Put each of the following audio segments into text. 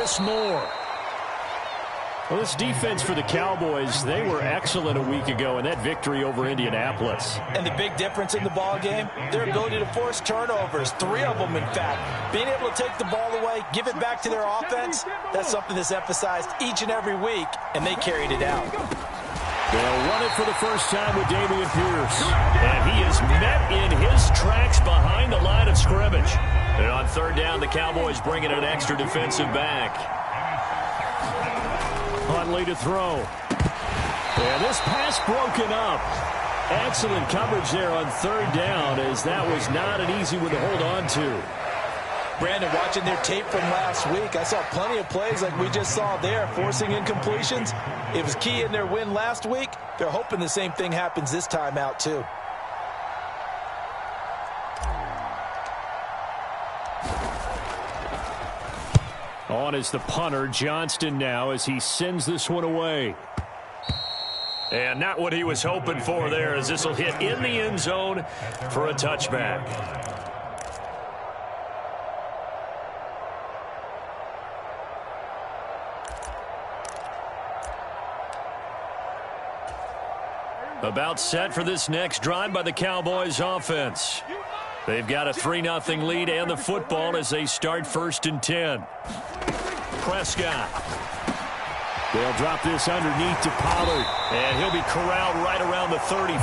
Chris Moore. Well, this defense for the Cowboys, they were excellent a week ago in that victory over Indianapolis. And the big difference in the ball game, their ability to force turnovers, 3 of them in fact. Being able to take the ball away, give it back to their offense, that's something that's emphasized each and every week, and they carried it out. They'll run it for the first time with Dameon Pierce. And he is met in his tracks behind the line of scrimmage. And on third down, the Cowboys bring in an extra defensive back. Huntley to throw. And this pass broken up. Excellent coverage there on third down, as that was not an easy one to hold on to. Brandon, watching their tape from last week, I saw plenty of plays like we just saw there, forcing incompletions. It was key in their win last week. They're hoping the same thing happens this time out, too. On is the punter, Johnston now, as he sends this one away. And not what he was hoping for there, as this will hit in the end zone for a touchback. About set for this next drive by the Cowboys offense. They've got a 3-0 lead and the football as they start 1st and 10. Prescott. They'll drop this underneath to Pollard, and he'll be corralled right around the 34.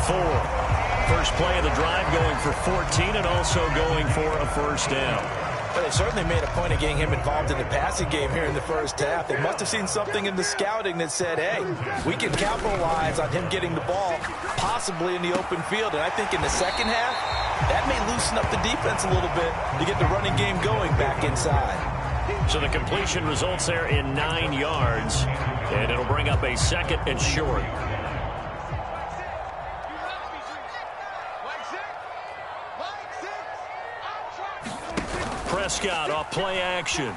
First play of the drive, going for 14 and also going for a first down. But they certainly made a point of getting him involved in the passing game here in the first half. They must have seen something in the scouting that said, hey, we can capitalize on him getting the ball, possibly in the open field. And I think in the second half, that may loosen up the defense a little bit to get the running game going back inside. So the completion results there in 9 yards, and it'll bring up a 2nd and short. Prescott off play action.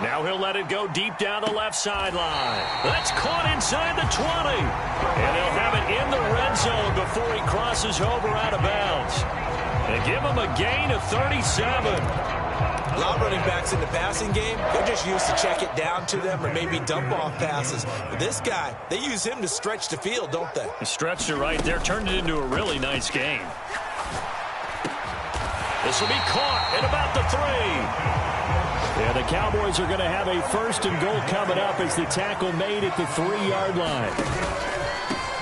Now he'll let it go deep down the left sideline. That's caught inside the 20. And they'll have it in the red zone before he crosses over out of bounds. And give him a gain of 37. A lot of running backs in the passing game, they're just used to check it down to them or maybe dump off passes. But this guy, they use him to stretch the field, don't they? He stretched it right there, turned it into a really nice game. This will be caught at about the 3. Yeah, the Cowboys are going to have a 1st and goal coming up as the tackle made at the 3-yard line.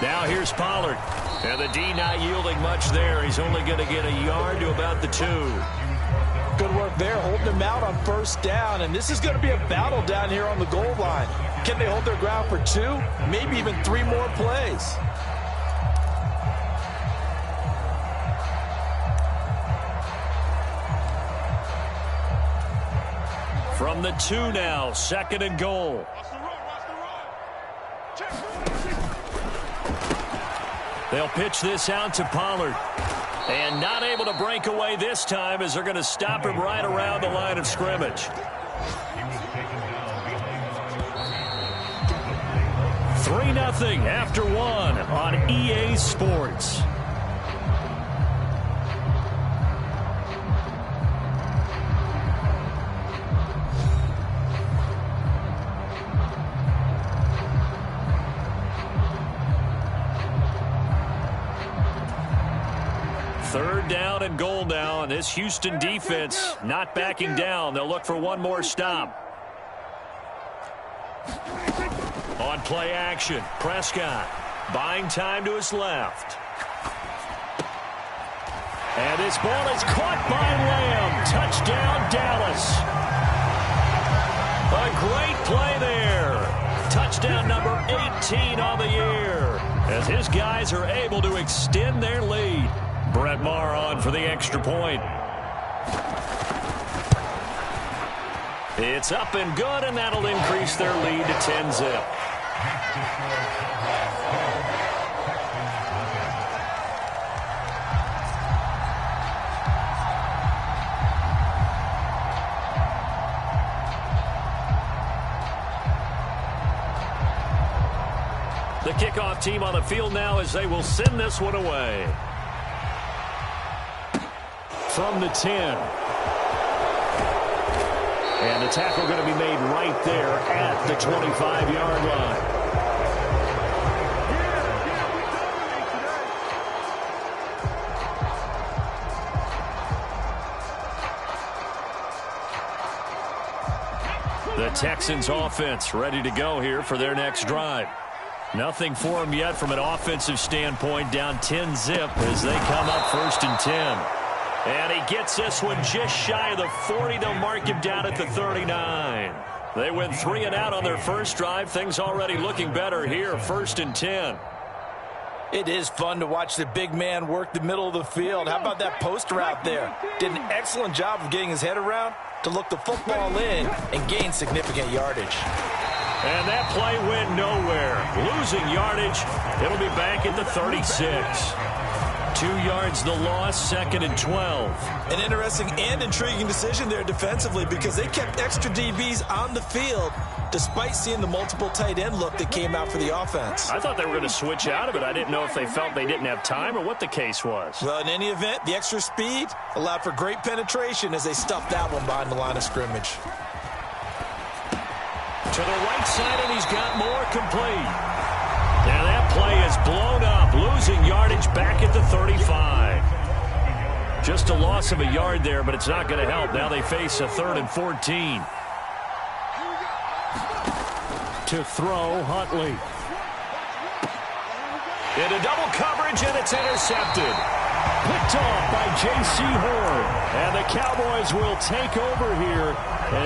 Now here's Pollard. And the D not yielding much there. He's only going to get a yard to about the 2. Good work there, holding them out on first down. And this is going to be a battle down here on the goal line. Can they hold their ground for 2, maybe even 3 more plays? From the 2 now, 2nd and goal. They'll pitch this out to Pollard. And not able to break away this time as they're going to stop him right around the line of scrimmage. 3-0 after 1 on EA Sports. Third down and goal now, and this Houston defense not backing down. They'll look for one more stop. On play action, Prescott buying time to his left. And this ball is caught by Lamb. Touchdown, Dallas. A great play there. Touchdown number 18 on the year, as his guys are able to extend their lead. Brett Maher on for the extra point. It's up and good, and that'll increase their lead to 10-zip. The kickoff team on the field now as they will send this one away. From the 10. And the tackle going to be made right there at the 25-yard line. The Texans offense ready to go here for their next drive. Nothing for them yet from an offensive standpoint, down 10-zip as they come up 1st and 10. And he gets this one just shy of the 40. They'll mark him down at the 39. They went 3 and out on their first drive. Things already looking better here, 1st and 10. It is fun to watch the big man work the middle of the field. How about that post route there? Did an excellent job of getting his head around to look the football in and gain significant yardage. And that play went nowhere. Losing yardage. It'll be back at the 36. 2 yards the loss, 2nd and 12. An interesting and intriguing decision there defensively because they kept extra DBs on the field despite seeing the multiple tight end look that came out for the offense. I thought they were going to switch out of it. I didn't know if they felt they didn't have time or what the case was. Well, in any event, the extra speed allowed for great penetration as they stuffed that one behind the line of scrimmage. To the right side, and he's got more complete. And that play is blown up, losing yardage back at the 35. Just a loss of a yard there, but it's not going to help. Now they face a 3rd and 14. To throw, Huntley. Into double coverage, and it's intercepted. Picked off by J.C. Horn. And the Cowboys will take over here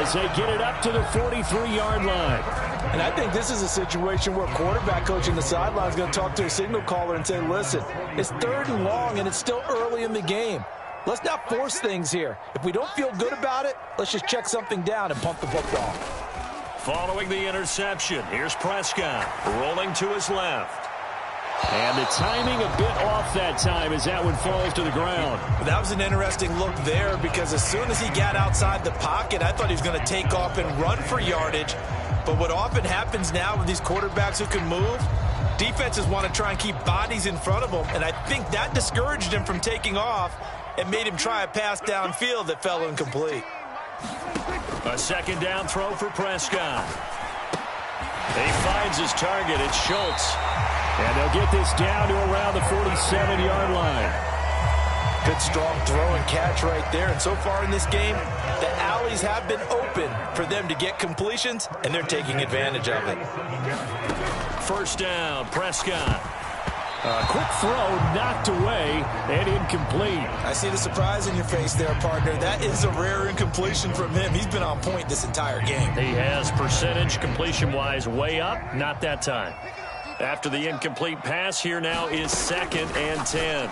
as they get it up to the 43-yard line. And I think this is a situation where quarterback coach in the sideline is going to talk to a signal caller and say, listen, it's 3rd and long, and it's still early in the game. Let's not force things here. If we don't feel good about it, let's just check something down and punt the football. Following the interception, here's Prescott rolling to his left. And the timing a bit off that time as that one falls to the ground. That was an interesting look there because as soon as he got outside the pocket, I thought he was going to take off and run for yardage. But what often happens now with these quarterbacks who can move, defenses want to try and keep bodies in front of them. And I think that discouraged him from taking off and made him try a pass downfield that fell incomplete. A 2nd down throw for Prescott. He finds his target. It's Schultz. And they'll get this down to around the 47-yard line. Good strong throw and catch right there. And so far in this game, the alleys have been open for them to get completions, and they're taking advantage of it. 1st down, Prescott. A quick throw knocked away and incomplete. I see the surprise in your face there, partner. That is a rare incompletion from him. He's been on point this entire game. He has percentage completion-wise way up, not that time. After the incomplete pass, here now is 2nd and 10.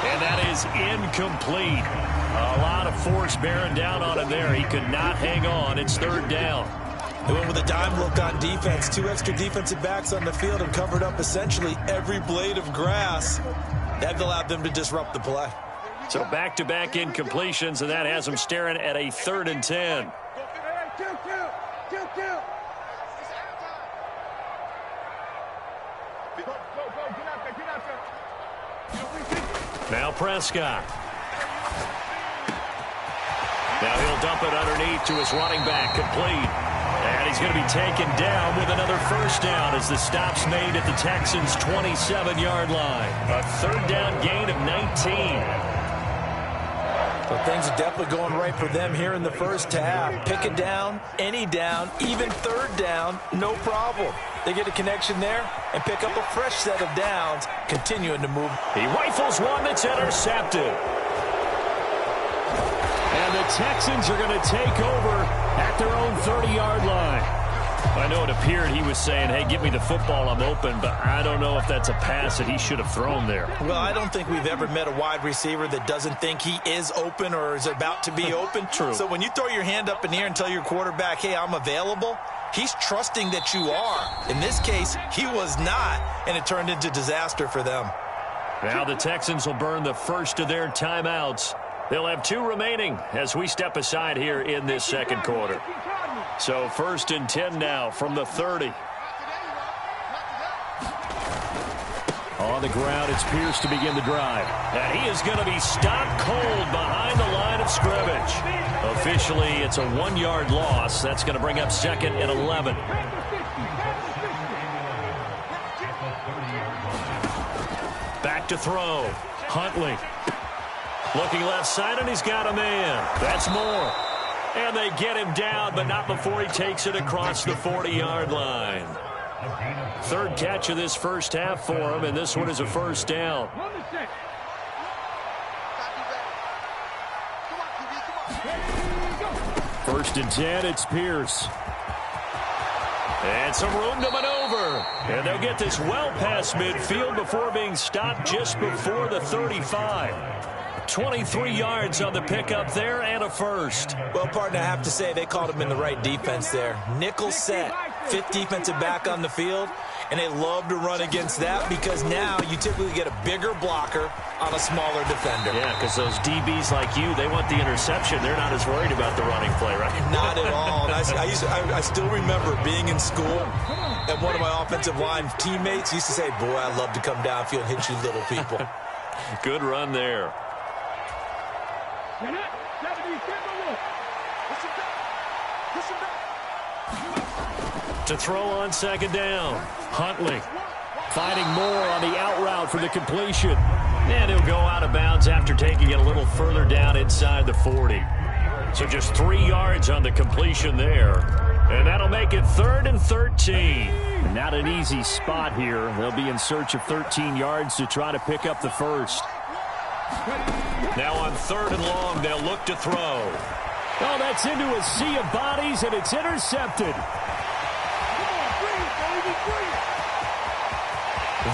And that is incomplete. A lot of force bearing down on him there. He could not hang on. It's 3rd down. They went with a dime look on defense. 2 extra defensive backs on the field and covered up essentially every blade of grass. That allowed them to disrupt the play. So back-to-back incompletions, and that has them staring at a 3rd and 10. Now Prescott. Now he'll dump it underneath to his running back, complete. And he's going to be taken down with another 1st down as the stop's made at the Texans' 27-yard line. A 3rd down gain of 19. Well, things are definitely going right for them here in the first half. Pick it down, any down, even 3rd down, no problem. They get a connection there and pick up a fresh set of downs, continuing to move. He rifles one that's intercepted. And the Texans are going to take over at their own 30-yard line. I know it appeared he was saying, hey, give me the football, I'm open, but I don't know if that's a pass that he should have thrown there. Well, I don't think we've ever met a wide receiver that doesn't think he is open or is about to be open. True. So when you throw your hand up in the air and tell your quarterback, hey, I'm available, he's trusting that you are. In this case, he was not, and it turned into disaster for them. Now the Texans will burn the first of their timeouts. They'll have 2 remaining as we step aside here in this 2nd quarter. So 1st and 10 now from the 30. On the ground, it's Pierce to begin the drive. And he is going to be stopped cold behind the line of scrimmage. catch. Officially, it's a 1-yard loss. That's going to bring up 2nd and 11. Back to throw. Huntley. Looking left side, and he's got a man. That's Moore. And they get him down, but not before he takes it across the 40-yard line. 3rd catch of this first half for him, and this one is a first down. 1st and 10, it's Pierce. And some room to maneuver. And they'll get this well past midfield before being stopped just before the 35. 23 yards on the pickup there and a first. Well, partner, I have to say they called him in the right defense there. Nickel set, 5th defensive back on the field, and they love to run against that because now you typically get a bigger blocker on a smaller defender. Yeah, because those DBs like you, they want the interception. They're not as worried about the running play, right? Not at all. And I still remember being in school, and one of my offensive line teammates used to say, boy, I love to come downfield and hit you little people. Good run there. To throw on 2nd down. Huntley finding Moore on the out route for the completion. And he'll go out of bounds after taking it a little further down inside the 40. So just 3 yards on the completion there. And that'll make it 3rd and 13. Not an easy spot here. They'll be in search of 13 yards to try to pick up the first. Now on 3rd and long, they'll look to throw. Oh, that's into a sea of bodies, and it's intercepted.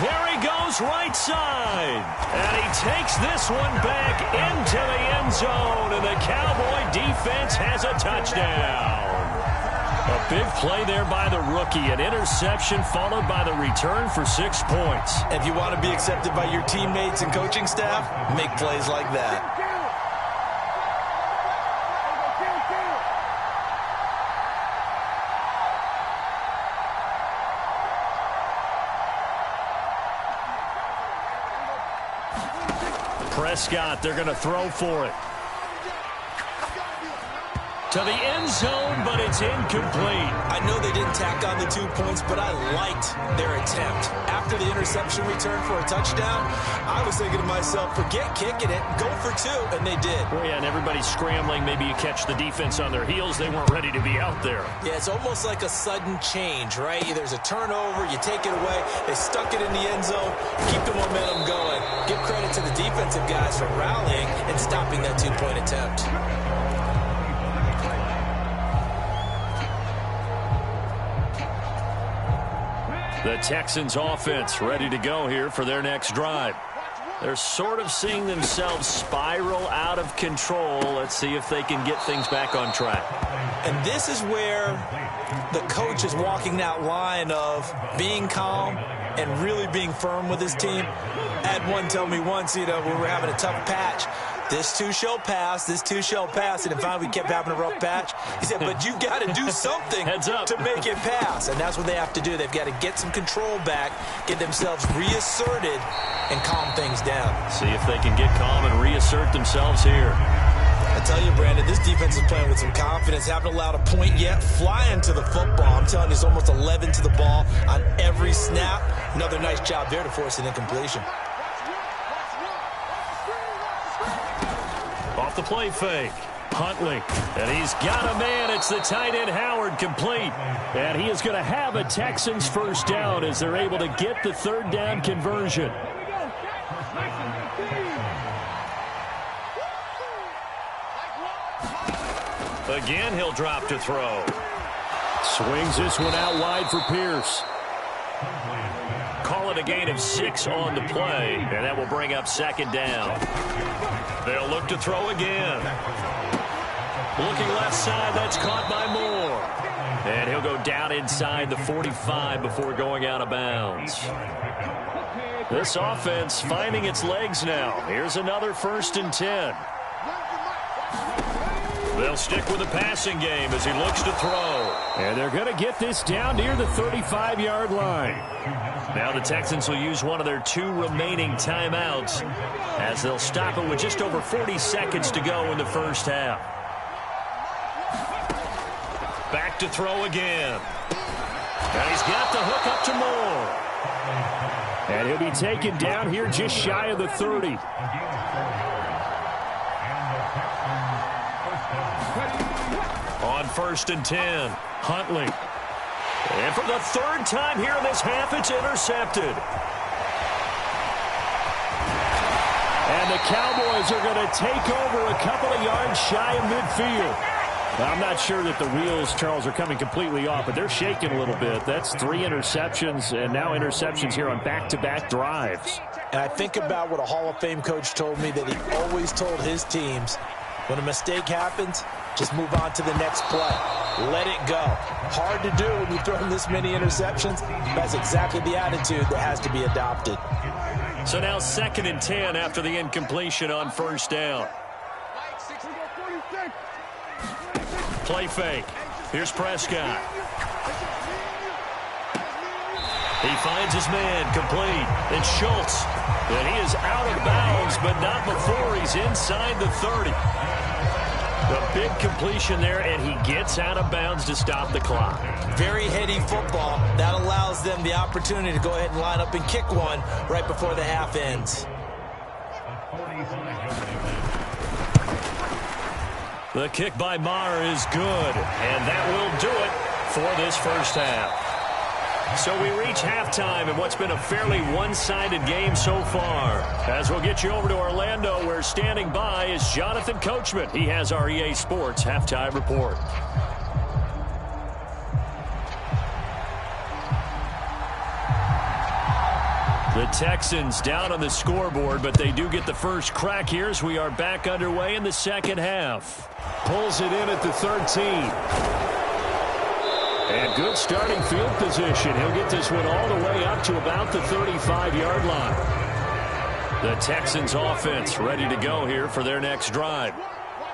There he goes right side. And he takes this one back into the end zone, and the Cowboy defense has a touchdown. A big play there by the rookie. An interception followed by the return for 6 points. If you want to be accepted by your teammates and coaching staff, make plays like that. Prescott, they're going to throw for it. To the end zone, but it's incomplete. I know they didn't tack on the 2 points, but I liked their attempt. After the interception return for a touchdown, I was thinking to myself, forget kicking it, go for 2, and they did. Oh, yeah, and everybody's scrambling. Maybe you catch the defense on their heels. They weren't ready to be out there. Yeah, it's almost like a sudden change, right? There's a turnover, you take it away, they stuck it in the end zone, keep the momentum going. Give credit to the defensive guys for rallying and stopping that 2-point attempt. The Texans offense ready to go here for their next drive. They're sort of seeing themselves spiral out of control. Let's see if they can get things back on track. And this is where the coach is walking that line of being calm and really being firm with his team. I had one tell me once, when we were having a tough patch, this too shall pass, this too shall pass, and then finally we kept having a rough patch. He said, but you got to do something to make it pass, and that's what they have to do. They've got to get some control back, get themselves reasserted, and calm things down. See if they can get calm and reassert themselves here. I tell you, Brandon, this defense is playing with some confidence. Haven't allowed a point yet. Flying to the football. I'm telling you, it's almost 11 to the ball on every snap. Another nice job there to force an incompletion. Off the play fake. Huntley. And he's got a man. It's the tight end Howard complete. And he is going to have a Texans first down as they're able to get the 3rd down conversion. Again, he'll drop to throw. Swings this one out wide for Pierce. Call it a gain of 6 on the play, and that will bring up 2nd down. They'll look to throw again. Looking left side, that's caught by Moore. And he'll go down inside the 45 before going out of bounds. This offense finding its legs now. Here's another 1st and 10. They'll stick with the passing game as he looks to throw. And they're going to get this down near the 35-yard line. Now the Texans will use one of their 2 remaining timeouts as they'll stop it with just over 40 seconds to go in the first half. Back to throw again. And he's got the hook up to Moore. And he'll be taken down here just shy of the 30. On 1st and 10, Huntley. And for the third time here in this half, it's intercepted. And the Cowboys are going to take over a couple of yards shy of midfield. I'm not sure that the wheels, Charles, are coming completely off, but they're shaking a little bit. That's 3 interceptions, and now interceptions here on back-to-back drives. And I think about what a Hall of Fame coach told me that he always told his teams, when a mistake happens, just move on to the next play. Let it go. Hard to do when you've thrown this many interceptions. That's exactly the attitude that has to be adopted. So now 2nd and 10 after the incompletion on 1st down. Play fake. Here's Prescott. He finds his man complete. It's Schultz. And he is out of bounds, but not before he's inside the 30. A big completion there, and he gets out of bounds to stop the clock. Very heady football. That allows them the opportunity to go ahead and line up and kick one right before the half ends. The kick by Maher is good, and that will do it for this first half. So we reach halftime in what's been a fairly one-sided game so far. As we'll get you over to Orlando, where standing by is Jonathan Coachman. He has our EA Sports halftime report. The Texans down on the scoreboard, but they do get the first crack here as we are back underway in the second half. Pulls it in at the 13. And good starting field position. He'll get this one all the way up to about the 35-yard line. The Texans offense ready to go here for their next drive.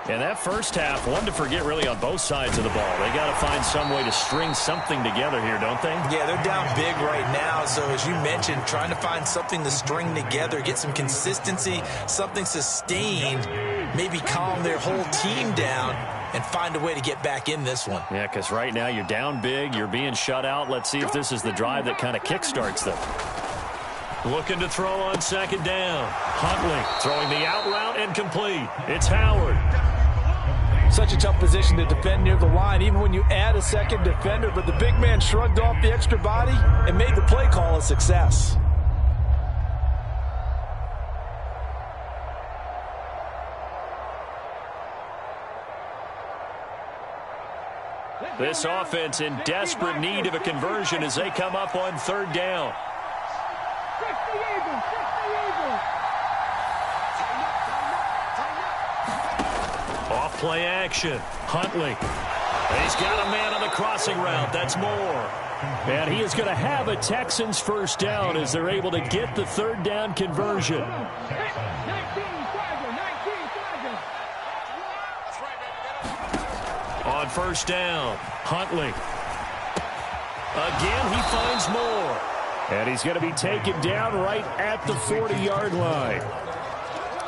And that first half, one to forget really on both sides of the ball. They got to find some way to string something together here, don't they? Yeah, they're down big right now. So as you mentioned, trying to find something to string together, get some consistency, something sustained, maybe calm their whole team down and find a way to get back in this one. Yeah, because right now you're down big, you're being shut out. Let's see if this is the drive that kind of kickstarts them. Looking to throw on 2nd down. Huntley throwing the out route and complete. It's Howard. Such a tough position to defend near the line, even when you add a second defender, but the big man shrugged off the extra body and made the play call a success. This offense in desperate need of a conversion as they come up on 3rd down. Off play action. Huntley. He's got a man on the crossing route. That's Moore. And he is going to have a Texans first down as they're able to get the 3rd down conversion. On 1st down, Huntley. Again, he finds Moore. And he's going to be taken down right at the 40-yard line.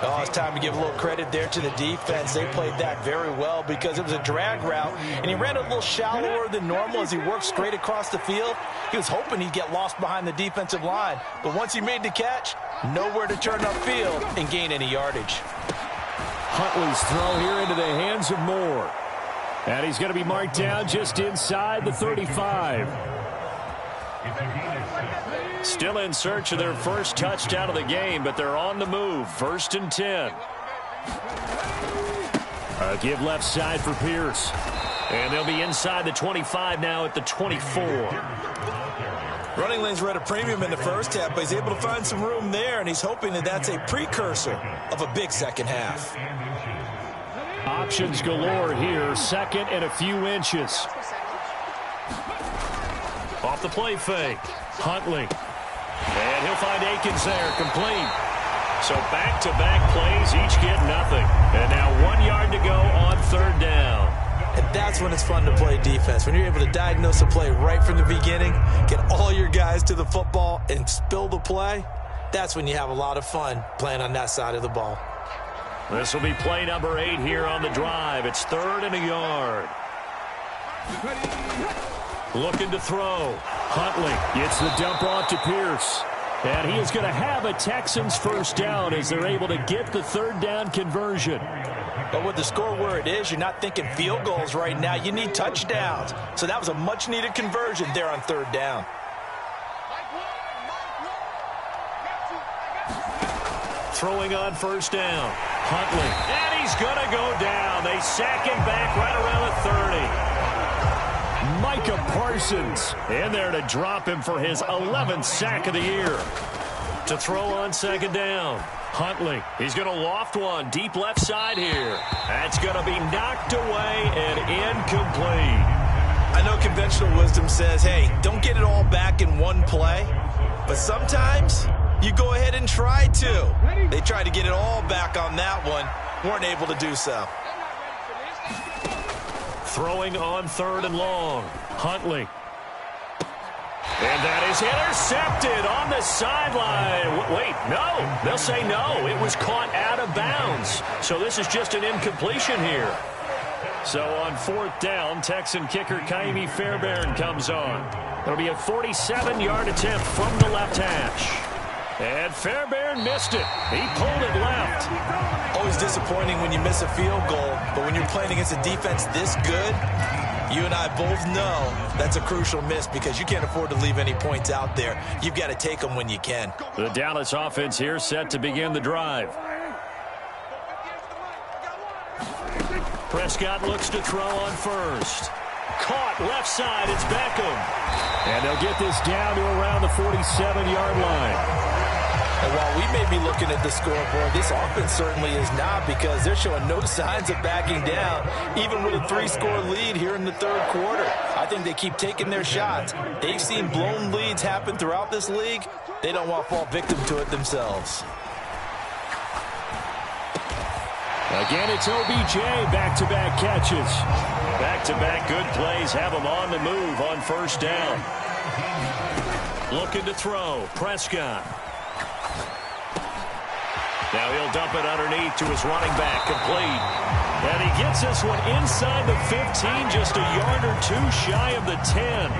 Oh, it's time to give a little credit there to the defense. They played that very well because it was a drag route, and he ran a little shallower than normal as he worked straight across the field. He was hoping he'd get lost behind the defensive line, but once he made the catch, nowhere to turn upfield and gain any yardage. Huntley's throw here into the hands of Moore. And he's going to be marked down just inside the 35. Still in search of their first touchdown of the game, but they're on the move. 1st and 10. A give left side for Pierce. And they'll be inside the 25 now at the 24. Running lanes were at a premium in the first half, but he's able to find some room there, and he's hoping that that's a precursor of a big second half. Options galore here. 2nd and a few inches. Off the play fake. Huntley. And he'll find Akins there, complete. So back-to-back plays, each get nothing. And now 1 yard to go on 3rd down. And that's when it's fun to play defense. When you're able to diagnose a play right from the beginning, get all your guys to the football and spill the play, that's when you have a lot of fun playing on that side of the ball. This will be play number 8 here on the drive. It's 3rd and a yard. Looking to throw. Huntley gets the dump off to Pierce. And he is going to have a Texans first down as they're able to get the third down conversion. But with the score where it is, you're not thinking field goals right now. You need touchdowns. So that was a much-needed conversion there on third down. Throwing on first down. Huntley. And he's going to go down. They sack him back right around the 30. Micah Parsons in there to drop him for his 11th sack of the year. To throw on second down. Huntley, he's going to loft one deep left side here. That's going to be knocked away and incomplete. I know conventional wisdom says, hey, don't get it all back in one play. But sometimes you go ahead and try to. They tried to get it all back on that one. Weren't able to do so. Throwing on third and long. Huntley. And that is intercepted on the sideline. Wait, no. They'll say no. It was caught out of bounds. So this is just an incompletion here. So on fourth down, Texan kicker Kaimi Fairbairn comes on. It'll be a 47-yard attempt from the left hash. And Fairbairn missed it. He pulled it left. Always disappointing when you miss a field goal, but when you're playing against a defense this good, you and I both know that's a crucial miss because you can't afford to leave any points out there. You've got to take them when you can. The Dallas offense here set to begin the drive. Prescott looks to throw on first. Caught left side. It's Beckham. And they'll get this down to around the 47-yard line. And while we may be looking at the scoreboard, this offense certainly is not because they're showing no signs of backing down, even with a 3-score lead here in the third quarter. I think they keep taking their shots. They've seen blown leads happen throughout this league. They don't want to fall victim to it themselves. Again, it's OBJ, back-to-back catches. Back-to-back good plays have him on the move on first down. Looking to throw, Prescott. Now he'll dump it underneath to his running back, complete. And he gets this one inside the 15, just a yard or two shy of the 10.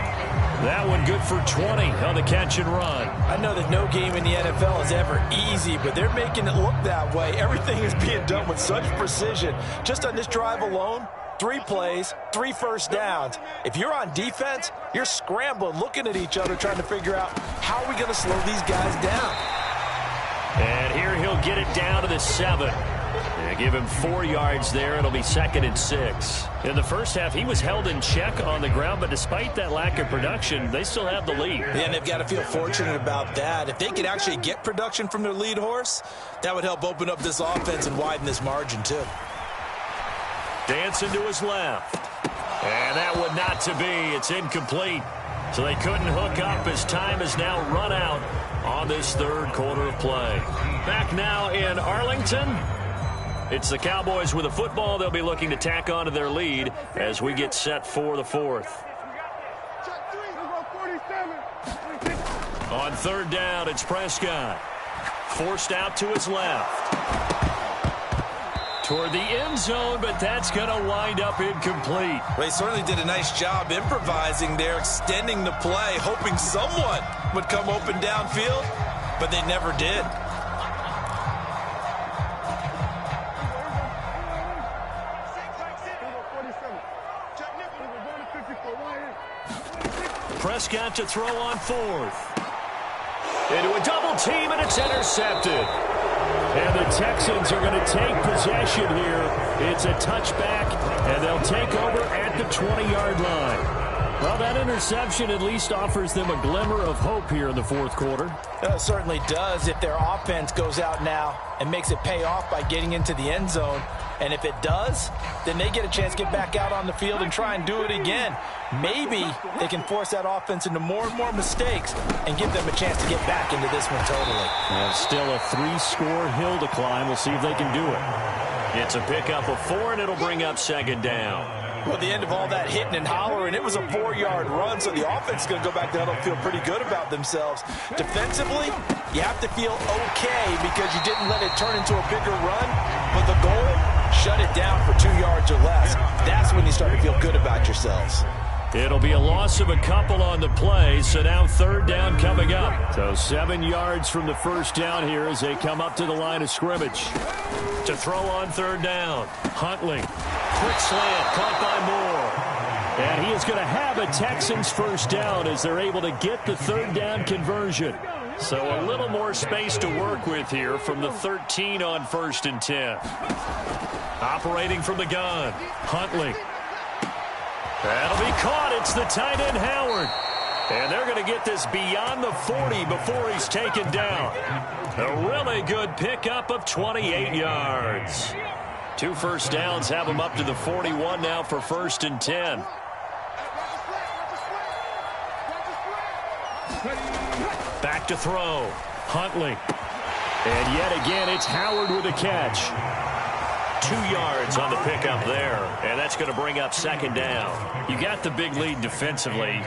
That one good for 20 on the catch and run. I know that no game in the NFL is ever easy, but they're making it look that way. Everything is being done with such precision. Just on this drive alone, 3 plays, 3 first downs. If you're on defense, you're scrambling, looking at each other, trying to figure out how are we going to slow these guys down. And here he'll get it down to the 7. They give him 4 yards there. It'll be 2nd and 6. In the first half, he was held in check on the ground, but despite that lack of production, they still have the lead. Yeah, and they've got to feel fortunate about that. If they could actually get production from their lead horse, that would help open up this offense and widen this margin, too. Dancing to his left. And that would not to be. It's incomplete. So they couldn't hook up as time is now run out on this third quarter of play. Back now in Arlington. It's the Cowboys with a football. They'll be looking to tack on to their lead as we get set for the fourth. On third down, it's Prescott. Forced out to his left. Toward the end zone, but that's going to wind up incomplete. They certainly did a nice job improvising there, extending the play, hoping someone would come open downfield, but they never did. Prescott to throw on fourth. Into a double team, and it's intercepted. And the Texans are going to take possession here. It's a touchback, and they'll take over at the 20-yard line. Well, that interception at least offers them a glimmer of hope here in the fourth quarter. It certainly does if their offense goes out now and makes it pay off by getting into the end zone. And if it does, then they get a chance to get back out on the field and try and do it again. Maybe they can force that offense into more and more mistakes and give them a chance to get back into this one totally. And still a 3-score hill to climb. We'll see if they can do it. It's a pickup of 4, and it'll bring up second down. Well, the end of all that hitting and hollering, it was a 4-yard run, so the offense is going to go back there and feel pretty good about themselves. Defensively, you have to feel okay because you didn't let it turn into a bigger run, but the goal, shut it down for 2 yards or less. That's when you start to feel good about yourselves. It'll be a loss of a couple on the play, so now third down coming up. So 7 yards from the first down here as they come up to the line of scrimmage. To throw on third down, Huntley. Quick slant, caught by Moore. And he is going to have a Texans first down as they're able to get the third down conversion. So a little more space to work with here from the 13 on 1st and 10. Operating from the gun, Huntley. That'll be caught. It's the tight end, Howard. And they're going to get this beyond the 40 before he's taken down. A really good pickup of 28 yards. 2 first downs have him up to the 41 now for 1st and 10. Back to throw. Huntley. And yet again, it's Howard with a catch. 2 yards on the pickup there, and that's going to bring up 2nd down. You got the big lead defensively,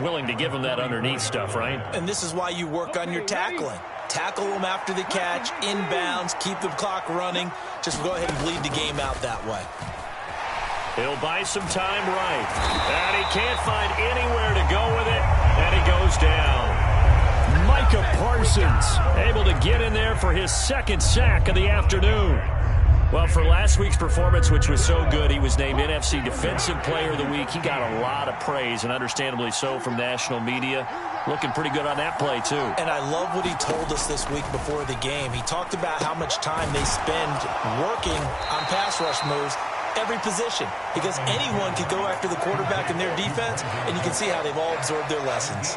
willing to give them that underneath stuff, right? And this is why you work on your tackling. Tackle them after the catch, inbounds, keep the clock running. Just go ahead and bleed the game out that way. He'll buy some time right. And he can't find anywhere to go with it, and he goes down. Micah Parsons able to get in there for his 2nd sack of the afternoon. Well, for last week's performance, which was so good, he was named NFC Defensive Player of the Week. He got a lot of praise, and understandably so, from national media. Looking pretty good on that play, too. And I love what he told us this week before the game. He talked about how much time they spend working on pass rush moves, every position, because anyone could go after the quarterback in their defense, and you can see how they've all absorbed their lessons.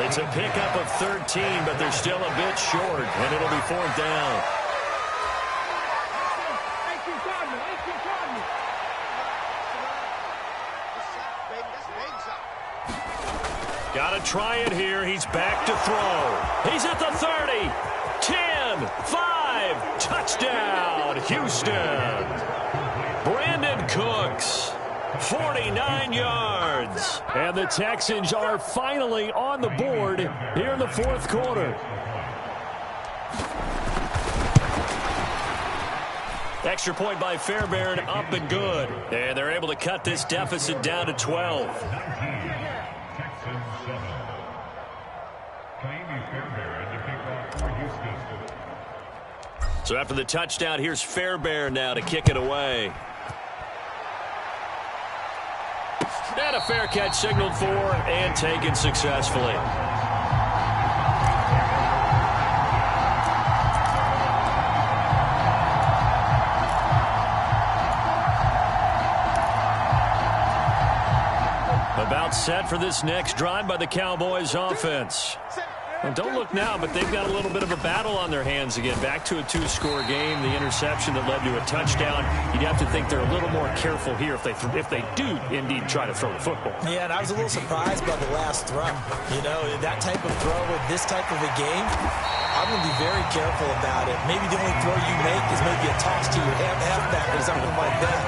It's a pickup of 13, but they're still a bit short, and it'll be 4th down. Got to try it here. He's back to throw. He's at the 30. 10, 5, touchdown, Houston. Brandon Cooks, 49 yards. And the Texans are finally on the board here in the 4th quarter. Extra point by Fairbairn, up and good. And they're able to cut this deficit down to 12. So after the touchdown, here's Fairbairn now to kick it away. And a fair catch signaled for and taken successfully. About set for this next drive by the Cowboys offense. And don't look now, but they've got a little bit of a battle on their hands again. Back to a 2-score game. The interception that led to a touchdown. You'd have to think they're a little more careful here if they do indeed try to throw the football. Yeah, and I was a little surprised by the last throw. You know, that type of throw with this type of a game, I'm going to be very careful about it. Maybe the only throw you make is maybe a toss to your halfback or something like that.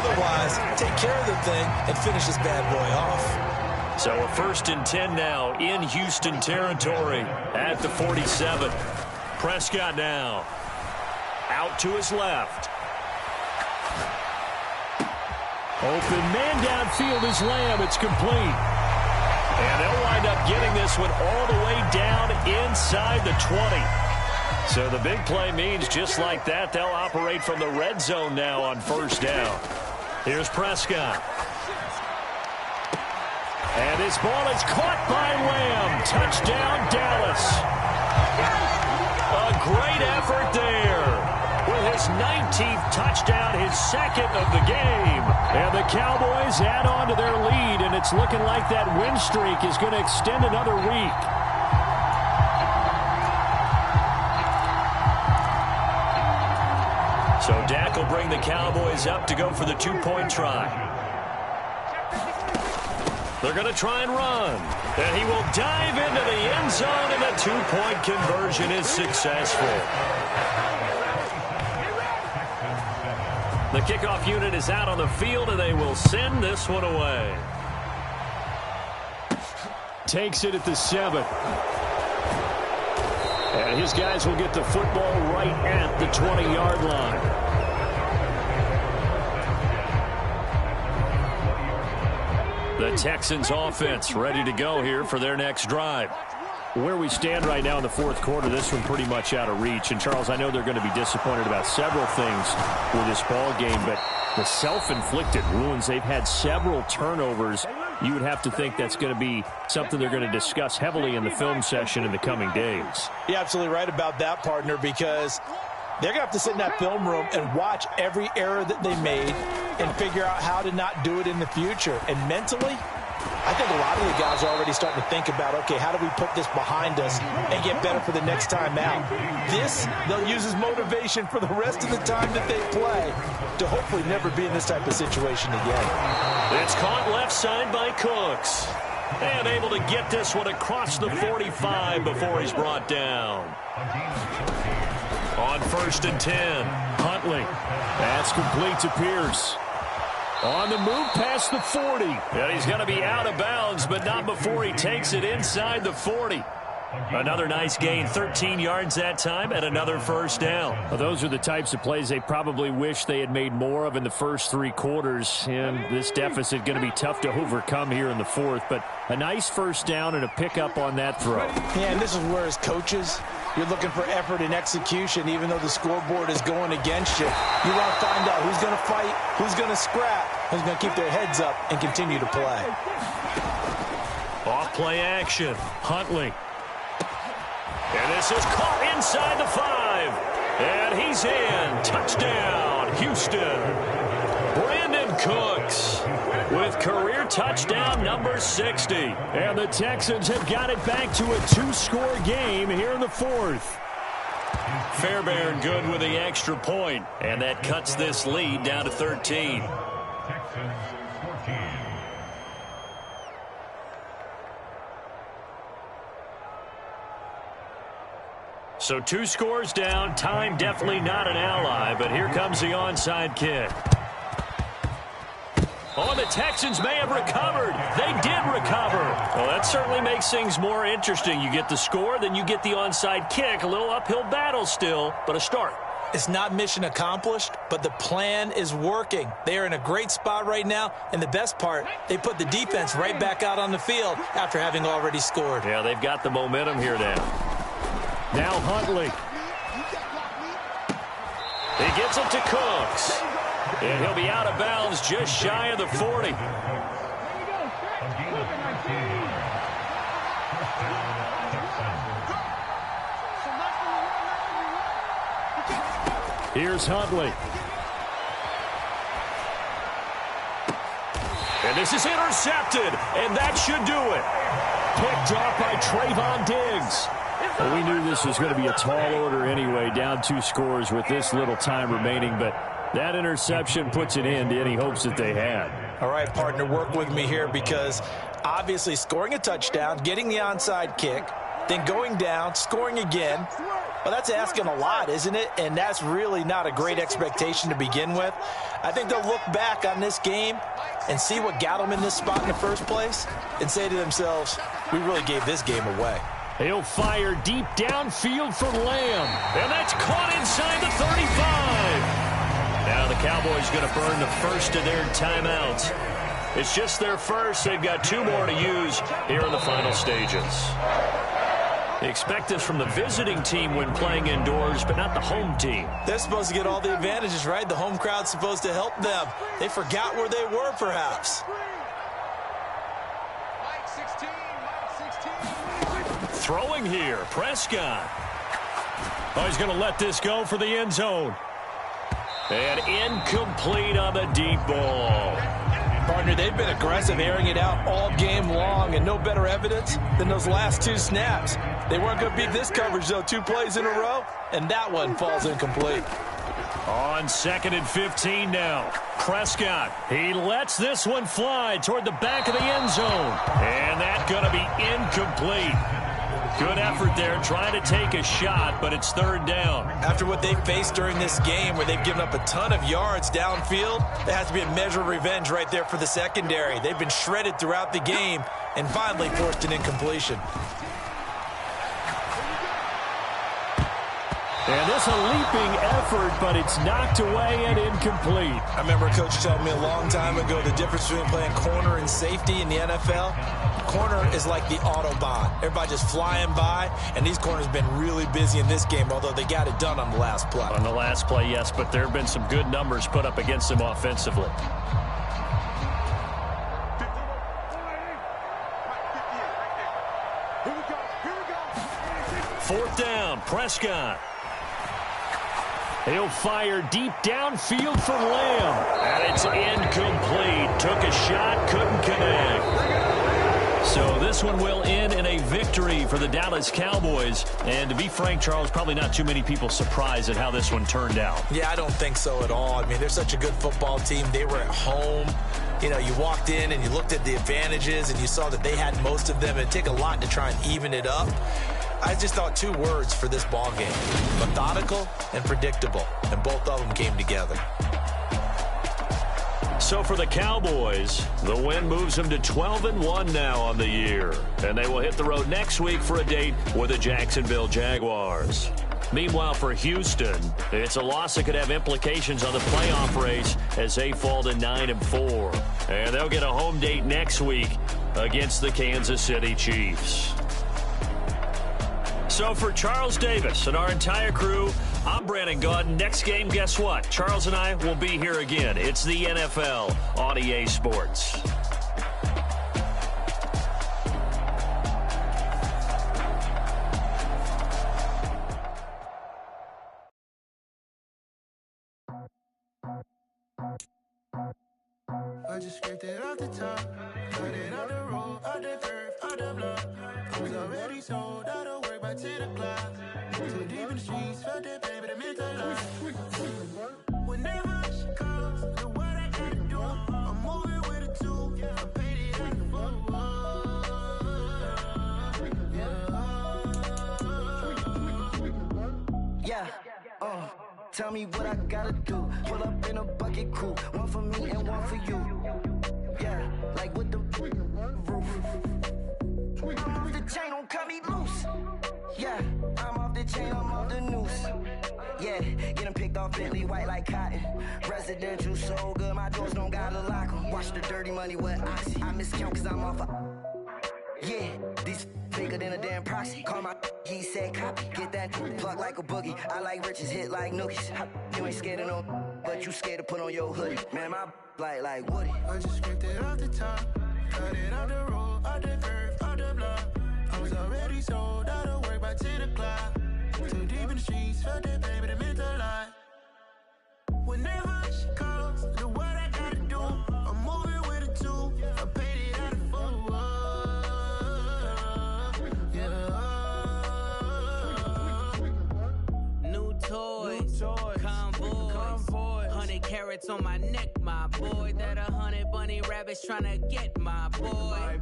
Otherwise, take care of the thing and finish this bad boy off. So a 1st and 10 now in Houston territory at the 47. Prescott now. Out to his left. Open man downfield is Lamb. It's complete. And they'll wind up getting this one all the way down inside the 20. So the big play means just like that, they'll operate from the red zone now on 1st down. Here's Prescott. And this ball is caught by Lamb. Touchdown, Dallas. A great effort there. With his 19th touchdown, his 2nd of the game. And the Cowboys add on to their lead, and it's looking like that win streak is going to extend another week. So Dak will bring the Cowboys up to go for the 2-point try. They're going to try and run. And he will dive into the end zone, and the 2-point conversion is successful. The kickoff unit is out on the field, and they will send this one away. Takes it at the 7. And his guys will get the football right at the 20-yard line. The Texans offense ready to go here for their next drive. Where we stand right now in the fourth quarter, this one pretty much out of reach. And, Charles, I know they're going to be disappointed about several things with this ball game, but the self-inflicted wounds, they've had several turnovers. You would have to think that's going to be something they're going to discuss heavily in the film session in the coming days. You're absolutely right about that, partner, because they're going to have to sit in that film room and watch every error that they made and figure out how to not do it in the future. And mentally, I think a lot of the guys are already starting to think about, okay, how do we put this behind us and get better for the next time out? This, they'll use as motivation for the rest of the time that they play to hopefully never be in this type of situation again. It's caught left side by Cooks. And able to get this one across the 45 before he's brought down. On 1st and 10, Huntley. That's complete to Pierce. On the move past the 40. And he's going to be out of bounds, but not before he takes it inside the 40. Another nice gain, 13 yards that time, and another first down. Well, those are the types of plays they probably wish they had made more of in the first 3 quarters. And this deficit going to be tough to overcome here in the fourth. But a nice first down and a pickup on that throw. Yeah, and this is where, as coaches, you're looking for effort and execution, even though the scoreboard is going against you. You want to find out who's going to fight, who's going to scrap, who's going to keep their heads up and continue to play. Off play action, Huntley. And this is caught inside the 5. And he's in. Touchdown, Houston. Brandon Cooks with career touchdown number 60. And the Texans have got it back to a 2-score game here in the fourth. Fairbairn good with the extra point. And that cuts this lead down to 13. So 2 scores down. Time definitely not an ally, but here comes the onside kick. Oh, the Texans may have recovered. They did recover. Well, that certainly makes things more interesting. You get the score, then you get the onside kick. A little uphill battle still, but a start. It's not mission accomplished, but the plan is working. They are in a great spot right now, and the best part, they put the defense right back out on the field after having already scored. Yeah, they've got the momentum here now. Now Huntley. He gets it to Cooks. And he'll be out of bounds just shy of the 40. Here's Huntley. And this is intercepted. And that should do it. Picked off by Trayvon Diggs. Well, we knew this was going to be a tall order anyway, down 2 scores with this little time remaining, but that interception puts an end to any hopes that they had. All right, partner, work with me here because obviously scoring a touchdown, getting the onside kick, then going down, scoring again, well, that's asking a lot, isn't it? And that's really not a great expectation to begin with. I think they'll look back on this game and see what got them in this spot in the first place and say to themselves, we really gave this game away. He'll fire deep downfield for Lamb. And that's caught inside the 35. Now the Cowboys going to burn the first of their timeouts. It's just their first. They've got 2 more to use here in the final stages. Expect this from the visiting team when playing indoors, but not the home team. They're supposed to get all the advantages, right? The home crowd's supposed to help them. They forgot where they were, perhaps. Throwing here, Prescott. Oh, he's going to let this go for the end zone. And incomplete on the deep ball. Partner, they've been aggressive, airing it out all game long, and no better evidence than those last 2 snaps. They weren't going to beat this coverage, though, 2 plays in a row, and that one falls incomplete. On 2nd and 15 now. Prescott, he lets this one fly toward the back of the end zone. And that's going to be incomplete. Good effort there, trying to take a shot, but it's 3rd down. After what they faced during this game, where they've given up a ton of yards downfield, there has to be a measure of revenge right there for the secondary. They've been shredded throughout the game and finally forced an incompletion. And this a leaping effort, but it's knocked away and incomplete. I remember a coach told me a long time ago the difference between playing corner and safety in the NFL. Corner is like the Autobahn. Everybody just flying by, and these corners have been really busy in this game, although they got it done on the last play. On the last play, yes, but there have been some good numbers put up against them offensively. Fourth down, Prescott. He'll fire deep downfield for Lamb. And it's incomplete. Took a shot, couldn't connect. So this one will end in a victory for the Dallas Cowboys. And to be frank, Charles, probably not too many people surprised at how this one turned out. Yeah, I don't think so at all. I mean, they're such a good football team. They were at home. You know, you walked in and you looked at the advantages and you saw that they had most of them. It'd take a lot to try and even it up. I just thought two words for this ball game: methodical and predictable, and both of them came together. So for the Cowboys, the win moves them to 12-1 now on the year, and they will hit the road next week for a date with the Jacksonville Jaguars. Meanwhile, for Houston, it's a loss that could have implications on the playoff race as they fall to 9-4, and they'll get a home date next week against the Kansas City Chiefs. So for Charles Davis and our entire crew, I'm Brandon Gaudin. Next game, guess what? Charles and I will be here again. It's the NFL on EA Sports. I just scraped it off the top, cut it out the road, out the curve, out the block. I was already sold, out of work by 10 o'clock. Too deep in the streets, felt that baby, that meant a lot. Whenever she calls, do what I gotta do. I'm moving with a two, I paid it out the road. Yeah, tell me what I gotta do. Pull up in a bucket crew, one for me and one for you. Yeah, like with the roof. I'm off the chain, don't cut me loose. Yeah, I'm off the chain, I'm off the noose. Yeah, getting picked off Bentley white like cotton. Residential so good, my doors don't gotta lock 'em. Watch the dirty money with Oxy. I miscount cause I'm off yeah, these bigger than a damn proxy. Call my he said copy. Get that plug like a boogie. I like riches, hit like nookies. You ain't scared of no, but you scared to put on your hoodie. Man, my like Woody. I just scraped it off the top, cut it out the road, out the curve, out the block. I was already sold, out of work by 10 o'clock. Too deep in the streets, felt that baby, that meant a lot. Whenever she calls, do what I gotta do. I'm moving with a two, I paid it out of full. New toys, convoys, 100 carats on my neck, my boy. That 100 bunny rabbits tryna get my boy.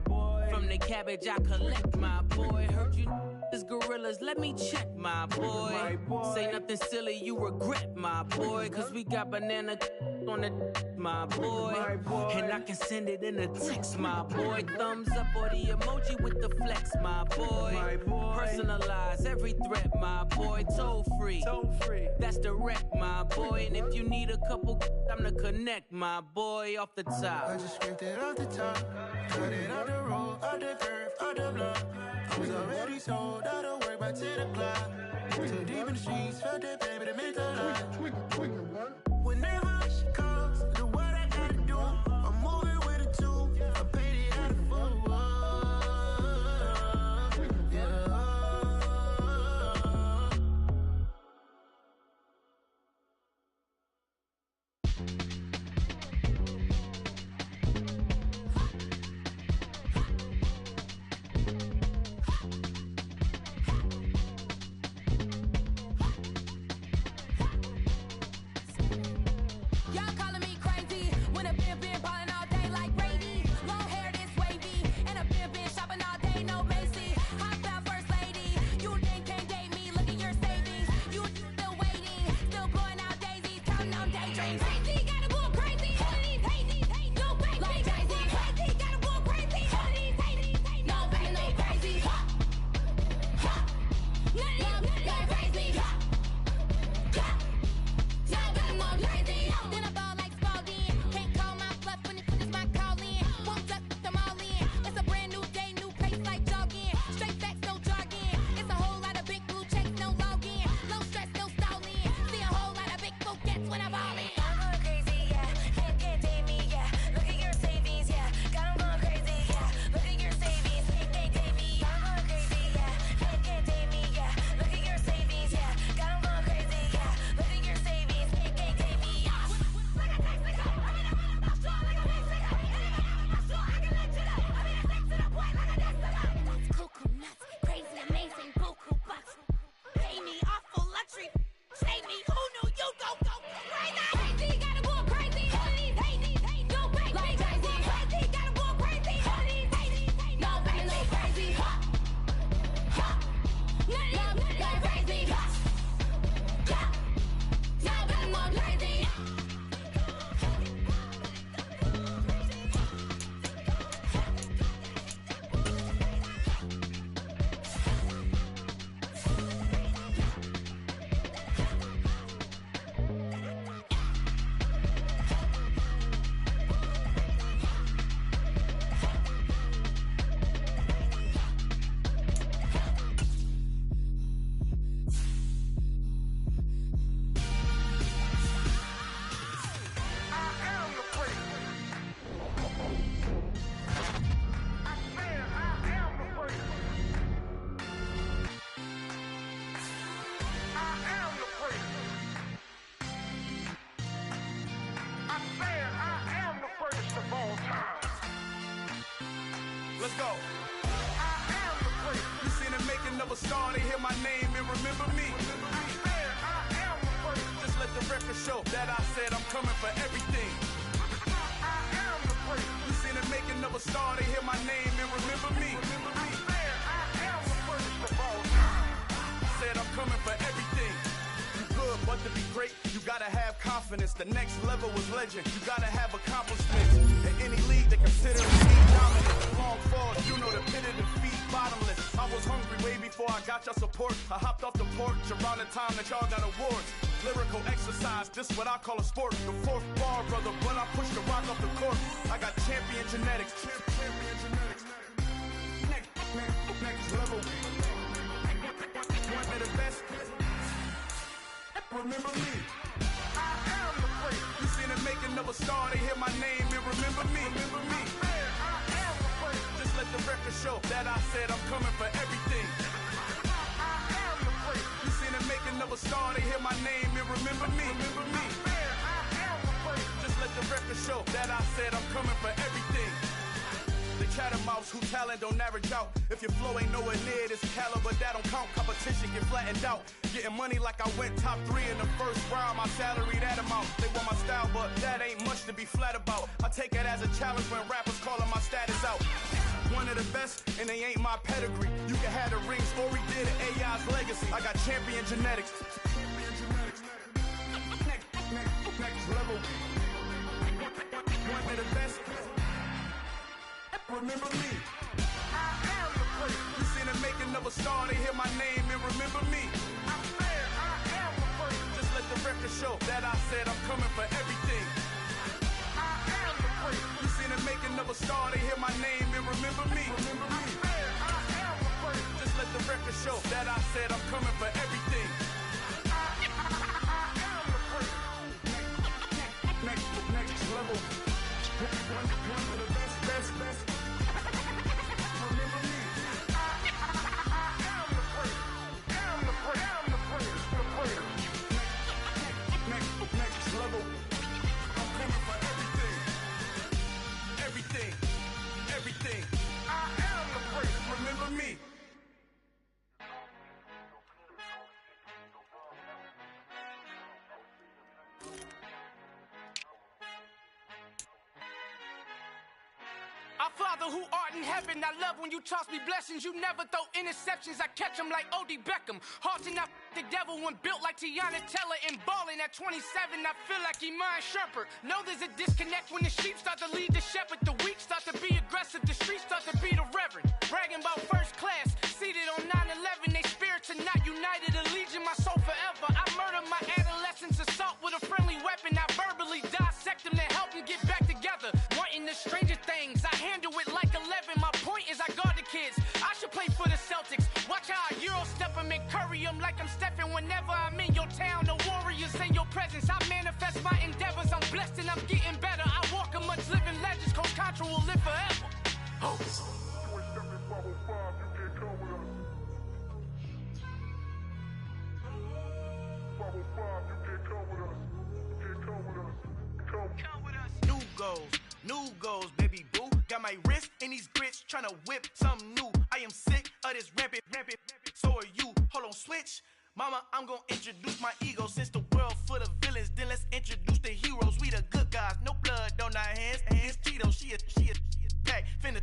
From the cabbage I collect, my boy. Heard you is gorillas, let me check, my boy. Say nothing silly, you regret, my boy. Cause we got banana on the my boy. And I can send it in a text, my boy. Thumbs up or the emoji with the flex, my boy. Personalize every threat, my boy. Toll free, that's direct, my boy. And if you need a couple, I'm the connect, my boy. Off the top, I just scraped it off the top, cut it out the road, out the curve, out the block. I was already sold, out of work by 10 o'clock. Too deep in the streets, felt that baby, that meant a lot. Whenever she calls, do what I gotta do. I'm moving with a two, I paid it out of full. Let's go. I am the place. You seen the making of a star, they hear my name and remember me. I swear I am the place. Just let the record show that I said I'm coming for everything. I am the place. You seen the making of a star, they hear my name and remember me. I swear I am the place. Said I'm coming for everything. You good, but to be great, you gotta have confidence. The next level was legend. You gotta have accomplishments. In any league, they consider me dominant. Long falls, you know the pit of defeat, bottomless. I was hungry way before I got your support. I hopped off the porch around the time that y'all got awards. Lyrical exercise, this what I call a sport. The fourth bar, brother, when I push the rock off the court. I got champion genetics. Champion genetics. Next level. One of the best. Remember me. I am the place. You seen the making of a star, they hear my name and remember me. Remember me. I am the place. Just let the record show that I said I'm coming for everything. I am the place. You seen the making of a star, they hear my name and remember me. Remember me. I am the place. Just let the record show that I said I'm coming for everything. The chattermouths who talent don't average out. If your flow ain't nowhere near this caliber, that don't count. Competition get flattened out. Getting money like I went top 3 in the first round. My salary that amount. They want my style, but that ain't much to be flat about. I take it as a challenge when rappers calling my status out. One of the best, and they ain't my pedigree. You can have the rings, or we did it, AI's legacy. I got champion genetics. Next level. One of the best. Remember me. I am the place. You seen the making of a star, they hear my name and remember me. I swear I am the place. Just let the record show that I said I'm coming for everything. I am the place. You seen the making of a star, they hear my name and remember me. Remember me. I swear I am the place. Just let the record show that I said I'm coming for everything. I am the place. Next level. One of the best. Everything. I am the place. Remember me. Our Father who art in heaven, I love when you toss me blessings. You never throw interceptions, I catch them like O.D. Beckham. Halting out the devil when built like Tiana Teller and balling at 27, I feel like Iman Shumpert. Know there's a disconnect when the sheep start to lead the shepherd. The weak start to be aggressive, the streets start to be the reverend. Bragging about first class, seated on 9/11. They spirits are not united, a legion, my soul forever. I murder my adolescence, assault with a friendly weapon. I verbally dissect them to help them get back together. Wanting the stranger things, I handle it like 11. My point is I guard the kids. I should play for the Celtics. Watch how I Euro step them and curry them like I'm Stephen. Whenever I'm in your town, the Warriors in your presence. I manifest my endeavors. I'm blessed and I'm getting better. I walk amongst living legends. Coach Contra will live forever. Oh. New goals, baby boo. Got my wrist in these grits, tryna whip something new. I am sick of this rampant. So are you. Hold on, switch. Mama, I'm gonna introduce my ego. Since the world full of villains, then let's introduce the heroes. We the good guys, no blood on our hands. Hands Tito, she a pack. Finna,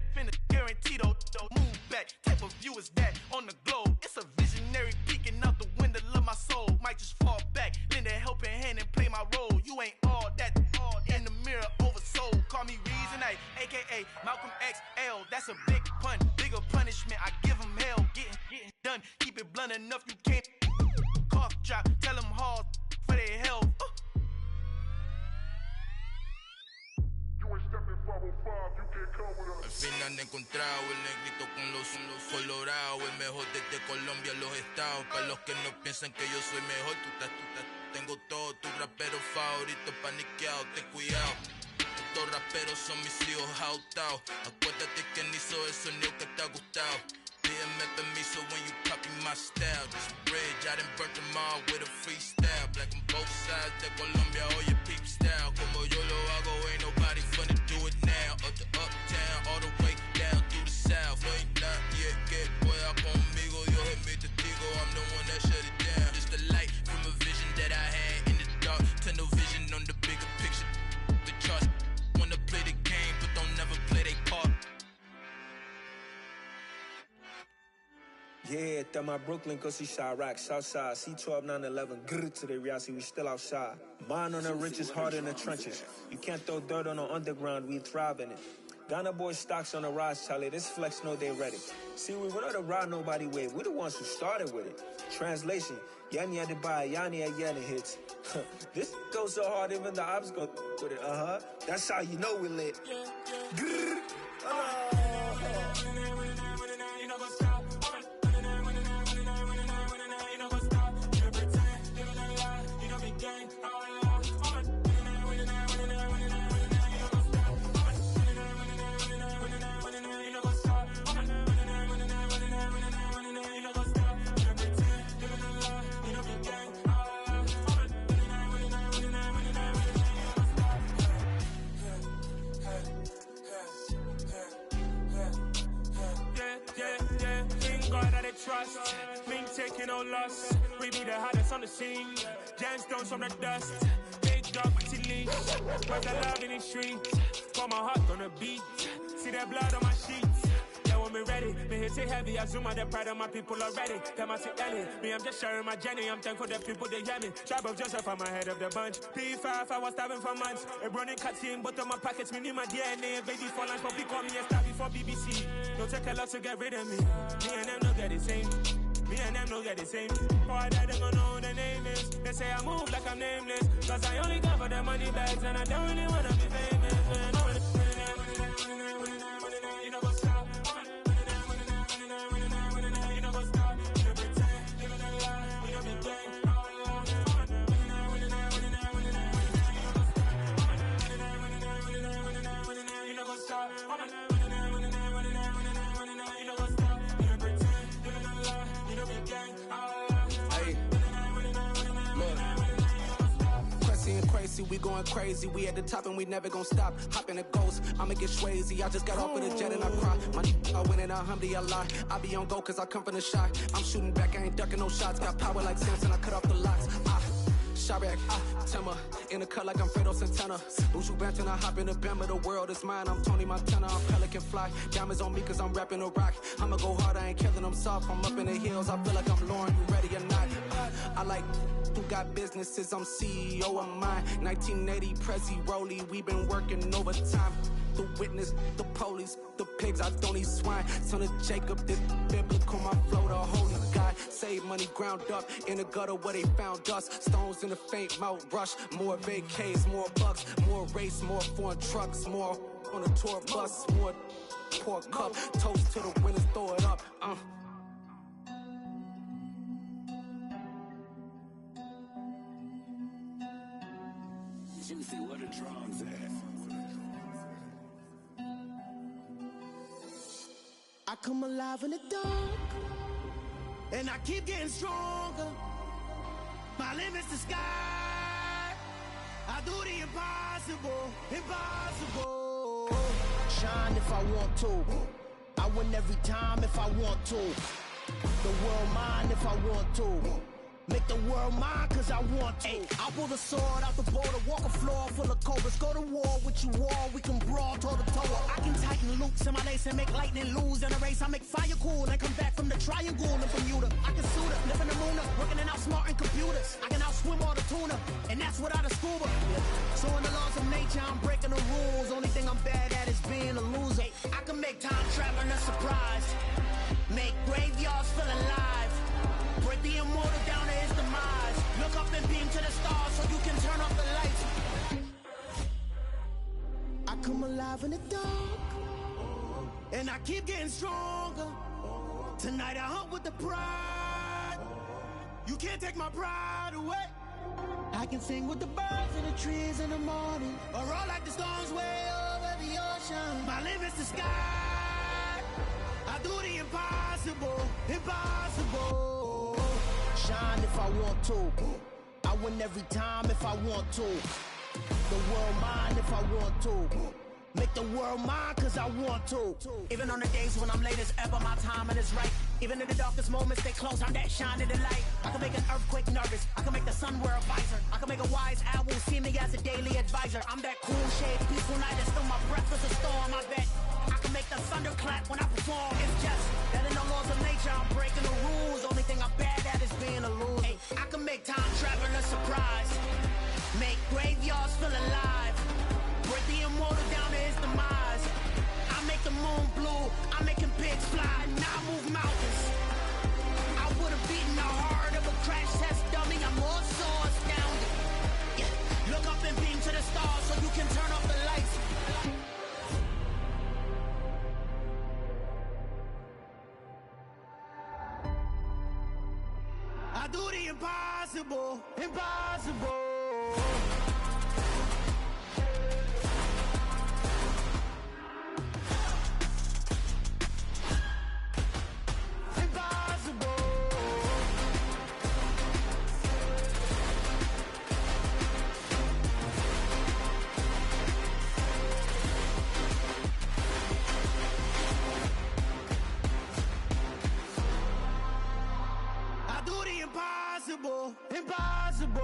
guaranteed, move back. Type of view is that on the globe? It's a visionary peeking out the window of my soul. Might just fall back, lend a helping hand and play my role. You ain't all that in the mirror oversold. Call me Reason A, aka Malcolm XL. That's a big pun, bigger punishment. I give him hell, getting done. Keep it blunt enough, you can't cough drop. Tell them hard for their health. Al fin han encontrado el negrito con los colorados, el mejor desde Colombia, los estados. Para los que no piensan que yo soy mejor, tengo todo, tu rapero favorito paniqueado, ten cuidado. Estos raperos son mis hijos adoptados. Acuérdate quién hizo el sonido que te ha gustado. Pídeme permiso when you copy my style. This bridge, I done burnt them all with a freestyle. Black on both sides de Colombia, oye peep style. Como yo lo hago, ain't nobody finna do it now. Up to uptown, all the way down through the south. Yeah, that my Brooklyn, cause he Chirac, Southside, C12, 911, grrr to the Riasi, we still outside. Mine on the riches, hard in the trenches. You can't throw dirt on the underground, we thrive in it. Ghana boys stocks on the rise, Charlie, this flex know they ready. See, we not to ride nobody with, we the ones who started with it. Translation, Yanni had to buy, Yanni had Yanni hits. This goes so hard, even the ops go with it, That's how you know we lit. Grrr. Trust, me taking no loss. We be the hottest on the scene. Gemstones from the dust. Big dog with leash. Where's the love in the streets? Got my heart on the beat. See that blood on my sheets. Yeah, when we ready, me hit it heavy. I zoom out the pride of my people already. Them I say Ellie, me I'm just sharing my journey. I'm thankful that people they hear me. Tribe of Joseph, I'm ahead of the bunch. P5, I was starving for months. A running cutscene, but on my pockets, me need my DNA. Baby for lunch, but we call me a star before BBC. Don't take a lot to get rid of me. Me and them don't get the same. Me and them don't get the same. Boy, that they don't know who the name is. They say I move like I'm nameless. Cause I only got for the money bags and I don't really wanna be famous. You know what's up? You know what's up? You don't pretend, living a lie. We don't be gang. You know what's up? We going crazy, we at the top and we never gonna stop. Hop in a ghost, I'ma get swayzy. I just got off of the jet and I cry. My I win in alhamdulillah. I be on go cause I come from the shot. I'm shooting back, I ain't ducking no shots. Got power like Samson, I cut off the locks. Shabak, Timmer, in the cut like I'm Fredo Santana. Buju Banton, I hop in the Bama, the world is mine. I'm Tony Montana, I'm Pelican Fly. Diamonds on me cause I'm rapping a rock. I'ma go hard, I ain't killing them soft. I'm up in the hills, I feel like I'm Lauren, you ready or not? I like who got businesses, I'm CEO of mine. 1980, Prezi Rolly, we been working overtime. The witness, the police, the pigs, I don't eat swine. Son of Jacob, this biblical, my flow, the holy God. Save money ground up in the gutter where they found us. Stones in the faint mouth rush. More vacays, more bucks, more race, more foreign trucks, more on a tour bus, more pour cup. Toast to the winners, throw it up. Juicy, what a drums at? I come alive in the dark, and I keep getting stronger. My limit's the sky. I do the impossible, impossible. Shine if I want to. I win every time if I want to. The world mine if I want to. Make the world mine cause I want to. I pull the sword out the border, walk a floor full of cobras. Go to war with you all, we can brawl toe to toe. I can tighten loops in my lace and make lightning lose in a race. I make fire cool and come back from the triangle in Bermuda. I can suit up, live in the moon, working and outsmarting computers. I can outswim all the tuna, and that's without a scuba. So in the laws of nature, I'm breaking the rules. Only thing I'm bad at is being a loser. I can make time traveling a surprise. Make graveyards feel alive. Break the immortal down to his demise. Look up and beam to the stars so you can turn off the lights. I come alive in the dark, and I keep getting stronger. Tonight I hunt with the pride. You can't take my pride away. I can sing with the birds in the trees in the morning, or roll like the storms way over the ocean. My limit's the sky. I do the impossible, impossible. Shine if I want to. I win every time if I want to. The world mine if I want to. Make the world mine cause I want to. Even on the days when I'm late as ever, my timing is right. Even in the darkest moments, stay close, I'm that shine in the light. I can make an earthquake nervous, I can make the sun wear a visor. I can make a wise owl see me as a daily advisor. I'm that cool shade, peaceful night, and still my breath is a storm, I bet. I can make the thunder clap when I perform. It's just that in the laws of nature, I'm breaking the rules. I do the impossible, impossible. Impossible, impossible.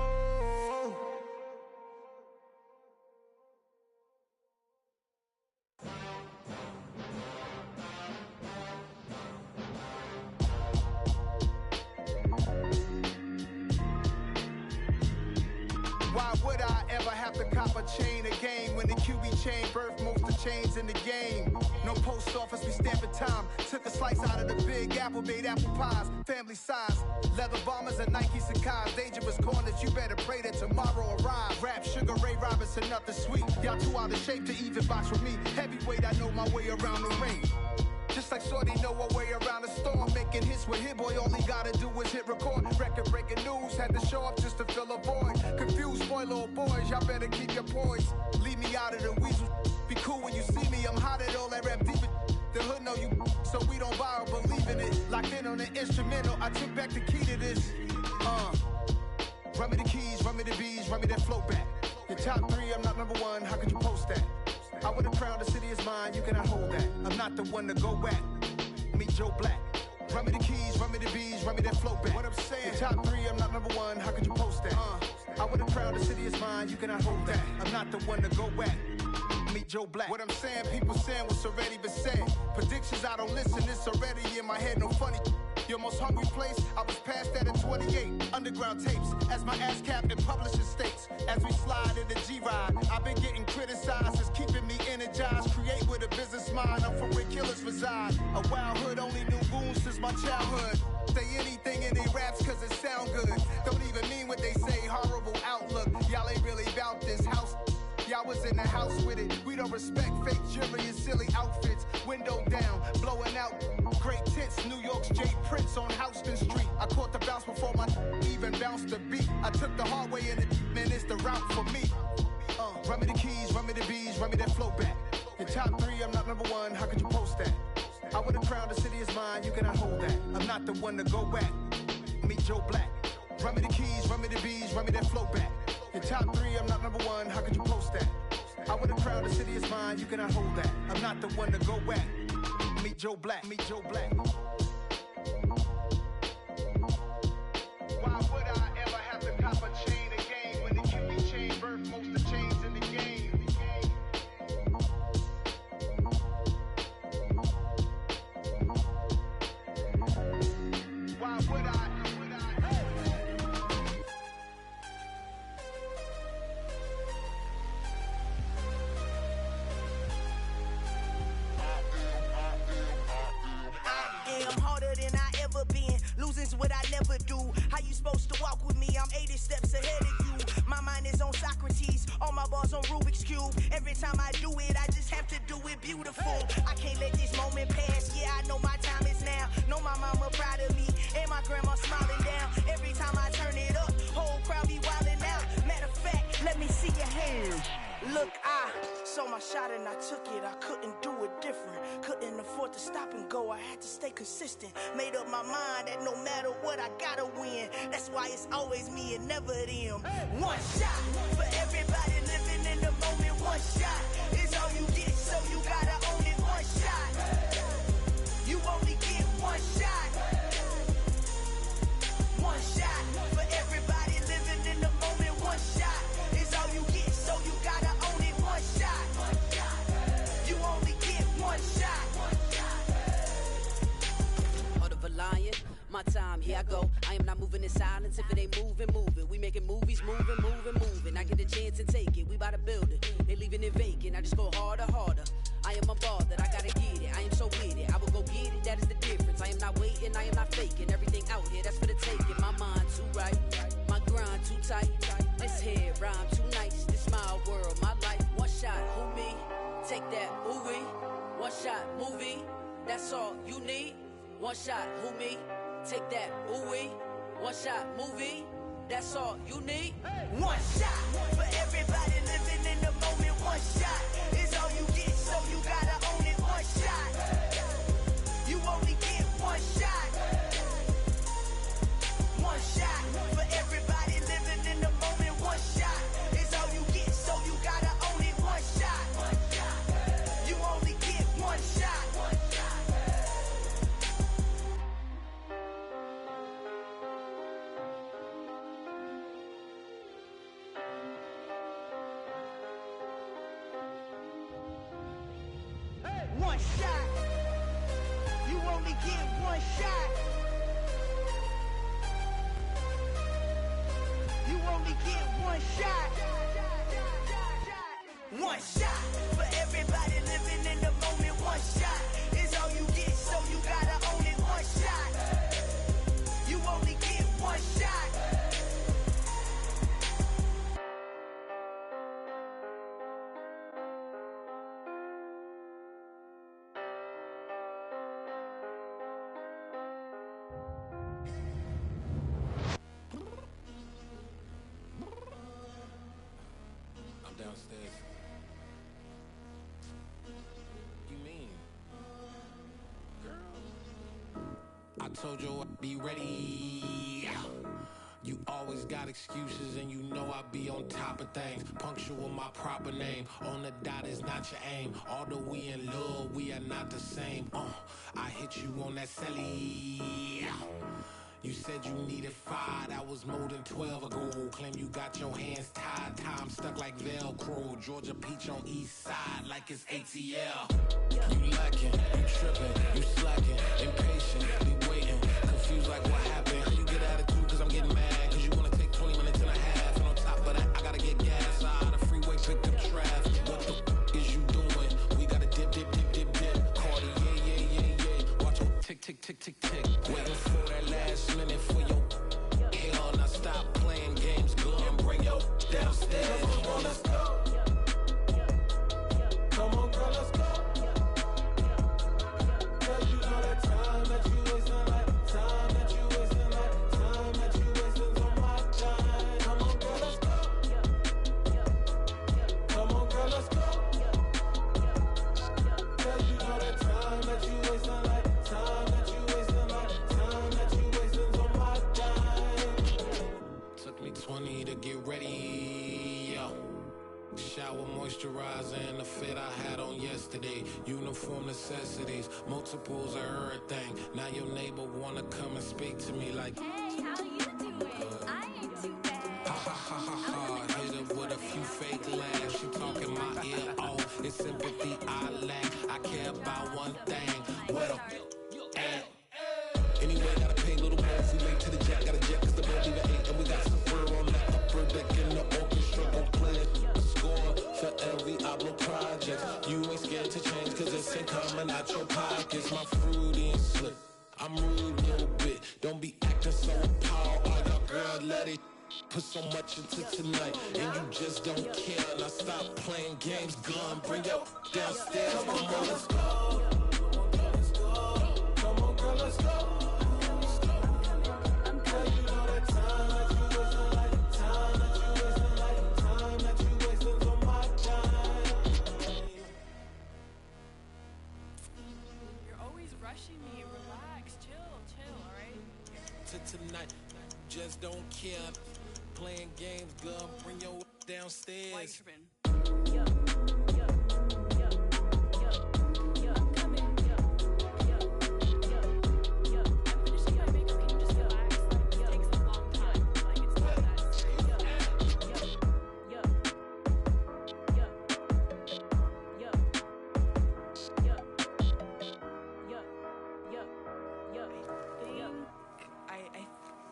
Why would I ever have to cop a chain again when the QB chain birthed most of the chains in the game? No post office, we stamping time. Took a slice out of the big apple, made apple pies, family size. Leather bombers and Nike Sacai's. Dangerous corners, you better pray that tomorrow arrives. Rap, Sugar Ray Robinson, nothing sweet. Y'all too out of shape to even box with me. Heavyweight, I know my way around the ring. Just like Shorty know her way around the storm. Making hits with Hit Boy, all he gotta do is hit record. Record breaking news, had to show up just to fill a void. Confused boy, little boys, y'all better keep your poise. Leave me out of the weasel. Be cool when you see me, I'm hot at all that rap deep. The hood know you, so we don't borrow, believe in it. Locked in on the instrumental, I took back the key to this. Run me the keys, run me the bees, run me that flow back. Your top three, I'm not number one, how could you post that? I would've crowned the city is mine, you cannot hold that. I'm not the one to go back. Meet Joe Black. Run me the keys, run me the bees, run me that flow back. What I'm saying, your top three, I'm not number one, how could you post that? I would've crowned the city is mine, you cannot hold that. I'm not the one to go back. Meet Joe Black. What I'm saying, people saying what's already been said. Predictions, I don't listen, it's already in my head, no funny. Your most hungry place, I was past that at 28. Underground tapes, as my ass cap in publishing states. As we slide in the G-Ride, I've been getting criticized, it's keeping me energized. Create with a business mind, I'm from where killers reside. A wild hood, only knew goons since my childhood. Say anything in they raps cause it sound good. Don't even mean what they say, horrible outlook. Y'all ain't really about this house. Y'all was in the house with it. We don't respect fake jewelry and silly outfits. Window down, blowing out great tits. New York's J. Prince on Houston Street. I caught the bounce before my even bounced the beat. I took the hard way in it, man, it's the route for me. Run me the keys, run me the bees, run me that flow back. Your top three, I'm not number one, how could you post that? I would've crowned the city is mine, you cannot hold that. I'm not the one to go back. Meet Joe Black. Run me the keys, run me the bees, run me that flow back. Your top three, I'm not number one, how could you post that? I would've crowned the city is mine, you cannot hold that. I'm not the one to go back. Meet Joe Black, meet Joe Black. Why would I ever have to cop a chain again when the QB chain birthed most of the chains in the game? Why would I? Losing's what I never do. How you supposed to walk with me? I'm 80 steps ahead of you. My mind is on Socrates, all my bars on Rubik's Cube. Every time I do it, I just have to do it beautiful. I can't let this moment pass. Yeah, I know my time is now. Know my mama proud of me, and my grandma smiling down. Every time I turn it up, whole crowd be wildin' out. Matter of fact, let me see your hands. Look, I saw my shot and I took it. I couldn't do it different. Couldn't afford to stop and go. I had to stay consistent. Made up my mind that no matter what, I gotta win. That's why it's always me and never them. One shot for everybody living in the moment. One shot is all you get, so you gotta own it. One shot. You only get one shot. One shot for everybody living in the moment. One shot is all you get, so you gotta own it. One shot. You only get one shot. Heart of a lion, my time, here I go. I am not moving in silence. If it ain't moving, moving. We making movies, moving, moving, moving. I get a chance and take it. We bout to build it. They leaving it vacant. I just go harder, harder. I am a ball that I gotta get it. I am so with it. I will go get it. That is the difference. I am not waiting. I am not faking. Everything out here, that's for the taking. My mind too right. My grind too tight. This head rhyme too nice. This my world, my life. One shot, who me? Take that, ooh wee. One shot, movie. That's all you need. One shot, who me? Take that, ooh wee. One shot, movie, that's all you need. One shot for everybody living in the moment. One shot is all you get, so you gotta own it. One shot, you only get one shot. One shot for everybody living in the moment. One shot is all you get, so you gotta own it. One shot, you only get one shot. One shot, you only get one shot. You only get one shot. One shot for everybody living in the moment. One shot is all you get, so you gotta own it. One shot, you only get one shot. I'm downstairs. You mean? Girl. I told you I'd be ready. You always got excuses and you know I be on top of things. Punctual my proper name. On the dot is not your aim. Although we in love, we are not the same. I hit you on that celly. You said you needed 5, that was more than 12 ago. Claim you got your hands tied, time stuck like Velcro. Georgia Peach on east side like it's ATL. You lacking, you tripping, you slacking, impatient, be waiting, confused like what happened. You get attitude cause I'm getting mad, cause you wanna take 20 minutes and a half. And on top of that, I gotta get gas out of the freeway, picked up traffic. What the is you doing? We gotta dip, dip, dip, dip, dip. Cardi, yeah. Watch your tick, tick, tick, tick, tick. Waiting for that last minute for your hell. Now stop playing games, go and bring your downstairs. Come on, let's go. Come on, girl, let's go. Cause you know that time that you wasting, like time that you wasting, like time that you wasting on my time. Come on, girl, let's go. Come on, girl, let's go. Cause you know that time that you wasting, like time that you wasting, like time that you wasting on my time. Took me 20 to get ready, yo. Shower, moisturizer, and the fit I had on yesterday. Uniform necessities, multiples of everything. Now your neighbor wanna come and speak to me like, hey, how you doing? I ain't too bad. ha ha ha ha ha. Hit her with a few fake laughs. She talking my ear off. It's sympathy I lack. I care about one thing. What a at. Anyway, gotta pay a little more. If we late to the jet, got a jet cause the boat leave at 8. And we got some fur on that upper deck in the orchestra. Gon' play a score for every Ablo project. You ain't scared to change cause it's ain't coming out your pockets. My fruity and slick. I'm rude a little bit. Don't be acting so appalled. Oh, your girl, let it put so much into tonight. And you just don't care. Now stop playing games. Gun, bring your downstairs. Come on, girl, let's go. Come on, girl, let's go. Cause you know that time that you wasting, like time that you wasting, like time that you wasting on my time. You're always rushing me. Relax, chill, alright? To tonight, just don't care. Playing games, girl, bring your downstairs. Why you tripping?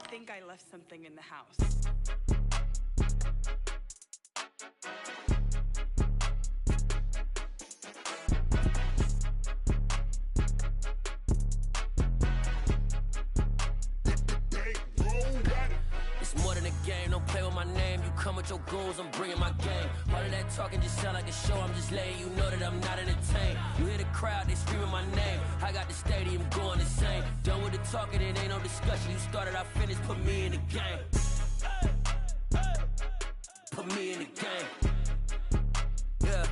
I think I left something in the house. It's more than a game, don't play with my name. You come with your goons, I'm bringing my game. All of that talking just sound like a show. I'm just letting you know that I'm not entertained. You hear the crowd, they screaming my name. I got the stadium going insane. Done with the talking, it ain't no discussion. You started, I finished, put me in the game. Put me in the game. Yeah.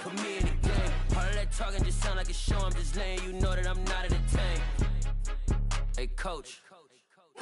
Put me in the game. All of that talking just sound like a show. I'm just letting you know that I'm not entertained. Hey, coach.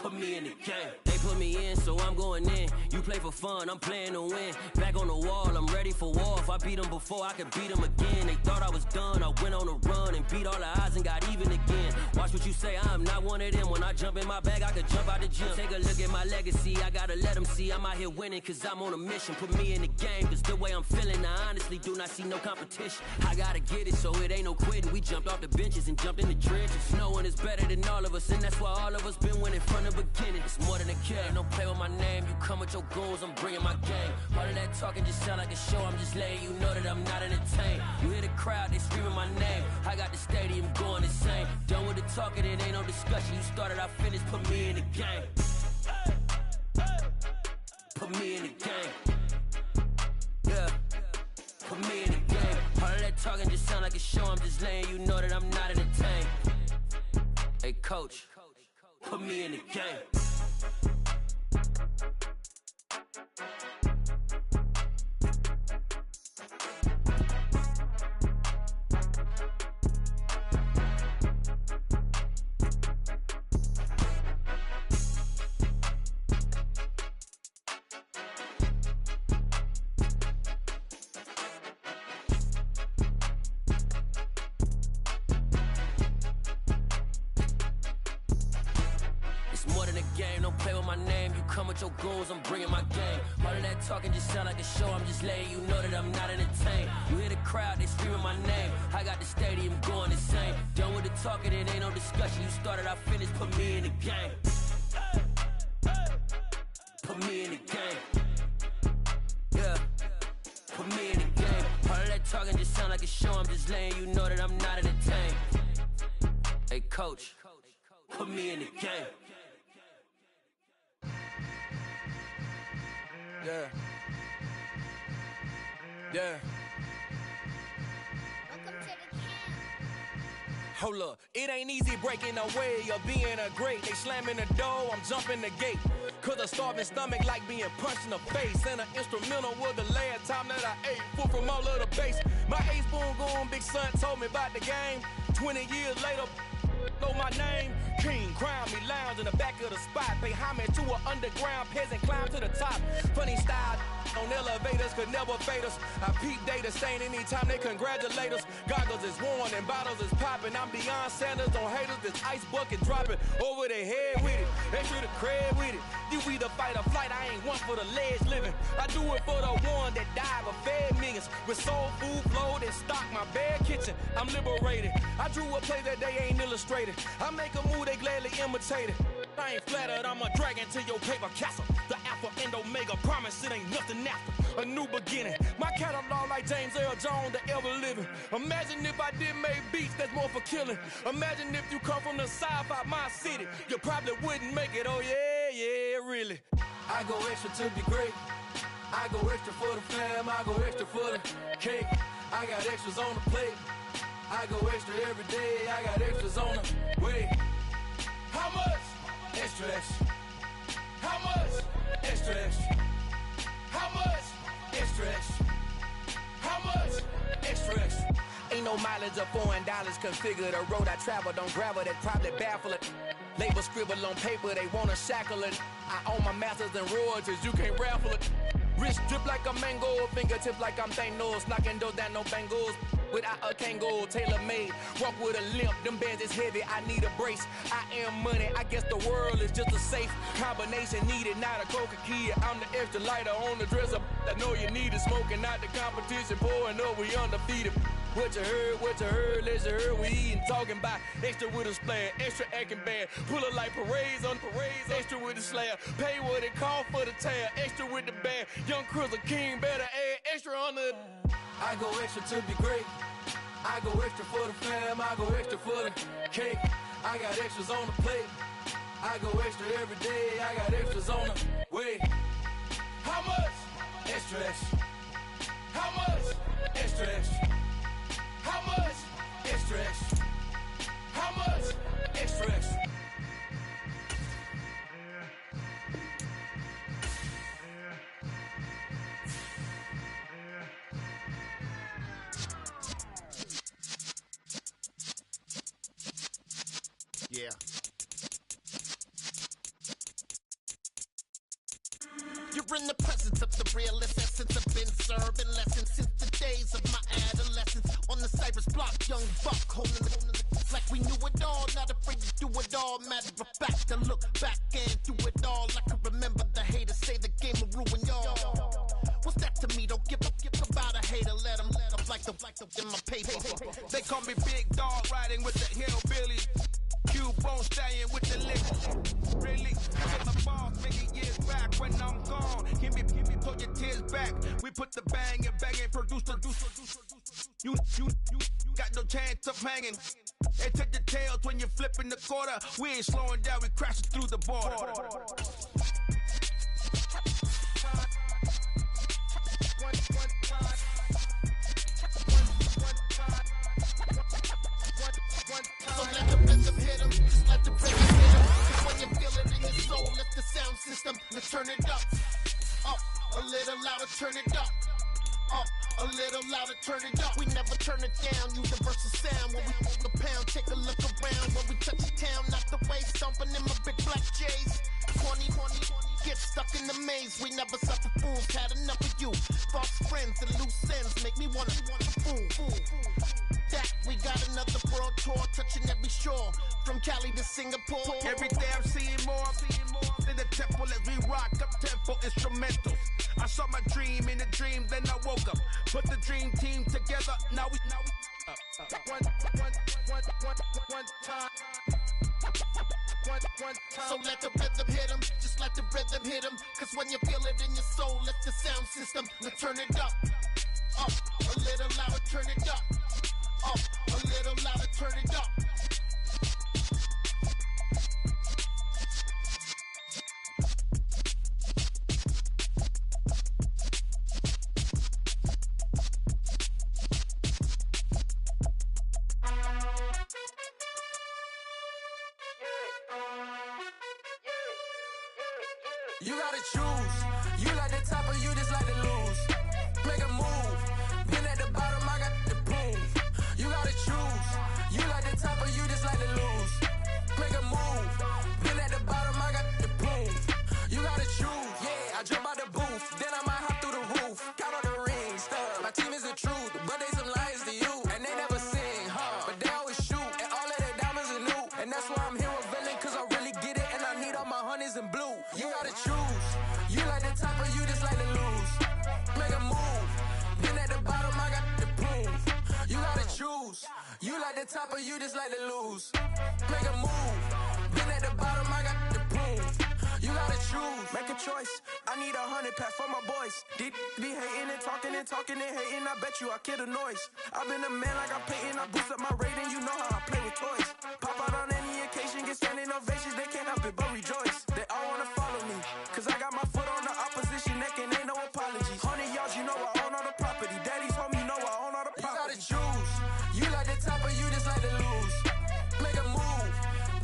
Put me in the game. They put me in, so I'm going in. You play for fun, I'm playing to win. Back on the wall, I'm ready for war. If I beat them before, I could beat them again. They thought I was done, I went on a run and beat all the odds and got even again. Watch what you say, I'm not one of them. When I jump in my bag, I could jump out the gym. Take a look at my legacy, I gotta let them see I'm out here winning, cause I'm on a mission. Put me in the game, cause the way I'm feeling, I honestly do not see no competition. I gotta get it, so it ain't no quitting. We jumped off the benches and jumped in the trenches. No one is better than all of us, and that's why all of us been winning from the beginning. It's more than a game. Don't play with my name. You come with your goons, I'm bringing my game. All of that talking just sound like a show. I'm just letting you know that I'm not entertained. You hear the crowd, they screaming my name. I got the stadium going insane. Done with the talking, it ain't no discussion. You started, I finished. Put me in the game. Put me in the game. Yeah. Put me in the game. All of that talking just sound like a show. I'm just letting you know that I'm not entertained. Hey, coach. Put me in the game. Your goals, I'm bringing my game. All of that talking just sound like a show. I'm just letting you know that I'm not entertained. You hear the crowd, they screaming my name. I got the stadium going insane. Done with the talking, it ain't no discussion. You started, I finished. Put me in the game. Put me in the game. Yeah. Put me in the game. All of that talking just sound like a show. I'm just letting you know that I'm not entertained. Hey, coach. Put me in the game. Yeah. Yeah. Hold up, it ain't easy breaking away or being a great. They slamming the door, I'm jumping the gate. Cause a starving stomach like being punched in the face. And an instrumental was the last time that I ate. Food from all of the base. My A-spoon going big son told me about the game. 20 years later, know my name. King, crown me, lounge in the back of the spot. Pay homage to an underground peasant, climb to the top. Funny style on elevators could never fade us. I peep data stain anytime they congratulate us. Goggles is worn and bottles is popping. I'm beyond Sanders on haters, this ice bucket dropping over their head with it. Extra the cred with it. You either fight or flight, I ain't one for the ledge living. I do it for the one that died but fed millions. With soul food flowed and stock my bare kitchen. I'm liberated. I drew a play that they ain't illustrated. I make a move, they gladly imitate it. I ain't flattered, I'm a dragon to your paper castle. The alpha and omega, promise it ain't nothing after. A new beginning. My catalog like James Earl Jones, the ever living. Imagine if I did make beats that's more for killing. Imagine if you come from the south out my city. You probably wouldn't make it, oh yeah, really. I go extra to be great. I go extra for the fam, I go extra for the cake. I got extras on the plate. I go extra every day, I got extras on the way. How much? Extra, extra. How much? Extra, extra. How much? Extra, extra. How much? Extra, extra. Ain't no mileage of $4 configure the road I travel. Don't gravel that probably baffle it. Label scribble on paper, they wanna shackle it. I own my masters and royalties, you can't raffle it. Wrist drip like a mango, fingertips like I'm Thanos. Knocking those down, no bangles. Without a Kango, tailor-made. Walk with a limp, them bands is heavy, I need a brace. I am money, I guess the world is just a safe combination needed, not a coca key. I'm the extra lighter on the dresser. I know you need it, smoking out the competition, pouring up, we undefeated. What you heard, let's you heard, we eating, talking about extra with a splash, extra acting bad. Pull it like parades on parades, extra with the slab. Pay what it cost for the tab, extra with the bag. Young Cruz a king, better add extra on the... I go extra to be great. I go extra for the fam, I go extra for the cake. I got extras on the plate. I go extra every day, I got extras on the Wait, how much? Extra, extra. How much? Extra, extra. How much? Extra, extra. How much? Extra, extra. Yeah. You're in the presence of the realest essence. I've been serving lessons since the days of my adolescence. On the Cypress block, young buck holding the like we knew it all, not afraid to do it all. Matter of fact, to look back and do it all. I can remember the haters say the game will ruin y'all. What's that to me? Don't give about a hater. Let them like the in my paper. They call me Big Dog, riding with the hillbilly. Q-Bone stallion with the lick. Really, I'm the boss many years back when I'm gone. Give me, pull your tears back. We put the bang and produce. You got no chance of hanging. They take the tails when you're flipping the quarter. We ain't slowing down, we crashing through the border. So let the rhythm hit 'em, just let the rhythm hit 'em. 'Cause when you feel it in your soul, let the sound system, let's turn it up, a little louder, turn it up, a little louder, turn it up. We never turn it down, universal sound. When we hold the pound, take a look around. When we touch the town, not the way, stomping in my big black J's. 20, get stuck in the maze. We never suffer fools, had enough of you. False friends and loose ends make me wanna fool. That we got another world tour, touching every shore, from Cali to Singapore. Every day I'm seeing more in the temple as we rock up tempo instrumentals. I saw my dream in a dream, then I woke up. Put the dream team together, now we one time. So let the rhythm hit 'em, just let the rhythm hit 'em. 'Cause when you feel it in your soul, let the sound system, let's turn it up, a little louder, turn it up, a little louder, turn it up. You gotta choose. You like the top or you just like to lose. Make a move. Been at the bottom, I got the proof. You gotta choose. You like the top or you just like to lose. Make a move. Been at the bottom, I got the proof. You gotta choose. Yeah, I jump out the booth. Then I might hop through the roof. Count on the rings, stuff. My team is the truth, but they some liars to you. And they never sing, but they always shoot. And all of their diamonds are new. And that's why I'm here with villain, 'cause I really get it. And I need all my honeys in blue. You gotta choose. You like the top or you just like to lose. Make a move. Been at the bottom, I got the proof. You gotta choose. You like the top or you just like to lose. Make a move. Been at the bottom, I got the proof. You gotta choose. Make a choice. I need 100 pack for my boys. Deep be hating and talking and hating. I bet you I kill the noise. I've been a man like I'm Peyton. I boost up my rating. You know how I play with toys. Pop out on any occasion, get standing ovations. They can't help it but rejoice. They all wanna follow me, 'cause I got my foot on the opposition neck and ain't no apologies. 100 yards, you know I own all the property. Daddy's home, you know I own all the property. You gotta choose. You like the top or you just like to lose. Make a move.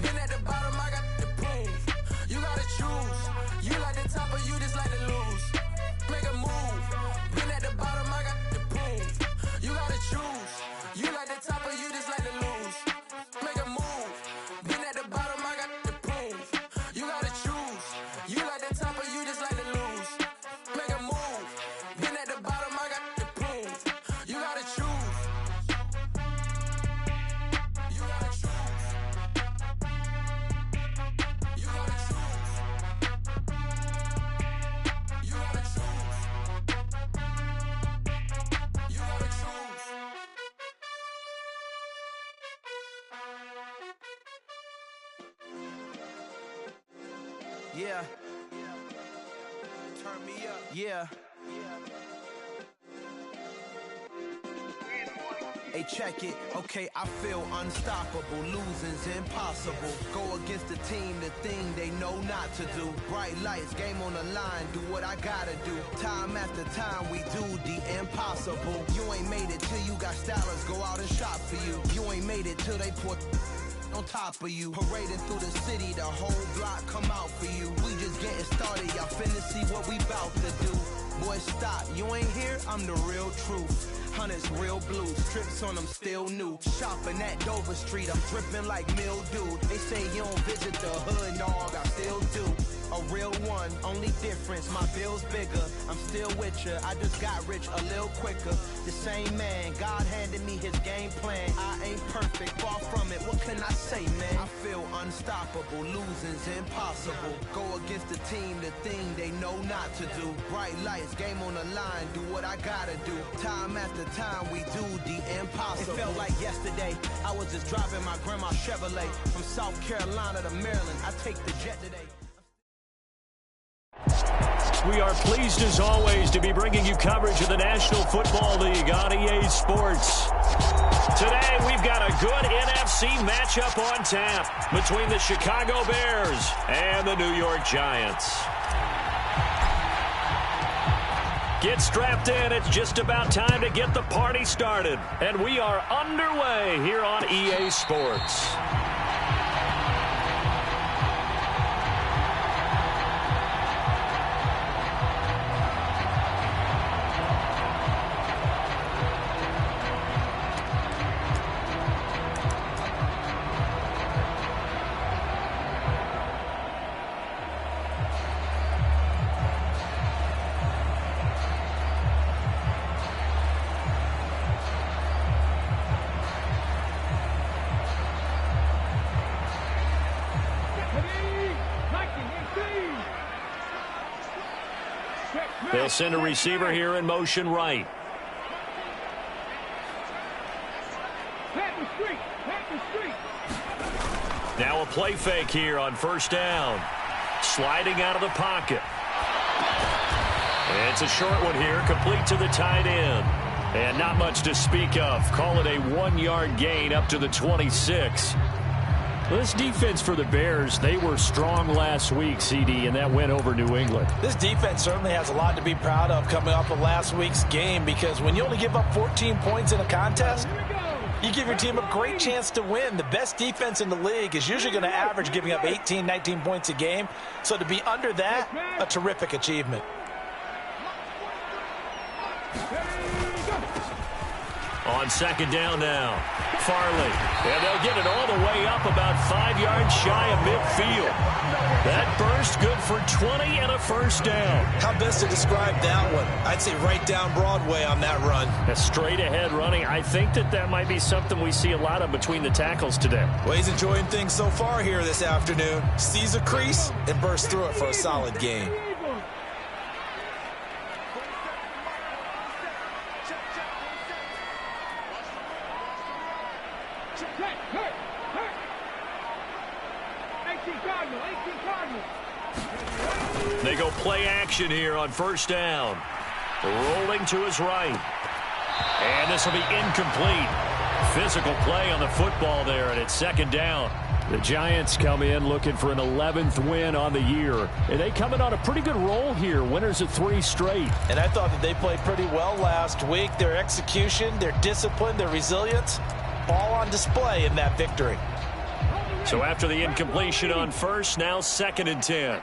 Been at the bottom, I got the proof. You gotta choose. You like the top or you just like to lose. Make a move. Been at the bottom, I got the proof. You gotta choose. You like the top or you just like to lose. Make a move. Been at the bottom, I got the proof. You gotta choose. You like the top or you just like to lose. Make a move. Been at the bottom, I got the proof. You gotta choose. You gotta choose. You gotta choose. You gotta choose. You gotta choose. Yeah. Turn me up. Yeah. Hey, check it. Okay, I feel unstoppable. Losing's impossible. Go against the team, the thing they know not to do. Bright lights, game on the line, do what I gotta do. Time after time, we do the impossible. You ain't made it till you got stylists go out and shop for you. You ain't made it till they put on top of you. Parading through the city, the whole block come out for you. We just getting started, y'all finna see what we bout to do. Boy, stop, you ain't here, I'm the real truth. Hunters, real blue, strips on them still new. Shopping at Dover Street, I'm dripping like mildew. They say you don't visit the hood, dog, I still do. A real one, only difference, my bill's bigger. I'm still with ya, I just got rich a little quicker. The same man, God handed me his game plan. I ain't perfect, far from it, what can I say, man? I feel unstoppable, losing's impossible. Go against the team, the thing they know not to do. Bright lights, game on the line, do what I gotta do. Time after time, we do the impossible. It felt like yesterday, I was just driving my grandma's Chevrolet. From South Carolina to Maryland, I take the jet today. We are pleased, as always, to be bringing you coverage of the National Football League on EA Sports. Today, we've got a good NFC matchup on tap between the Chicago Bears and the New York Giants. Get strapped in. It's just about time to get the party started. And we are underway here on EA Sports. They'll send a receiver here in motion right. Now a play fake here on first down. Sliding out of the pocket. And it's a short one here, complete to the tight end. And not much to speak of. Call it a 1-yard gain up to the 26. This defense for the Bears, they were strong last week, CD, and that went over New England. This defense certainly has a lot to be proud of coming off of last week's game, because when you only give up 14 points in a contest, you give your team a great chance to win. The best defense in the league is usually going to average giving up 18, 19 points a game. So to be under that, a terrific achievement. On second down now, Farley. And they'll get it all the way up about 5 yards shy of midfield. That burst good for 20 and a first down. How best to describe that one? I'd say right down Broadway on that run. A straight ahead running. I think that might be something we see a lot of between the tackles today. Well, he's enjoying things so far here this afternoon. Sees a crease and bursts through it for a solid gain. They go play action here on first down. Rolling to his right. And this will be incomplete. Physical play on the football there, and it's second down. The Giants come in looking for an 11th win on the year. And they come in on a pretty good roll here. Winners of 3 straight. And I thought that they played pretty well last week. Their execution, their discipline, their resilience, all on display in that victory. So after the incompletion on first, now 2nd and 10.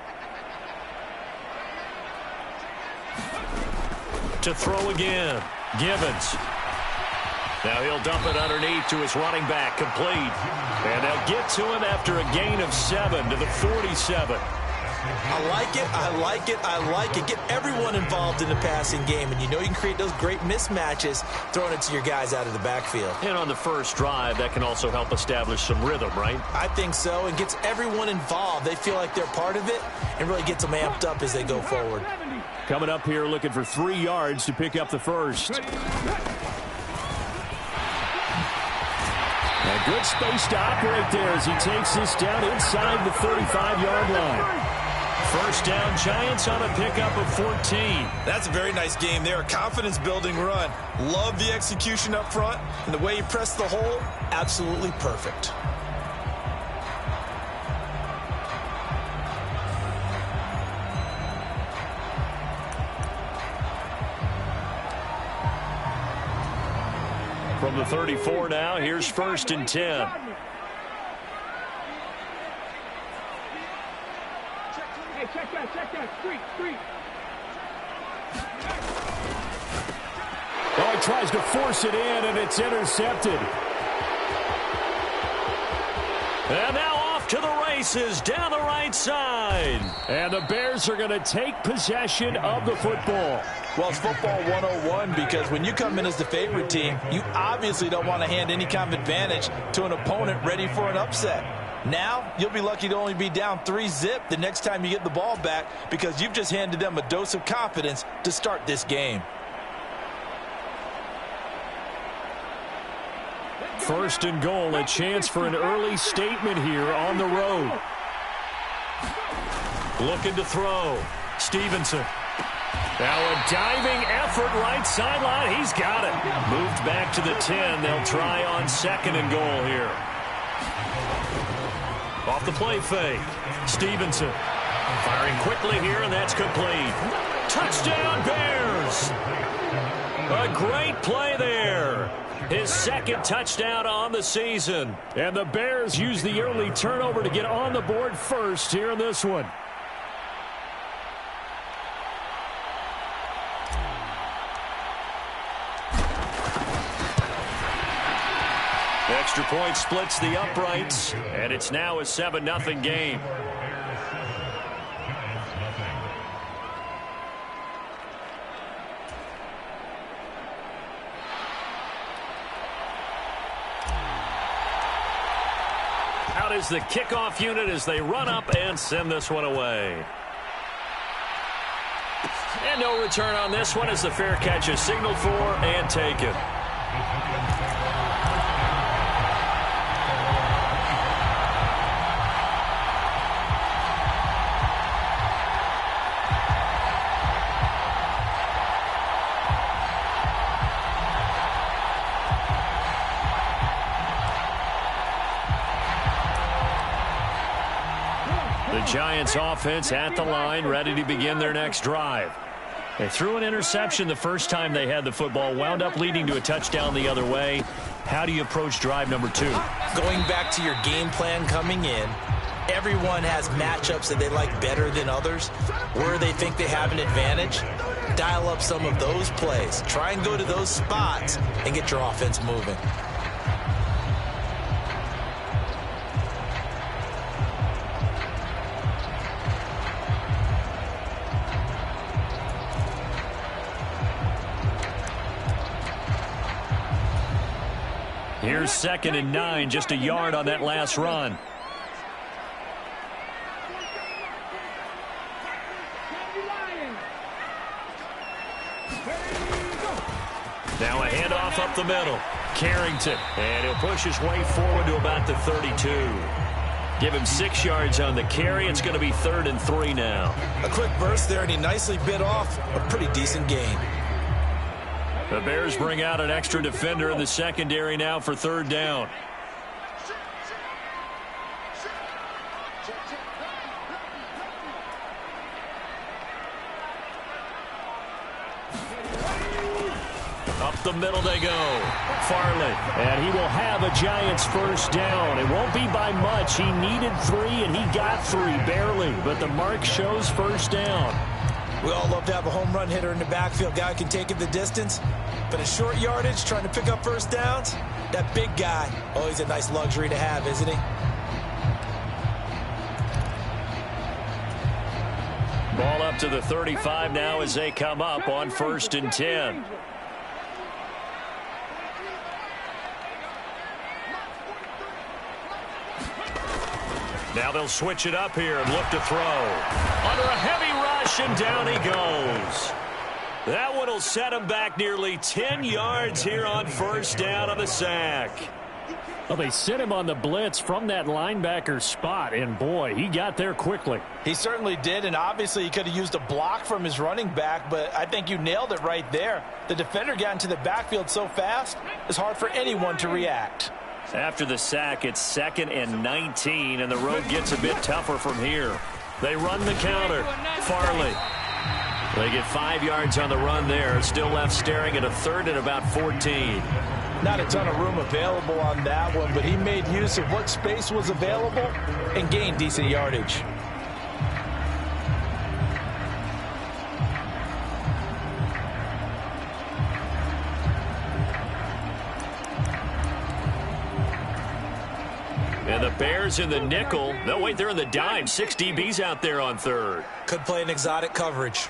To throw again, Gibbons. Now he'll dump it underneath to his running back, complete. And they'll get to him after a gain of 7 to the 47. I like it, I like it, I like it. Get everyone involved in the passing game, and you know you can create those great mismatches throwing it to your guys out of the backfield. And on the first drive, that can also help establish some rhythm, right? I think so, and gets everyone involved. They feel like they're part of it and really gets them amped up as they go forward. Coming up here looking for 3 yards to pick up the first. A good space to operate there as he takes this down inside the 35-yard line. First down, Giants on a pickup of 14. That's a very nice game there. A confidence-building run. Love the execution up front. And the way he pressed the hole, absolutely perfect. From the 34 now, here's 1st and 10. Check that. Street. Oh, he tries to force it in, and it's intercepted. And now off to the races down the right side. And the Bears are going to take possession of the football. Well, it's football 101 because when you come in as the favorite team, you obviously don't want to hand any kind of advantage to an opponent ready for an upset. Now, you'll be lucky to only be down 3-zip the next time you get the ball back because you've just handed them a dose of confidence to start this game. First and goal, a chance for an early statement here on the road. Looking to throw. Stevenson. Now a diving effort right sideline. He's got it. Moved back to the 10. They'll try on 2nd and goal here. Off the play fake. Stevenson. Firing quickly here, and that's complete. Touchdown, Bears! A great play there. His 2nd touchdown on the season. And the Bears use the early turnover to get on the board first here in this one. Extra point splits the uprights, and it's now a 7-0 game. Out is the kickoff unit as they run up and send this one away. And no return on this one as the fair catch is signaled for and taken. The Giants offense at the line, ready to begin their next drive. They threw an interception the first time they had the football, wound up leading to a touchdown the other way. How do you approach drive number 2? Going back to your game plan coming in, everyone has matchups that they like better than others. Where they think they have an advantage, dial up some of those plays. Try and go to those spots and get your offense moving. Here's 2nd and 9, just a yard on that last run. Now a handoff up the middle. Carrington, and he'll push his way forward to about the 32. Give him 6 yards on the carry. It's going to be 3rd and 3 now. A quick burst there, and he nicely bit off a pretty decent gain. The Bears bring out an extra defender in the secondary now for 3rd down. Up the middle they go. Farley. And he will have a Giants first down. It won't be by much. He needed 3, and he got 3, barely. But the mark shows first down. We all love to have a home run hitter in the backfield. Guy can take it the distance. But a short yardage, trying to pick up first downs, that big guy, always a nice luxury to have, isn't he? Ball up to the 35 now as they come up on 1st and 10. Now they'll switch it up here and look to throw. Under a heavy rush, and down he goes. That one will set him back nearly 10 yards here on 1st down on the sack. Well, they sent him on the blitz from that linebacker spot, and boy, he got there quickly. He certainly did, and obviously he could have used a block from his running back, but I think you nailed it right there. The defender got into the backfield so fast, it's hard for anyone to react. After the sack, it's 2nd and 19, and the road gets a bit tougher from here. They run the counter. Farley. They get 5 yards on the run there. Still left staring at a 3rd and about 14. Not a ton of room available on that one, but he made use of what space was available and gained decent yardage. And the Bears in the nickel. No, wait, they're in the dime. 6 DBs out there on 3rd. Could play an exotic coverage.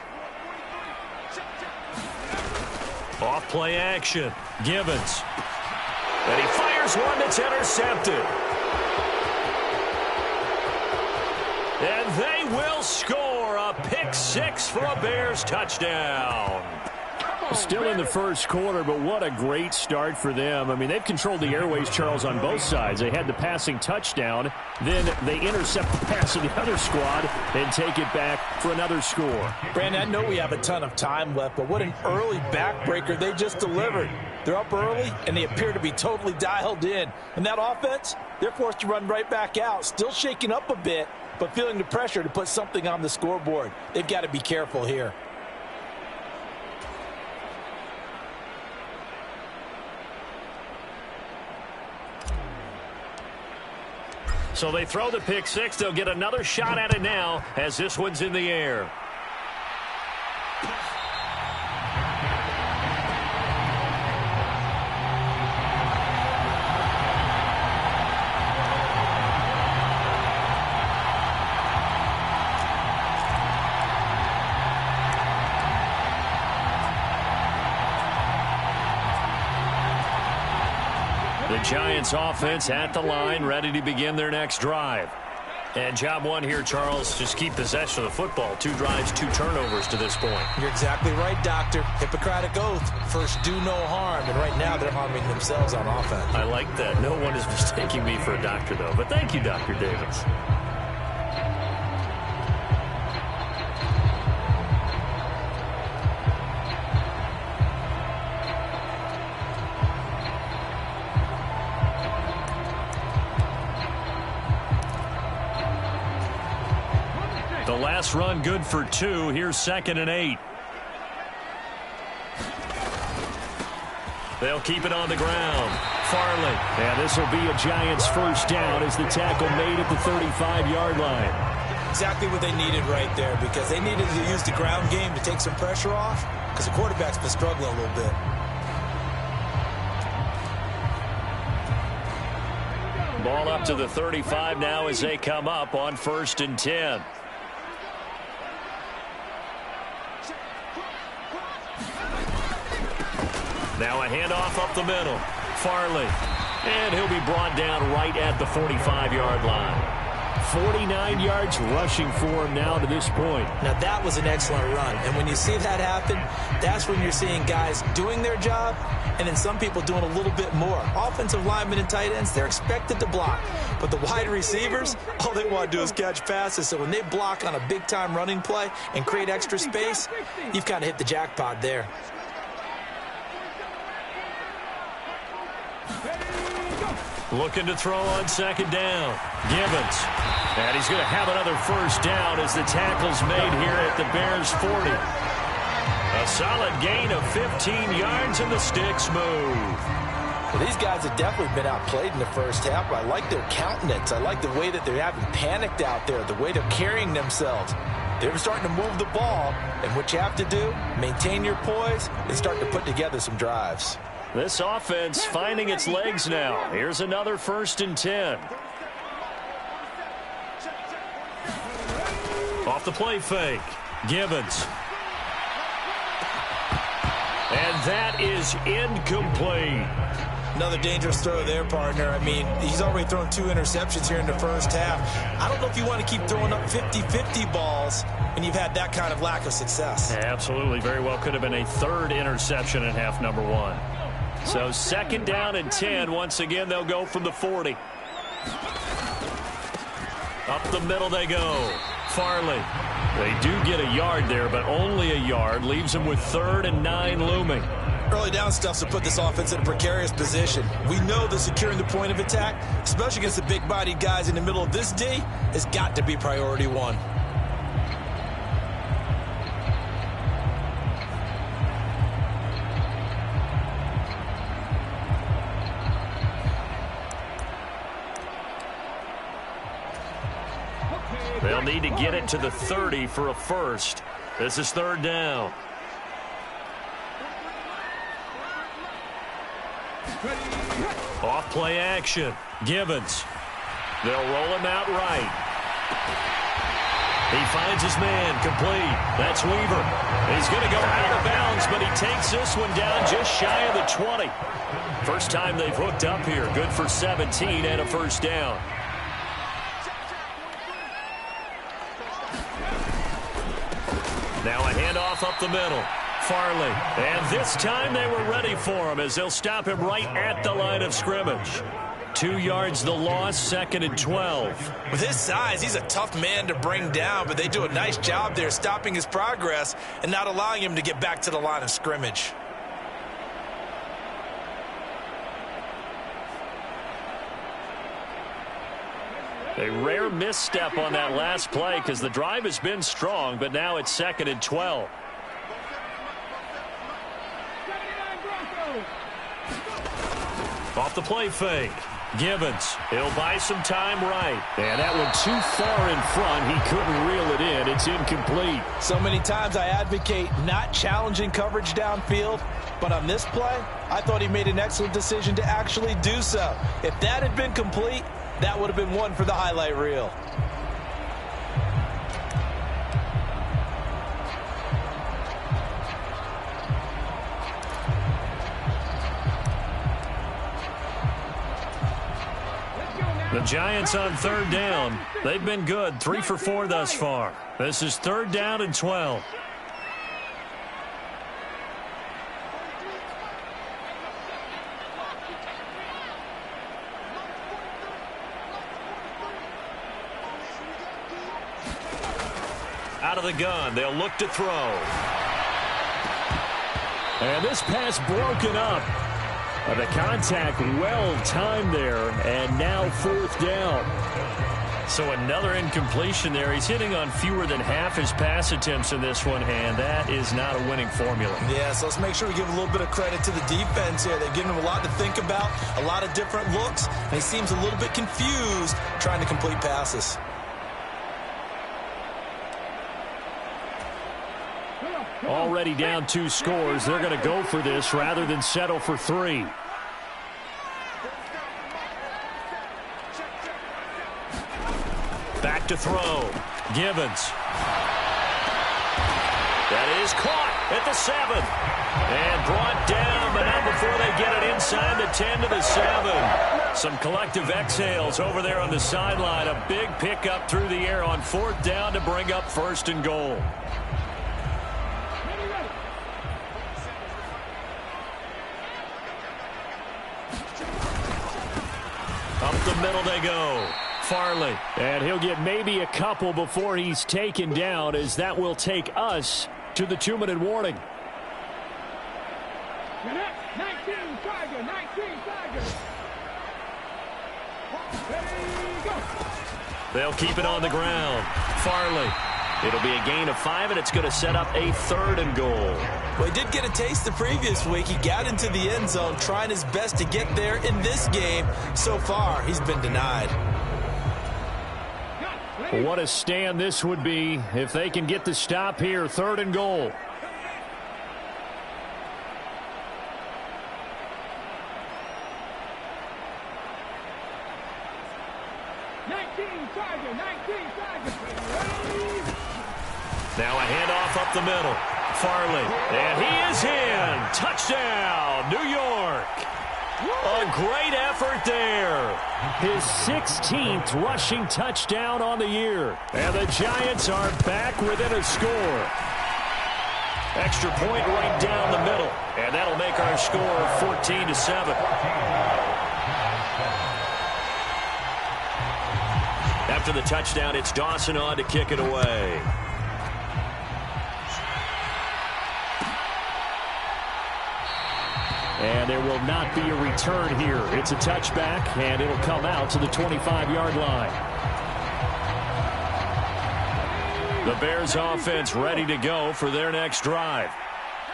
Off play action. Gibbons. And he fires one that's intercepted. And they will score a pick 6 for a Bears touchdown. Still in the first quarter, but what a great start for them. I mean, they've controlled the airways, Charles, on both sides. They had the passing touchdown. Then they intercept the pass of the other squad and take it back for another score. Brandon, I know we have a ton of time left, but what an early backbreaker they just delivered. They're up early, and they appear to be totally dialed in. And that offense, they're forced to run right back out, still shaking up a bit, but feeling the pressure to put something on the scoreboard. They've got to be careful here. So they throw the pick 6. They'll get another shot at it now as this one's in the air. The Giants offense at the line, ready to begin their next drive. And job one here, Charles, just keep possession of the football. 2 drives, 2 turnovers to this point. You're exactly right, Doctor. Hippocratic oath. First, do no harm. And right now, they're harming themselves on offense. I like that. No one is mistaking me for a doctor, though. But thank you, Dr. Davis. The last run good for 2. Here's 2nd and 8. They'll keep it on the ground. Farley. Yeah, this will be a Giants first down as the tackle made at the 35-yard line. Exactly what they needed right there, because they needed to use the ground game to take some pressure off, because the quarterback's been struggling a little bit. Ball up to the 35 now as they come up on 1st and 10. Now a handoff up the middle. Farley. And he'll be brought down right at the 45-yard line. 49 yards rushing for him now to this point. Now that was an excellent run. And when you see that happen, that's when you're seeing guys doing their job and then some people doing a little bit more. Offensive linemen and tight ends, they're expected to block. But the wide receivers, all they want to do is catch passes. So when they block on a big-time running play and create extra space, you've kind of hit the jackpot there. Looking to throw on 2nd down. Gibbons. And he's going to have another first down as the tackle's made here at the Bears 40. A solid gain of 15 yards and the sticks move. Well, these guys have definitely been outplayed in the first half. I like their countenance. I like the way that they haven't panicked out there, the way they're carrying themselves. They're starting to move the ball, and what you have to do, maintain your poise and start to put together some drives. This offense finding its legs now. Here's another 1st and 10. Off the play fake. Gibbons. And that is incomplete. Another dangerous throw there, partner. I mean, he's already thrown 2 interceptions here in the first half. I don't know if you want to keep throwing up 50-50 balls when you've had that kind of lack of success. Absolutely. Very well could have been a 3rd interception in half number 1. So 2nd down and 10. Once again, they'll go from the 40. Up the middle they go. Farley. They do get a yard there, but only a yard. Leaves them with 3rd and 9 looming. Early down stuff to put this offense in a precarious position. We know that securing the point of attack, especially against the big-bodied guys in the middle of this D, has got to be priority one. They'll need to get it to the 30 for a first. This is 3rd down. Off play action. Gibbons. They'll roll him out right. He finds his man complete. That's Weaver. He's going to go out of bounds, but he takes this one down just shy of the 20. First time they've hooked up here. Good for 17 and a first down. Now a handoff up the middle. Farley. And this time they were ready for him as they'll stop him right at the line of scrimmage. 2 yards the loss, 2nd and 12. With his size, he's a tough man to bring down, but they do a nice job there stopping his progress and not allowing him to get back to the line of scrimmage. A rare misstep on that last play because the drive has been strong, but now it's 2nd and 12. Off the play fake. Gibbons. He'll buy some time right. And that one too far in front. He couldn't reel it in. It's incomplete. So many times I advocate not challenging coverage downfield, but on this play, I thought he made an excellent decision to actually do so. If that had been complete, that would have been one for the highlight reel. The Giants on 3rd down. They've been good. 3 for 4 thus far. This is 3rd down and 12. Out of the gun. They'll look to throw. And this pass broken up. The contact well timed there, and now 4th down. So another incompletion there. He's hitting on fewer than half his pass attempts in this one, and that is not a winning formula. Yeah, so let's make sure we give a little bit of credit to the defense here. They've given him a lot to think about, a lot of different looks, and he seems a little bit confused trying to complete passes. Already down 2 scores. They're going to go for this rather than settle for 3. Back to throw. Gibbons. That is caught at the 7. And brought down, but not before they get it inside the 10 to the 7. Some collective exhales over there on the sideline. A big pickup through the air on 4th down to bring up 1st and goal. Up the middle they go. Farley. And he'll get maybe a couple before he's taken down, as that will take us to the 2-minute warning. 19 Tiger, 19 Tiger. Ready, go. They'll keep it on the ground. Farley. It'll be a gain of 5, and it's going to set up a 3rd and goal. Well, he did get a taste the previous week. He got into the end zone, trying his best to get there in this game. So far, he's been denied. What a stand this would be if they can get the stop here. 3rd and goal. Now a handoff up the middle. Farley. And he is in. Touchdown, New York. A great effort there. His 16th rushing touchdown on the year. And the Giants are back within a score. Extra point right down the middle. And that'll make our score 14-7. After the touchdown, it's Dawson on to kick it away. And there will not be a return here. It's a touchback, and it'll come out to the 25-yard line. The Bears offense ready to go for their next drive.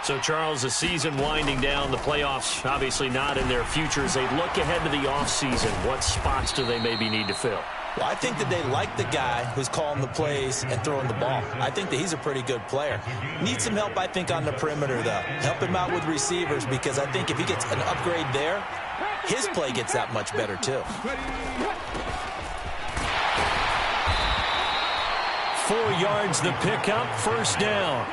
So, Charles, the season winding down, the playoffs obviously not in their future. As they look ahead to the offseason, what spots do they maybe need to fill? Well, I think that they like the guy who's calling the plays and throwing the ball. I think that he's a pretty good player. Needs some help, I think, on the perimeter, though. Help him out with receivers, because I think if he gets an upgrade there, his play gets that much better, too. 4 yards the pickup, first down.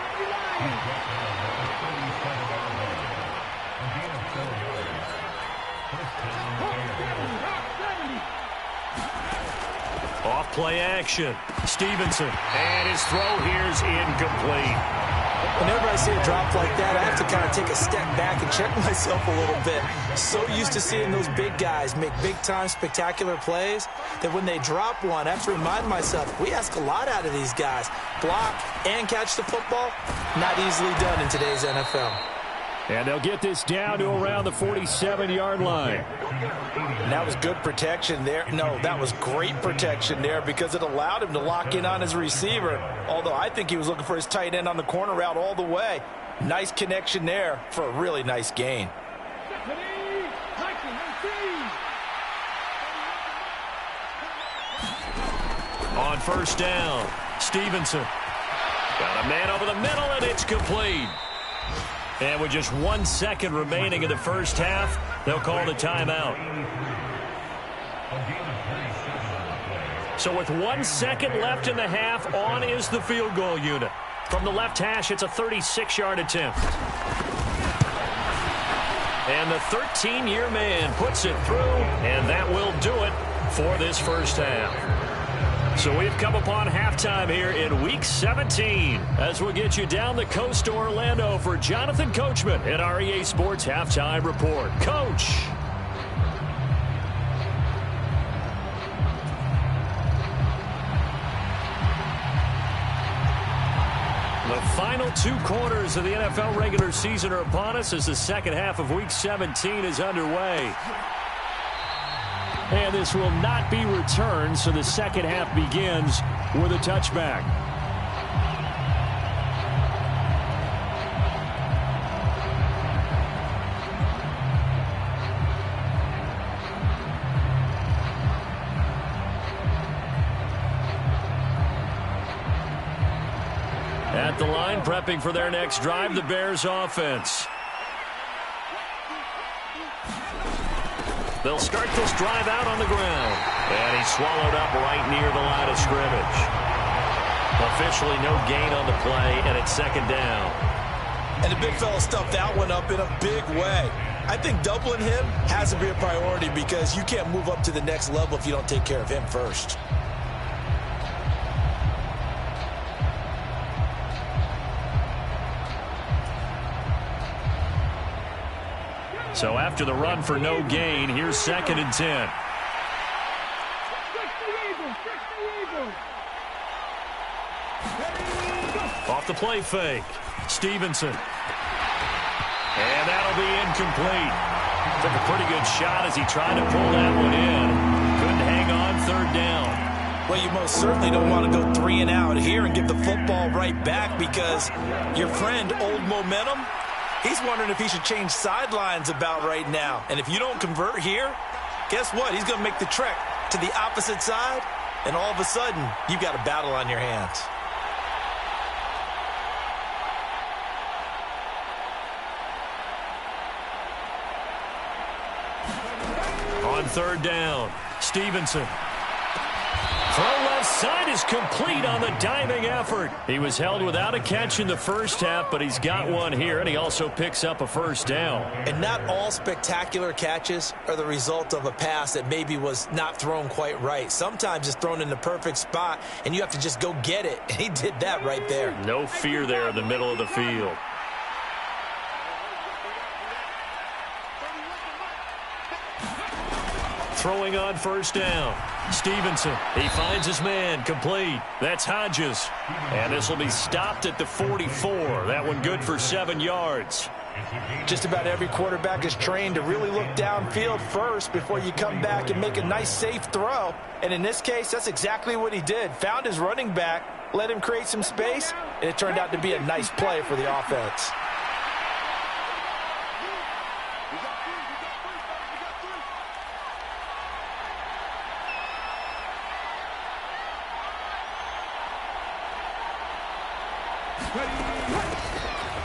Off play action. Stevenson. And his throw here is incomplete. Whenever I see a drop like that, I have to kind of take a step back and check myself a little bit. So used to seeing those big guys make big-time spectacular plays that when they drop one, I have to remind myself, we ask a lot out of these guys. Block and catch the football, not easily done in today's NFL. And they'll get this down to around the 47-yard line. And that was good protection there. No, that was great protection there because it allowed him to lock in on his receiver. Although I think he was looking for his tight end on the corner route all the way. Nice connection there for a really nice gain. On first down, Stevenson. Got a man over the middle, and it's complete. And with just 1 second remaining in the first half, they'll call the timeout. So with 1 second left in the half, on is the field goal unit. From the left hash, it's a 36-yard attempt. And the 13-year man puts it through, and that will do it for this first half. So we've come upon halftime here in Week 17 as we get you down the coast to Orlando for Jonathan Coachman at our EA Sports Halftime Report. Coach. The final 2 quarters of the NFL regular season are upon us as the second half of Week 17 is underway. And this will not be returned, so the second half begins with a touchback. At the line, prepping for their next drive, the Bears offense. They'll start this drive out on the ground. And he's swallowed up right near the line of scrimmage. Officially no gain on the play, and it's second down. And the big fella stuffed that one up in a big way. I think doubling him has to be a priority because you can't move up to the next level if you don't take care of him first. So after the run for no gain, here's 2nd and 10. Off the play fake. Stevenson. And that'll be incomplete. Took a pretty good shot as he tried to pull that one in. Couldn't hang on, 3rd down. Well, you most certainly don't want to go 3 and out here and give the football right back because your friend, Old Momentum, he's wondering if he should change sidelines about right now. And if you don't convert here, guess what? He's going to make the trek to the opposite side, and all of a sudden, you've got a battle on your hands. On 3rd down, Stevenson. Throw left side is complete on the diving effort. He was held without a catch in the first half, but he's got one here, and he also picks up a first down. And not all spectacular catches are the result of a pass that maybe was not thrown quite right. Sometimes it's thrown in the perfect spot, and you have to just go get it. And he did that right there. No fear there in the middle of the field. throwing on first down. Stevenson, he finds his man, complete. That's Hodges. And this will be stopped at the 44. That one good for 7 yards. Just about every quarterback is trained to really look downfield first before you come back and make a nice, safe throw. And in this case, that's exactly what he did. Found his running back, let him create some space, and it turned out to be a nice play for the offense.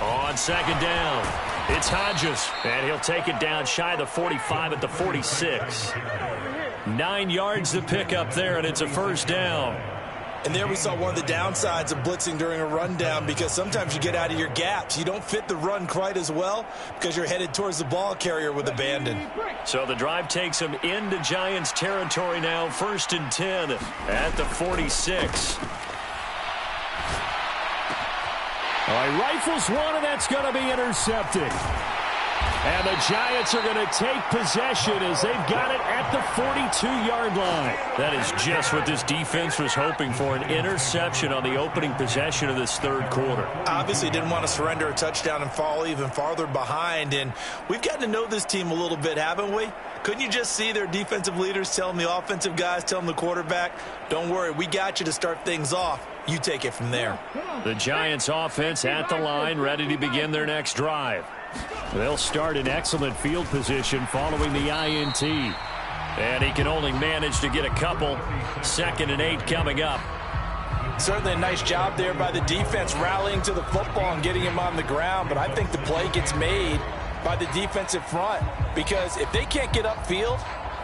On second down, it's Hodges, and he'll take it down shy of the 45 at the 46. 9 yards to pick up there, and it's a first down. And there we saw one of the downsides of blitzing during a rundown, because sometimes you get out of your gaps. You don't fit the run quite as well because you're headed towards the ball carrier with abandon. So the drive takes him into Giants territory now, 1st and 10 at the 46. All right, rifles one, and that's going to be intercepted. And the Giants are going to take possession as they've got it at the 42-yard line. That is just what this defense was hoping for, an interception on the opening possession of this third quarter. Obviously didn't want to surrender a touchdown and fall even farther behind. And we've gotten to know this team a little bit, haven't we? Couldn't you just see their defensive leaders telling the offensive guys, telling the quarterback, don't worry, we got you to start things off. You take it from there. The Giants offense at the line, ready to begin their next drive. They'll start in excellent field position following the INT. And he can only manage to get a couple. 2nd and 8 coming up. Certainly a nice job there by the defense rallying to the football and getting him on the ground. But I think the play gets made by the defensive front, because if they can't get upfield,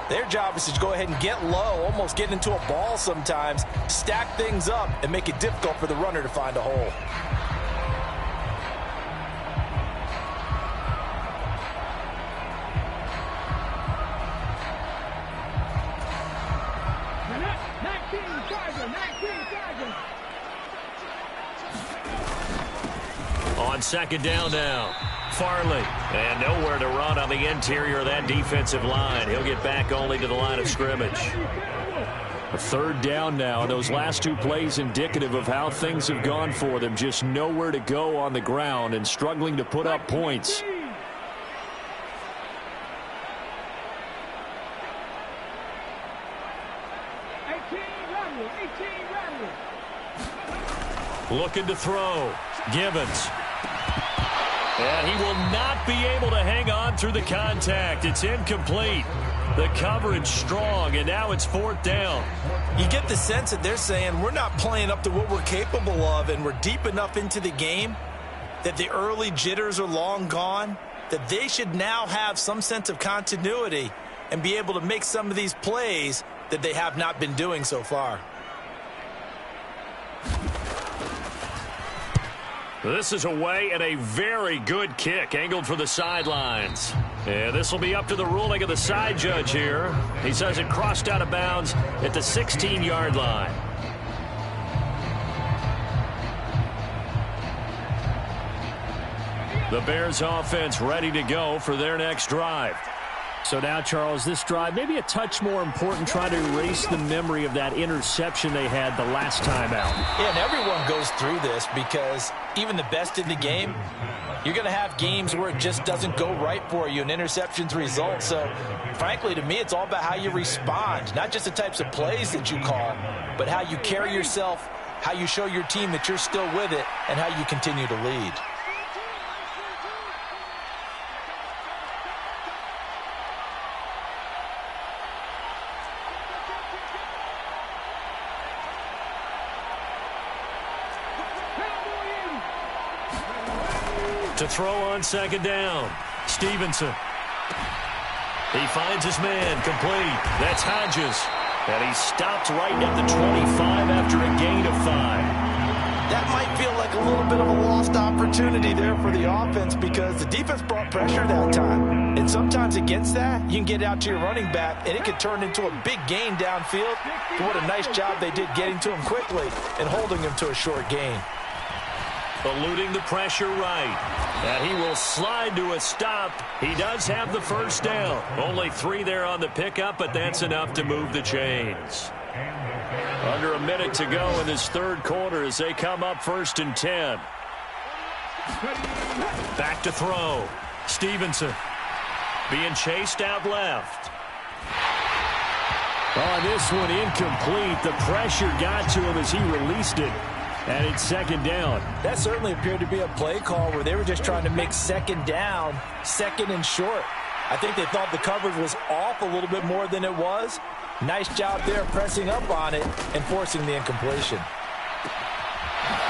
their job is to go ahead and get low, almost get into a ball sometimes, stack things up, and make it difficult for the runner to find a hole. On second down now, Farley, and nowhere to run on the interior of that defensive line. He'll get back only to the line of scrimmage. A 3rd down now, and those last 2 plays indicative of how things have gone for them. Just nowhere to go on the ground and struggling to put up points. Looking to throw. Gibbons. And he will not be able to hang on through the contact. It's incomplete. The coverage strong, and now it's 4th down. You get the sense that they're saying we're not playing up to what we're capable of, and we're deep enough into the game that the early jitters are long gone, that they should now have some sense of continuity and be able to make some of these plays that they have not been doing so far. This is away, and a very good kick angled for the sidelines. And this will be up to the ruling of the side judge here. He says it crossed out of bounds at the 16-yard line. The Bears offense ready to go for their next drive. So now, Charles, this drive maybe a touch more important, trying to erase the memory of that interception they had the last time out. Yeah, and everyone goes through this, because even the best in the game, you're going to have games where it just doesn't go right for you and interceptions result. So, frankly, to me, it's all about how you respond, not just the types of plays that you call, but how you carry yourself, how you show your team that you're still with it, and how you continue to lead. To throw on second down, Stevenson. He finds his man, complete. That's Hodges. And he stopped right at the 25 after a gain of 5. That might feel like a little bit of a lost opportunity there for the offense, because the defense brought pressure that time. And sometimes against that, you can get out to your running back, and it could turn into a big gain downfield. But what a nice job they did getting to him quickly and holding him to a short gain. eluding the pressure right. And he will slide to a stop. He does have the first down. Only 3 there on the pickup, but that's enough to move the chains. Under a minute to go in this third quarter as they come up 1st and 10. Back to throw. Stevenson being chased out left. On this one, incomplete. The pressure got to him as he released it. And it's 2nd down. That certainly appeared to be a play call where they were just trying to make 2nd down, 2nd and short. I think they thought the coverage was off a little bit more than it was. Nice job there pressing up on it and forcing the incompletion.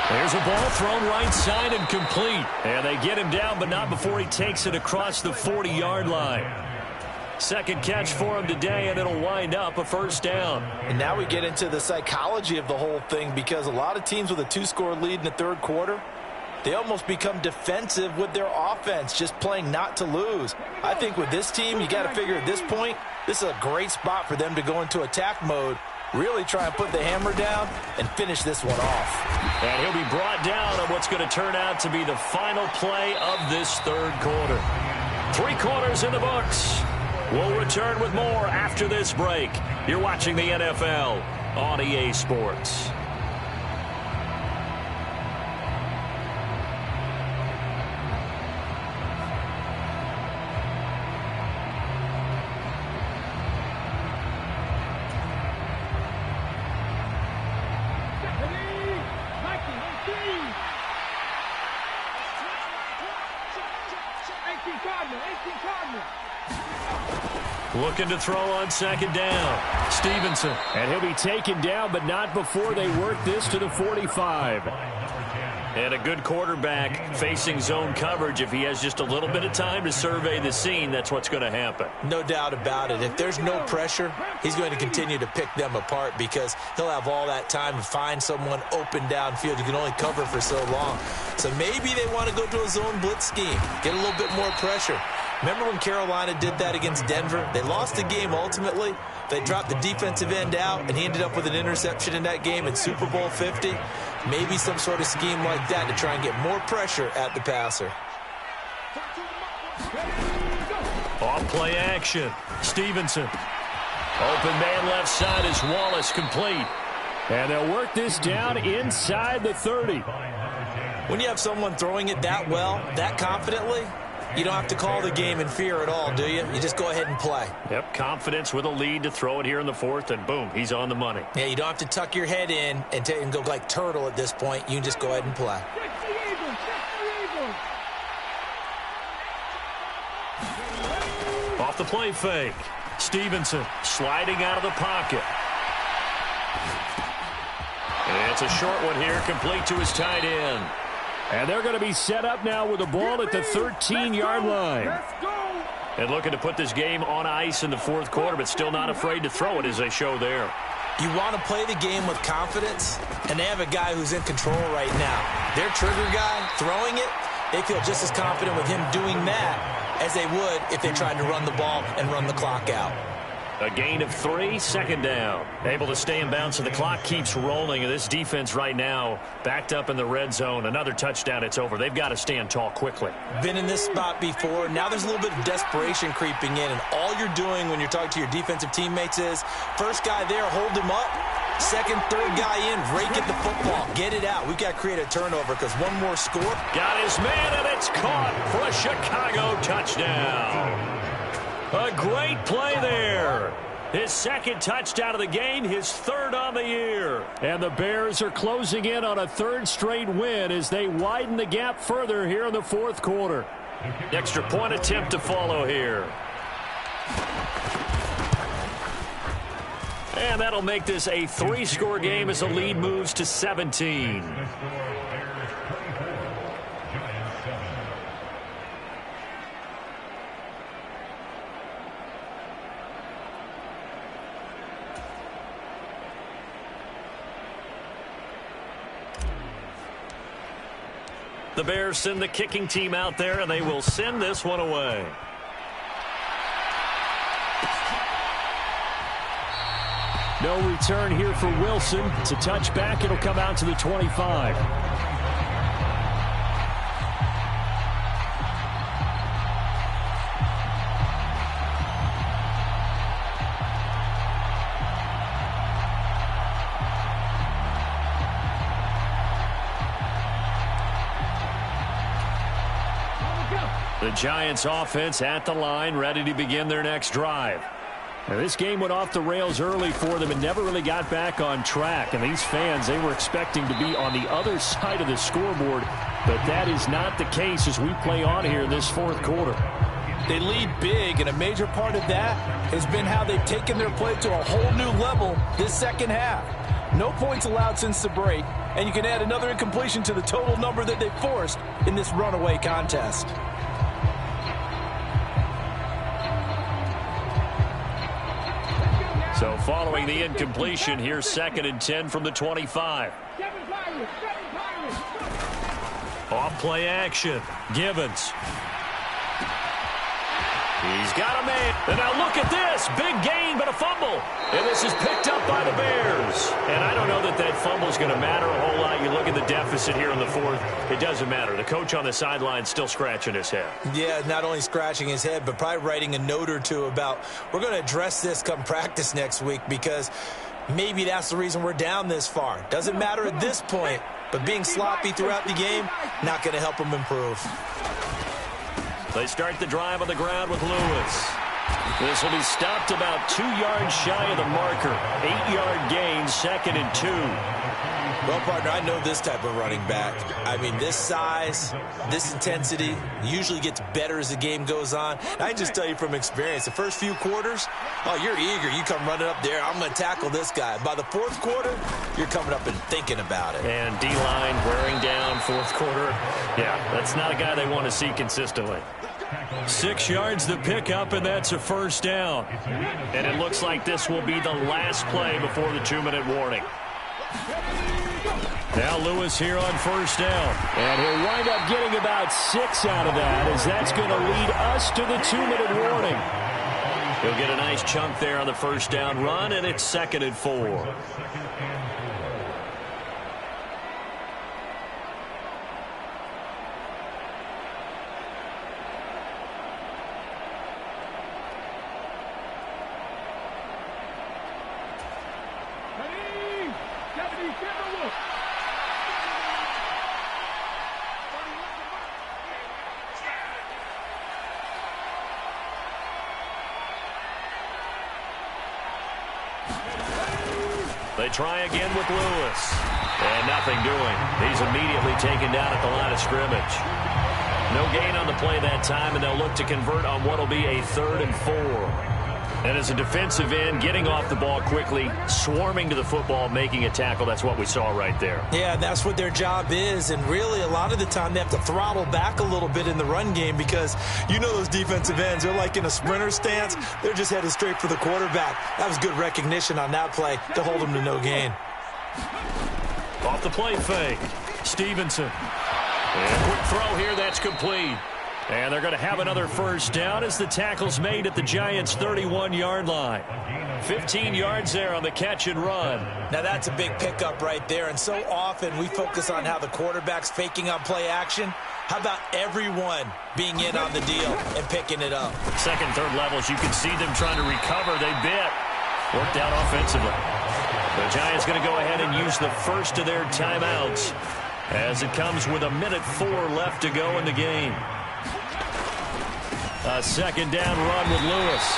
There's a ball thrown right side and complete. And they get him down, but not before he takes it across the 40-yard line. 2nd catch for him today, and it'll wind up a 1st down. And now we get into the psychology of the whole thing, because a lot of teams with a 2-score lead in the third quarter, they almost become defensive with their offense, just playing not to lose. I think with this team, you got to figure at this point, this is a great spot for them to go into attack mode, really try and put the hammer down and finish this one off. And he'll be brought down on what's going to turn out to be the final play of this third quarter. 3 quarters in the books. We'll return with more after this break. You're watching the NFL on EA Sports. Looking to throw on 2nd down. Stevenson. And he'll be taken down, but not before they work this to the 45. And a good quarterback facing zone coverage. If he has just a little bit of time to survey the scene, that's what's going to happen. No doubt about it. If there's no pressure, he's going to continue to pick them apart because he'll have all that time to find someone open downfield. You can only cover for so long. So maybe they want to go to a zone blitz scheme, get a little bit more pressure. Remember when Carolina did that against Denver? They lost the game ultimately. They dropped the defensive end out, and he ended up with an interception in that game in Super Bowl 50. Maybe some sort of scheme like that to try and get more pressure at the passer. Off play action. Stevenson. Open man left side is Wallace, complete. And they'll work this down inside the 30. When you have someone throwing it that well, that confidently, you don't have to call the game in fear at all, do you? You just go ahead and play. Yep, confidence with a lead to throw it here in the 4th, and boom, he's on the money. Yeah, you don't have to tuck your head in and go like turtle at this point. You can just go ahead and play. Off the play fake. Stevenson sliding out of the pocket. And it's a short one here, complete to his tight end. And they're going to be set up now with the ball at the 13-yard line. And looking to put this game on ice in the 4th quarter, but still not afraid to throw it as they show there. You want to play the game with confidence, and they have a guy who's in control right now. Their trigger guy throwing it, they feel just as confident with him doing that as they would if they tried to run the ball and run the clock out. A gain of 3, 2nd down. Able to stay in bounds, so the clock keeps rolling. And this defense right now backed up in the red zone. Another touchdown, it's over. They've got to stand tall quickly. Been in this spot before. Now there's a little bit of desperation creeping in. And all you're doing when you're talking to your defensive teammates is, first guy there, hold him up. Second, third guy in, rake at the football. Get it out. We've got to create a turnover because one more score. Got his man, and it's caught for a Chicago touchdown. A great play there. His 2nd touchdown of the game, his 3rd on the year. And the Bears are closing in on a 3rd straight win as they widen the gap further here in the 4th quarter. Extra point attempt to follow here. And that'll make this a 3-score game as the lead moves to 17. The Bears send the kicking team out there, and they will send this one away. No return here for Wilson. It's a touchback. It'll come out to the 25. The Giants offense at the line, ready to begin their next drive. Now, this game went off the rails early for them and never really got back on track. And these fans, they were expecting to be on the other side of the scoreboard, but that is not the case as we play on here in this fourth quarter. They lead big, and a major part of that has been how they've taken their play to a whole new level this second half. No points allowed since the break, and you can add another incompletion to the total number that they forced in this runaway contest. So following the incompletion, here's 2nd and 10 from the 25. Off play action. Givens. He's got a man. And now look at this. Big gain, but a fumble. And this is picked up by the Bears. And I don't know that that fumble is going to matter a whole lot. You look at the deficit here in the fourth. It doesn't matter. The coach on the sideline still scratching his head. Yeah, not only scratching his head, but probably writing a note or two about we're going to address this come practice next week because maybe that's the reason we're down this far. Doesn't matter at this point, but being sloppy throughout the game, not going to help them improve. They start the drive on the ground with Lewis. This will be stopped about 2 yards shy of the marker. 8-yard gain, 2nd and 2. Well, partner, I know this type of running back. I mean, this size, this intensity usually gets better as the game goes on. I can just tell you from experience, the first few quarters, oh, you're eager. You come running up there, I'm going to tackle this guy. By the fourth quarter, you're coming up and thinking about it. And D-line wearing down fourth quarter. Yeah, that's not a guy they want to see consistently. 6 yards the pickup, and that's a first down. And it looks like this will be the last play before the 2-minute warning. Now Lewis here on first down. And he'll wind up getting about 6 out of that, as that's going to lead us to the 2-minute warning. He'll get a nice chunk there on the first down run, and it's 2nd and 4. They try again with Lewis. And nothing doing. He's immediately taken down at the line of scrimmage. No gain on the play that time, and they'll look to convert on what will be a 3rd and 4. And as a defensive end, getting off the ball quickly, swarming to the football, making a tackle, that's what we saw right there. Yeah, that's what their job is, and really a lot of the time they have to throttle back a little bit in the run game because you know those defensive ends, they're like in a sprinter stance. They're just headed straight for the quarterback. That was good recognition on that play to hold them to no gain. Off the play fake, Stevenson. And a quick throw here, that's complete. And they're going to have another first down as the tackle's made at the Giants' 31-yard line. 15 yards there on the catch and run. Now that's a big pickup right there, and so often we focus on how the quarterback's faking on play action. How about everyone being in on the deal and picking it up? Second, third levels, you can see them trying to recover. They bit. Worked out offensively. The Giants going to go ahead and use the first of their timeouts as it comes with 1:04 left to go in the game. A second down run with Lewis.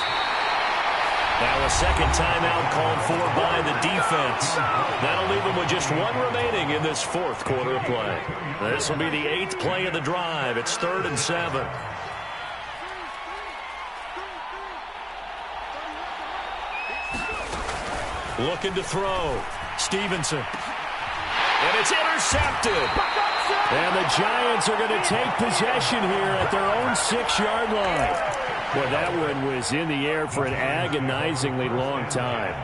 Now a second timeout called for by the defense. That'll leave them with just 1 remaining in this fourth quarter of play. This will be the 8th play of the drive. It's 3rd and 7. Looking to throw. Stevenson. And it's intercepted. And the Giants are going to take possession here at their own 6-yard line. Boy, that one was in the air for an agonizingly long time.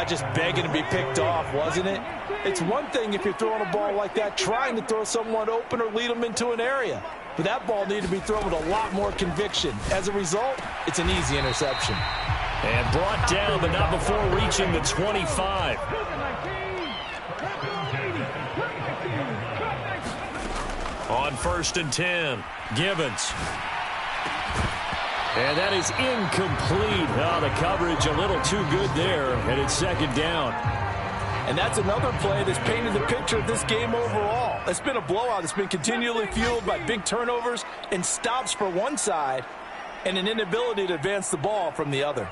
Just begging to be picked off, wasn't it? It's one thing if you're throwing a ball like that, trying to throw someone open or lead them into an area. But that ball needed to be thrown with a lot more conviction. As a result, it's an easy interception. And brought down, but not before reaching the 25. On 1st and 10, Givens. And that is incomplete. Oh, the coverage a little too good there, and it's 2nd down. And that's another play that's painted the picture of this game overall. It's been a blowout. It's been continually fueled by big turnovers and stops for one side and an inability to advance the ball from the other.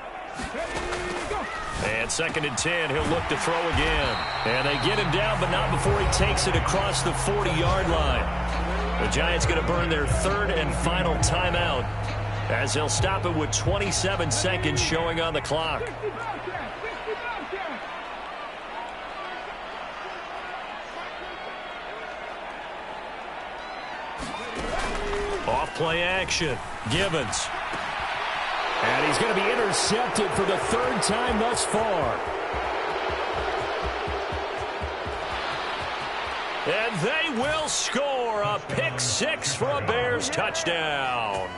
And 2nd and 10, he'll look to throw again. And they get him down, but not before he takes it across the 40-yard line. The Giants going to burn their 3rd and final timeout as they'll stop it with 27 seconds showing on the clock. Off play action. Gibbons. And he's going to be intercepted for the 3rd time thus far. And they will score a pick 6 for a Bears touchdown.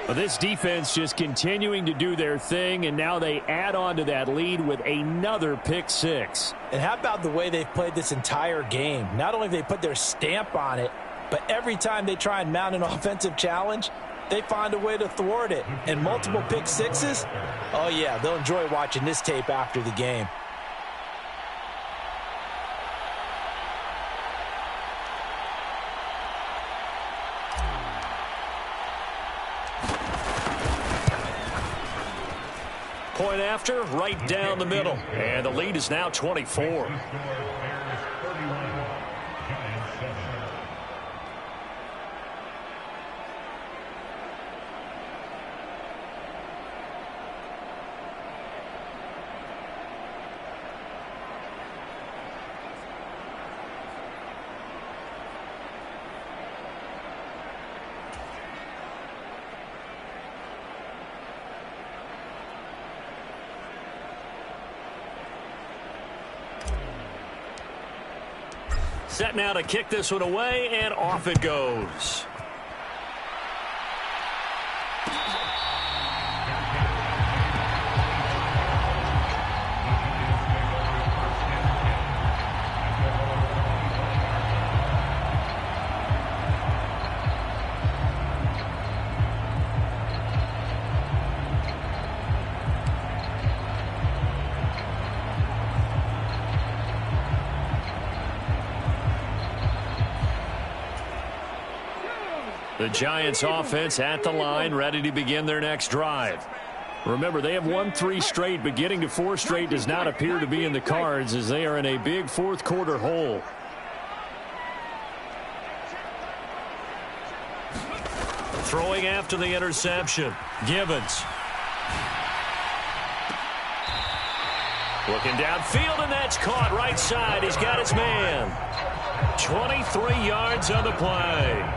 Well, this defense just continuing to do their thing, and now they add on to that lead with another pick 6. And how about the way they've played this entire game? Not only have they put their stamp on it, but every time they try and mount an offensive challenge, they find a way to thwart it. And multiple pick 6s, oh yeah, they'll enjoy watching this tape after the game. Point after, right down the middle. And the lead is now 24. Set now to kick this one away, and off it goes. The Giants offense at the line, ready to begin their next drive. Remember, they have won 3 straight, but getting to 4 straight does not appear to be in the cards as they are in a big 4th quarter hole. Throwing after the interception, Gibbons. Looking downfield, and that's caught right side. He's got his man. 23 yards on the play.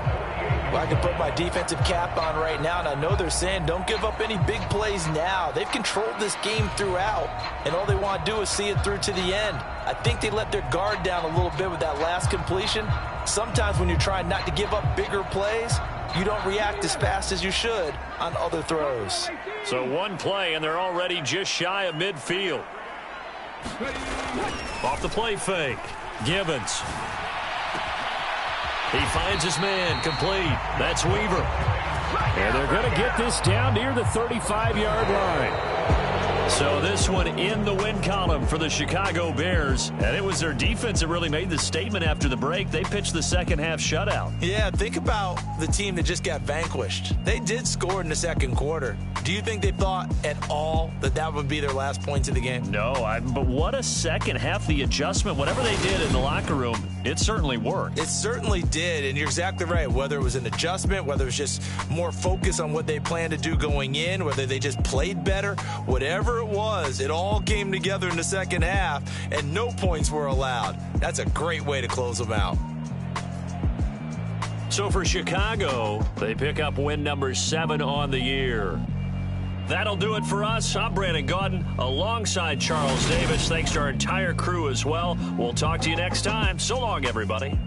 Well, I can put my defensive cap on right now, and I know they're saying don't give up any big plays now. They've controlled this game throughout, and all they want to do is see it through to the end. I think they let their guard down a little bit with that last completion. Sometimes when you're trying not to give up bigger plays, you don't react as fast as you should on other throws. So one play, and they're already just shy of midfield. Off the play fake, Gibbons. He finds his man, complete. That's Weaver. And they're going to get this down near the 35-yard line. So this one in the win column for the Chicago Bears. And it was their defense that really made the statement after the break. They pitched the second-half shutout. Yeah, think about the team that just got vanquished. They did score in the second quarter. Do you think they thought at all that that would be their last points of the game? No, but what a second half. The adjustment, whatever they did in the locker room, it certainly worked. It certainly did, and you're exactly right. Whether it was an adjustment, whether it was just more focus on what they planned to do going in, whether they just played better, whatever it was, it all came together in the second half, and no points were allowed. That's a great way to close them out. So for Chicago, they pick up win number 7 on the year. That'll do it for us. I'm Brandon Gaudin alongside Charles Davis. Thanks to our entire crew as well. We'll talk to you next time. So long, everybody.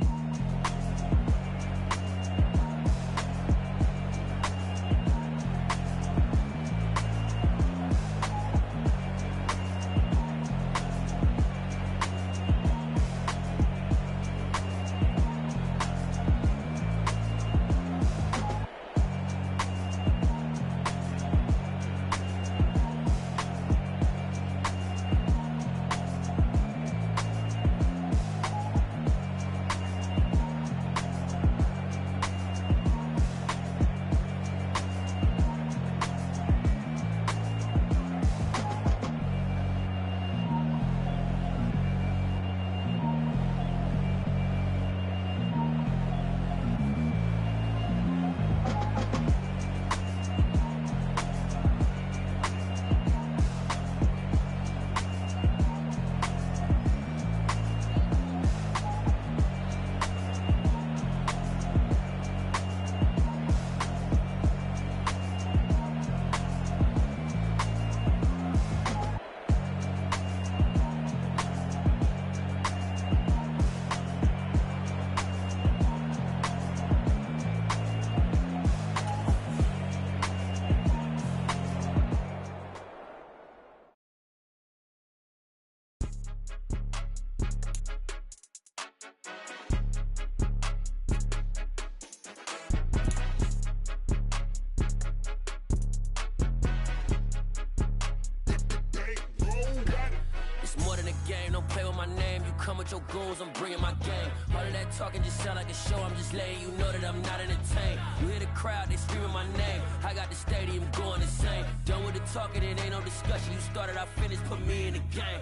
game, don't play with my name. You come with your goons, I'm bringing my game. All of that talking just sound like a show, I'm just letting you know that I'm not entertained. You hear the crowd, they screaming my name. I got the stadium going insane. Done with the talking, it ain't no discussion. You started, I finished, put me in the game.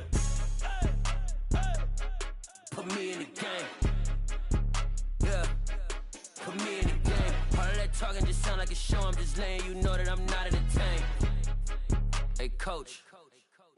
Put me in the game. Yeah, put me in the game. All of that talking just sound like a show, I'm just letting you know that I'm not entertained. Hey, coach,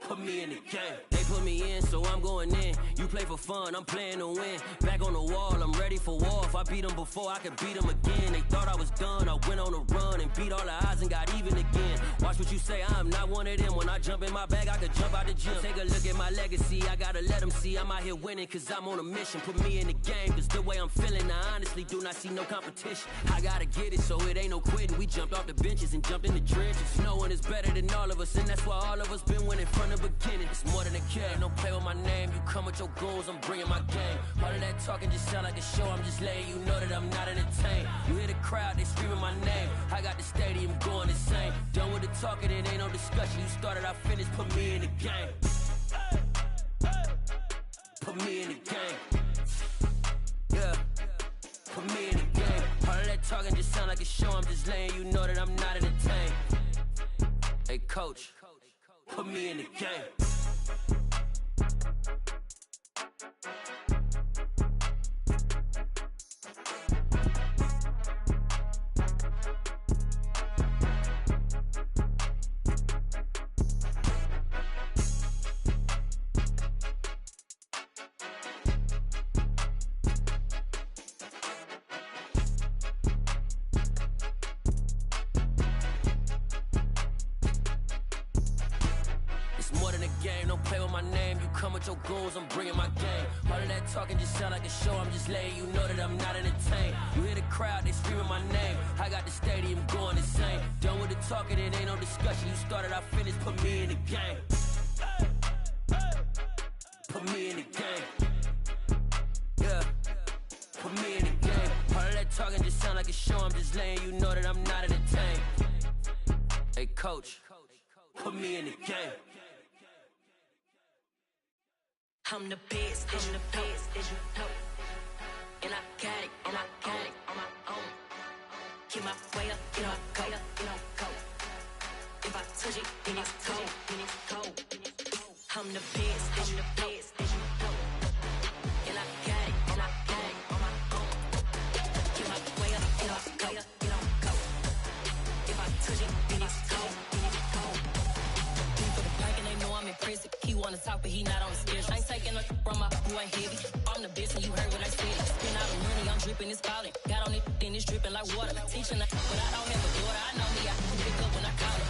put me in the game. They put me in, so I'm going in. You play for fun, I'm playing to win. Back on the wall, I'm ready for war. If I beat them before, I could beat them again. They thought I was done, I went on a run and beat all the odds and got even again. Watch what you say, I'm not one of them. When I jump in my bag, I could jump out the gym. Take a look at my legacy, I gotta let them see I'm out here winning, cause I'm on a mission. Put me in the game, cause the way I'm feeling, I honestly do not see no competition. I gotta get it, so it ain't no quitting. We jumped off the benches and jumped in the trenches. No one is better than all of us, and that's why all of us been winning from the beginning. It's more than a game, don't play with my name. You come with your goons, I'm bringing my game. All of that talking just sound like a show, I'm just letting you know that I'm not entertained. You hear the crowd, they screaming my name. I got the stadium going insane. Done with the talking, it ain't no discussion. You started, I finished, put me in the game. Put me in the game. Yeah, put me in the game. All of that talking just sound like a show, I'm just letting you know that I'm not entertained. Hey, coach, put me in the game. Your goals, I'm bringing my game. All of that talking just sound like a show, I'm just letting you know that I'm not entertained. You hear the crowd, they screaming my name. I got the stadium going insane. Done with the talking, it ain't no discussion. You started, I finished, put me in the game. Put me in the game. Yeah, put me in the game. All of that talking just sound like a show, I'm just letting you know that I'm not entertained. Hey, coach, put me in the game. I'm the best, as you know. And I got it, on my own. Get my way up, get my go. If I touch it, then it's cold. I'm the best, as you know. And I got it, on my own. Get my way up, get my go. If I touch it, then it's cold. People the park and they know I'm impressive. He wanna talk, but he not on the schedule. I ain't taking a from my boy heavy. I'm the best and you heard what I said. Spend all the money, I'm dripping, it's falling. Got on it, then it's dripping like water. Teaching her, but I don't have a daughter. I know me, I can pick up when I call her.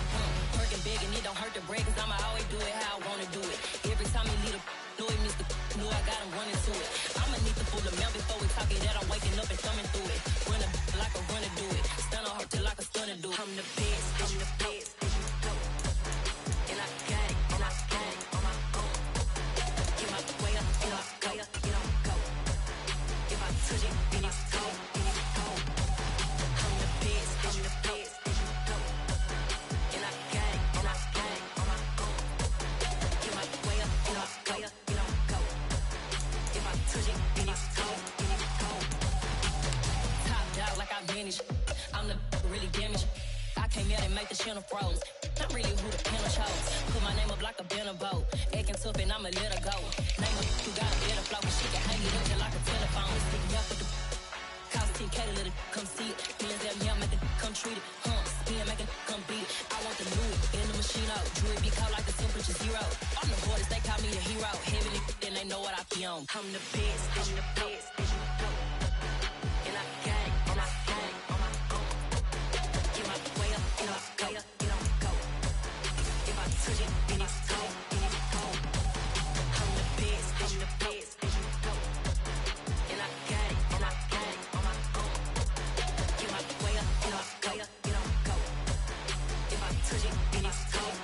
Working big and it don't hurt to break, cause I'ma always do it how I wanna do it. Every time he lead a know it, Mr. Know I got him running to it. I'ma need the full amount before we talk it that I'm waking up and thumbing through it. Run a like a runner do it. Stun on her till like a stunner do it. I'm the best, I'm the best. And I got it, and I got it on my own. Get my way up, get my go. If I touch it, then it's cold. I'm the best, I'm the best. And I got it, and I got it on my own. Get my way up, get my go. If I touch it, then it's cold. Top dog like I manage. I'm the really damaged. I came out and make the channel froze. Not really who the panel chose. Put my name up like a banner boat. Acting tough and I'ma let her go. Name her who got a better flow. She can hang it up just like a telephone. Sticking up with the cost 10K to let it come see it. Feelings that me, I make it come treat it. Spin, make it come beat it. I want the new in the machine out. Jewelry be cold like the temperature zero. On the borders, they call me a hero. Heavily, then they know what I be on. I'm the best, I'm the best. And I got it, and I got it on my own. Get my way up, get my go. If I touch it, then it's cold. I'm the best, I'm the best. And I got it, and I got it on my own. Get my way up, get my go. If I touch it, then it's cold.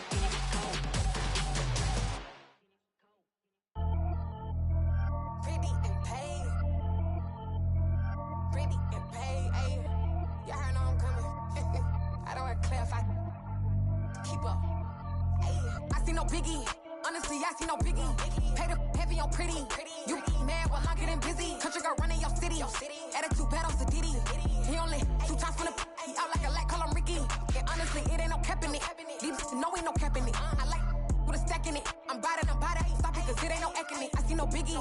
Pretty and paid. Ayy. Y'all heard know I'm coming. I don't want to clarify. Keep up. Ayy. I see no biggie. Honestly, I see no biggie. Pay the heavy on pretty. You mad while I'm getting busy. Country girl running your city. Attitude bad on Sadiddy. He only 2 times from the he out like a lack, call him Ricky. And honestly, it ain't no cap in it. These know ain't no cap in it. I like with a stack in it. I'm about it. Stop it, cause it ain't no acting it. I see no biggie.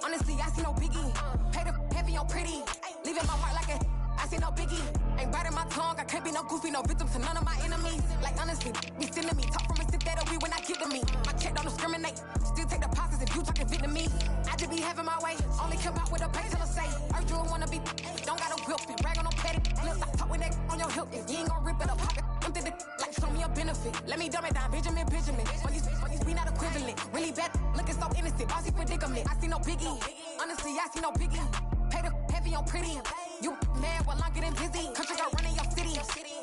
Honestly, I see no biggie. Pay the heavy on pretty. Leaving my mark like a I see no biggie. Ain't biting my tongue. I can't be no goofy, no victim to none of my enemies. Like honestly, be sending me. Talk from a sit that we when I get to me. My check don't discriminate. Still take deposits if you talking Vietnamese. I just be having my way. Only come out with a pay till I say. Urge you wanna be. Don't got no whip. Brag on no petty. Let's stop talk with that on your hip. If you ain't gon' rip it up, pop it. I'm thinking like show me a benefit. Let me dumb it down. Benjamin. Money's we not equivalent. Really bad. Looking so innocent. Bossy predicament. I see no biggie. Honestly, I see no biggie. Pay the heavy on pretty. You mad while I'm getting busy. Country girl running your city.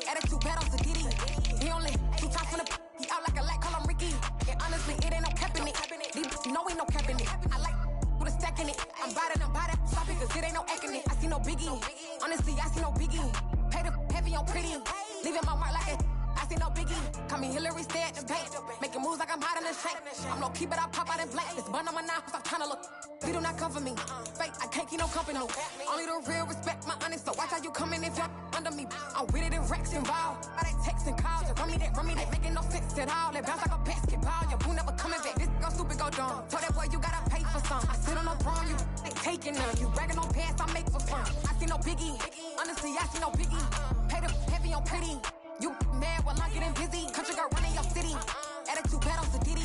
Attitude bad on Sadiddy. He only 2 times from the he out like a lack, call him Ricky. And honestly, it ain't no cap in it. These know ain't no cap in it. I like with a stack in it. I'm about it. Stop it, cause it ain't no acting it. I see no biggie. Honestly, I see no biggie. Pay the heavy on pretty. Leaving my mark like a I see no biggie. Call me Hillary, stay at the bank. Making moves like I'm hot in the shank. I'm low key, but I pop out in black. This bun on my knife, stop trying to look. They do not come for me. Fake, I can't keep no company. Only the real respect my honest. So watch how you coming if you're under me. I'm with it in Rex involved. I they text and calls. Just run me that. Making no sense at all. They bounce like a basketball. Your boo never coming back. This go stupid, go dumb. Told that boy you gotta pay for some. I sit on no throne, you ain't taking none. You bragging on pants, I make for fun. I see no biggie. Honestly, I see no biggie. Pay the heavy on pretty. You mad while I'm getting busy. Country girl running your city. Attitude bad on Sadiddy.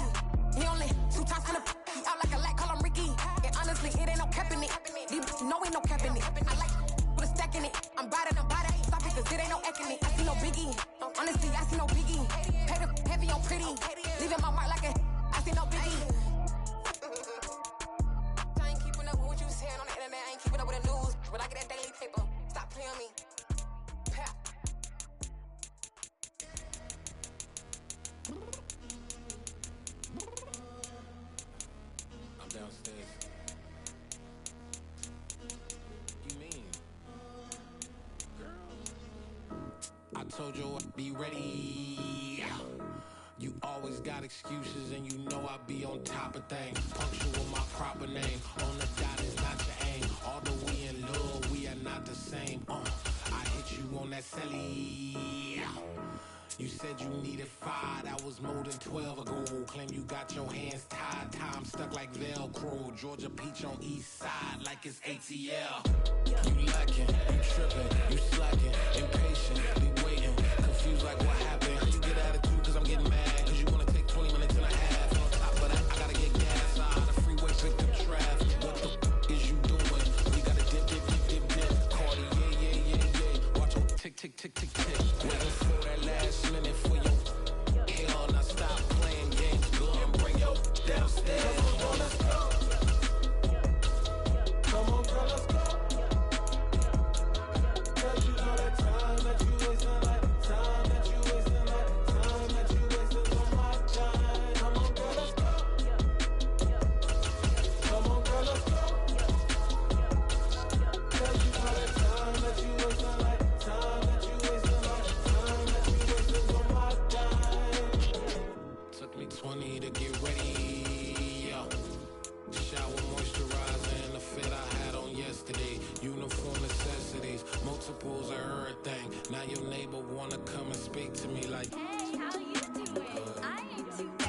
He only 2 times from the he out like a lack, call him Ricky. And honestly, it ain't no cap in it. These know ain't no cap in it. I like with a stack in it. I'm about it. Stop it, cause it ain't no acting it. I see no biggie. Honestly, I see no biggie. Pay the heavy on pretty. Leaving my mark like a I see no biggie. I ain't keeping up with what you saying on the internet. I ain't keeping up with the news. But I get that daily paper. Stop playing me. I'm downstairs. You mean? Girl. I told you I'd be ready. You always got excuses and you know I be on top of things. Punctual my proper name. On the dot is not your aim. Although we in love, we are not the same. I hit you on that celly. You said you needed 5, that was more than 12 ago. Claim you got your hands tied, time stuck like Velcro. Georgia Peach on east side like it's ATL. You lacking, you tripping, you slacking, impatient, be waiting, confused like what happened. How you get attitude cause I'm getting mad, cause you wanna take 20 minutes and a half. And on top of that, I gotta get gas out of the freeway, pick up traffic. What the f is you doing? We gotta dip, Cardi, yeah. Watch your tick, tick, tick, tick, tick. Waiting for that last minute for your hell, now stop playing games, go and bring your downstairs. Come on, let's go. Come on, girl, let's go. Cause you know that time that you wasting, like time that you wasting, like time that you wasting on my time. Come on, girl, let's go. Come on, girl, let's go. Cause you know that time that you wasting, like time that you wasting, like time that you wasting on my time. Took me 20 to get ready. Shower moisturizer and the fit I had on yesterday. Uniform necessities, multiples of everything. Now your neighbor wanna come and speak to me like, hey, how you doing? I ain't too bad.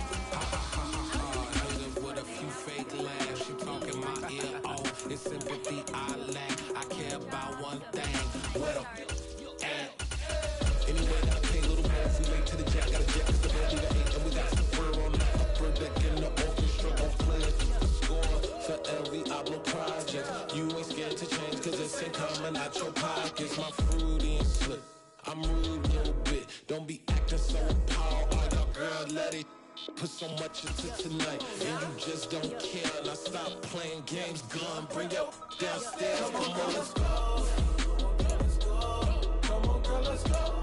Hit her with a few fake laughs. She talking my ear off. It's sympathy I lack. I care about one thing. What up? Anyway, gotta pay a little more if we late to the jack. Got a jet cause the band we got 8 and we got some fur on the upper deck in the orchestra. Don't play a score for every album project. You ain't scared to change cause it's ain't coming out your pockets. My fruity and slip. I'm rude a little bit. Don't be acting so appalled. All y'all girl, let it put so much into tonight. And you just don't care. Now stop playing games. Gun, bring your downstairs. Come on, let's go. Come on, girl, let's go.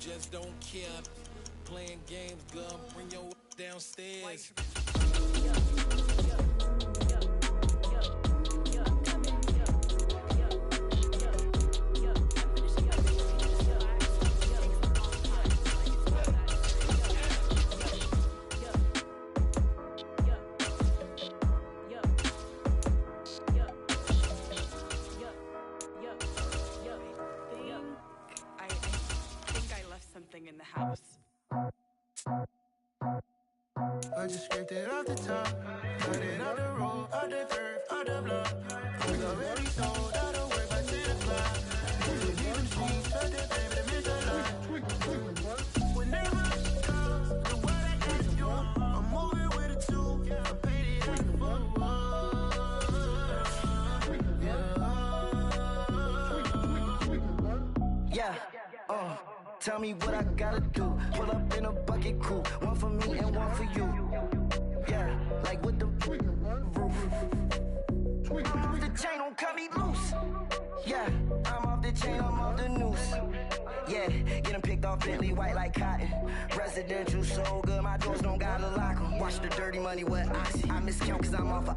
Just don't care. Playing games, gun, bring your downstairs. I just scraped it off the top, cut it out the road, out the curve, out the block. I was already sold, out of work by 10 o'clock. Too deep in the streets, felt that baby, that meant a lot. Whenever she calls, the word I gotta do, I'm moving with a two. I paid it out the book. Yeah, tell me what I gotta do. Pull up in a bucket crew, one for me and one for you. Yeah, like with the roof. I'm off the chain, don't cut me loose. Yeah, I'm off the chain, I'm off the noose. Yeah, getting picked off Bentley white like cotton. Residential so good, my doors don't gotta lock 'em. Watch the dirty money with oxy. I miscount cause I'm off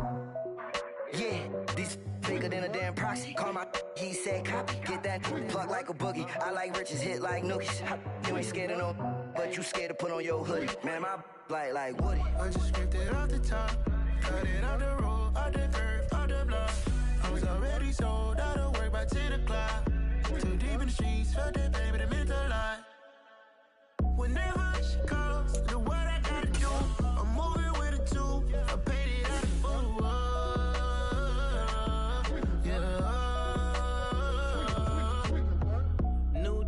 yeah, these bigger than a damn proxy. Call my he said copy. Get that plug like a boogie. I like riches, hit like nookies. You ain't scared of no, but you scared to put on your hoodie. Man, my like Woody. I just scraped it off the top, cut it out the road, out the curve, out the block. I was already sold, out of work by 10 o'clock. Too deep in the streets, felt that baby, that meant a lot. Whenever she calls, the word I gotta do, I'm moving with a two. I paid it out the fool.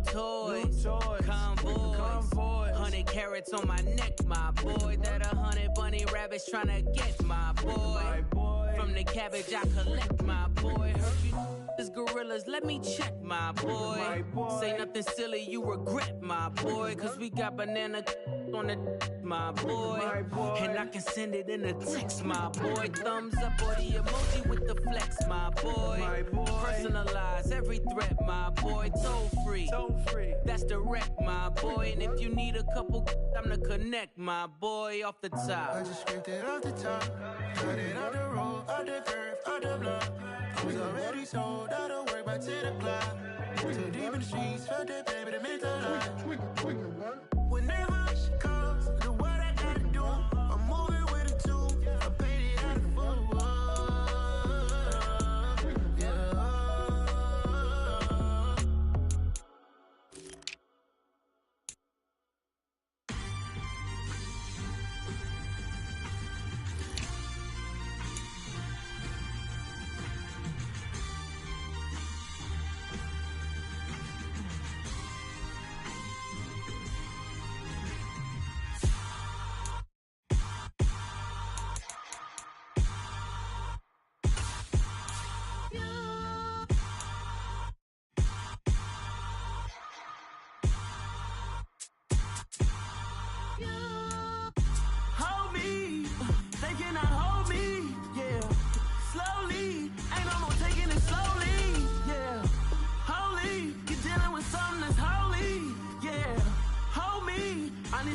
Toys, convoy, 100 carats on my neck, my boy. That 100 bunny rabbits tryna get my boy. From the cabbage I collect, my boy. Heard you is gorillas, let me check, my boy. Say nothing silly, you regret, my boy. Cause we got banana on the my boy. And I can send it in a text, my boy. Thumbs up or the emoji with the flex, my boy. Personalize every threat, my boy. Toll free. That's direct, my boy. And if you need a couple, I'm the connect, my boy. Off the top. I just scraped it off the top, cut it out the road, out the curve, out the block. I was already sold, out of work by 10 o'clock. Too deep in the streets, felt that baby, that meant a lot. Whenever she calls, the word I gotta do, I'm moving with a two. I paid it out the fool.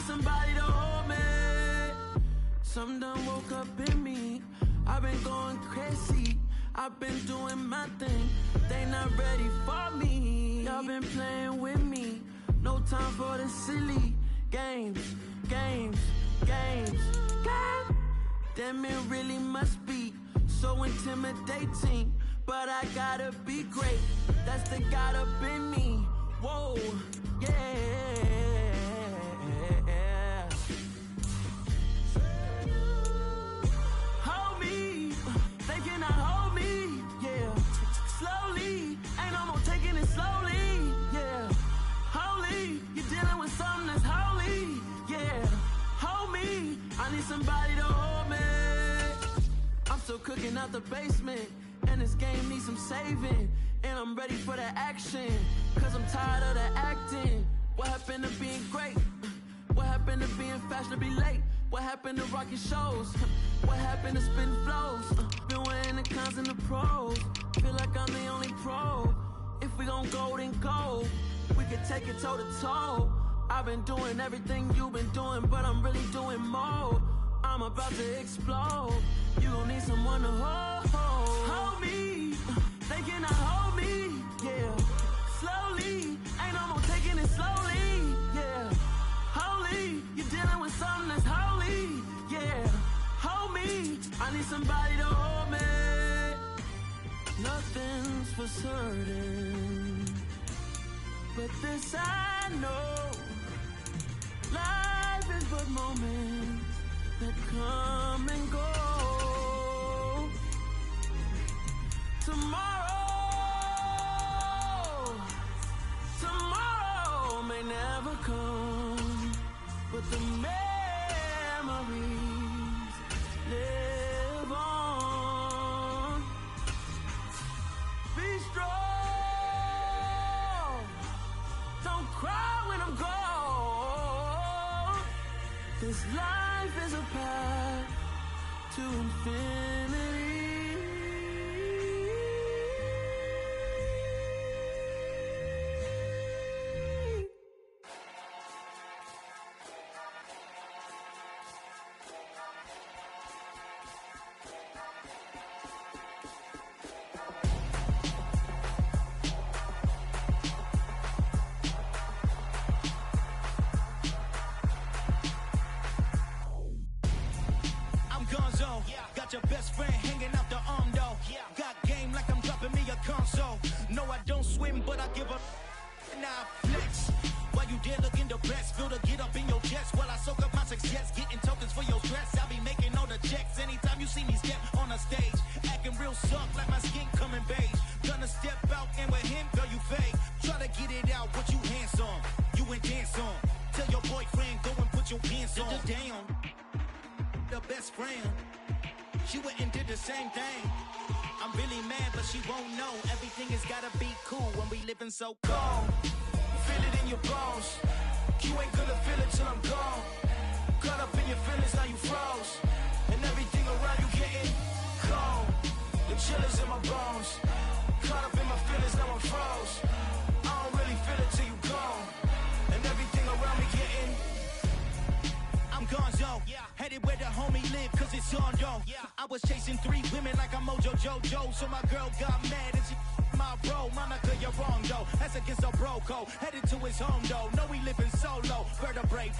Somebody to hold me. Something done woke up in me. I've been going crazy. I've been doing my thing. They not ready for me. Y'all been playing with me. No time for the silly games. Damn, it really must be so intimidating. But I gotta be great. That's the God up in me. Whoa, yeah. Somebody to hold me. I'm still cooking out the basement, and this game needs some saving. And I'm ready for the action, cause I'm tired of the acting. What happened to being great? What happened to being fashionably late? What happened to rocking shows? What happened to spitting flows? Been weighing the cons and the pros. Feel like I'm the only pro. If we gon' go, then go. We can take it toe to toe. I've been doing everything you've been doing, but I'm really doing more. I'm about to explode. You gon' need someone to hold me. They cannot hold me, yeah. Slowly, ain't no more taking it slowly, yeah. Holy, you're dealing with something that's holy, yeah. Hold me, I need somebody to hold me. Nothing's for certain, but this I know. Life is but moments that come and go. Tomorrow may never come, but the memories live on. Be strong, don't cry when I'm gone. This life is a path to infinity. Got your best friend hanging out the arm though. Got game like I'm dropping me a console. No, I don't swim, but I give a now flex. While you there looking depressed, feel to get up in your chest while I soak up my success, getting tokens for your stress. I'll be making all the checks anytime you see me step on a stage, acting real soft like my skin coming beige. Gonna step out and with him, girl, you fake. Try to get it out, but you handsome, you ain't dance on. Tell your boyfriend go and put your pants on. Down, the best friend. She went and did the same thing. I'm really mad, but she won't know. Everything has gotta be cool when we living so cold. Feel it in your bones. You ain't gonna feel it till I'm gone. Caught up in your feelings, now you froze. And everything around you getting cold. The chill is in my bones. Caught up in my feelings, now I'm froze. I don't really feel it till you gone. And everything around me getting I'm gonzo, headed where the homie live, cause it's on though. I was chasing 3 women like I'm Mojo Jojo, so my girl got mad and she my bro. Monica, you're wrong though, that's against a bro code. Headed to his home though, no we living solo. Vertebrae,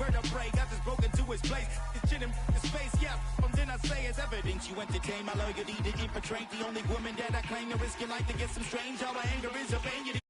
got this broken to his place. It's chin in his face, from then I say it's evidence. You entertain my loyalty to infiltrate. The only woman that I claim to risk your life to get some strange. All my anger is a pain.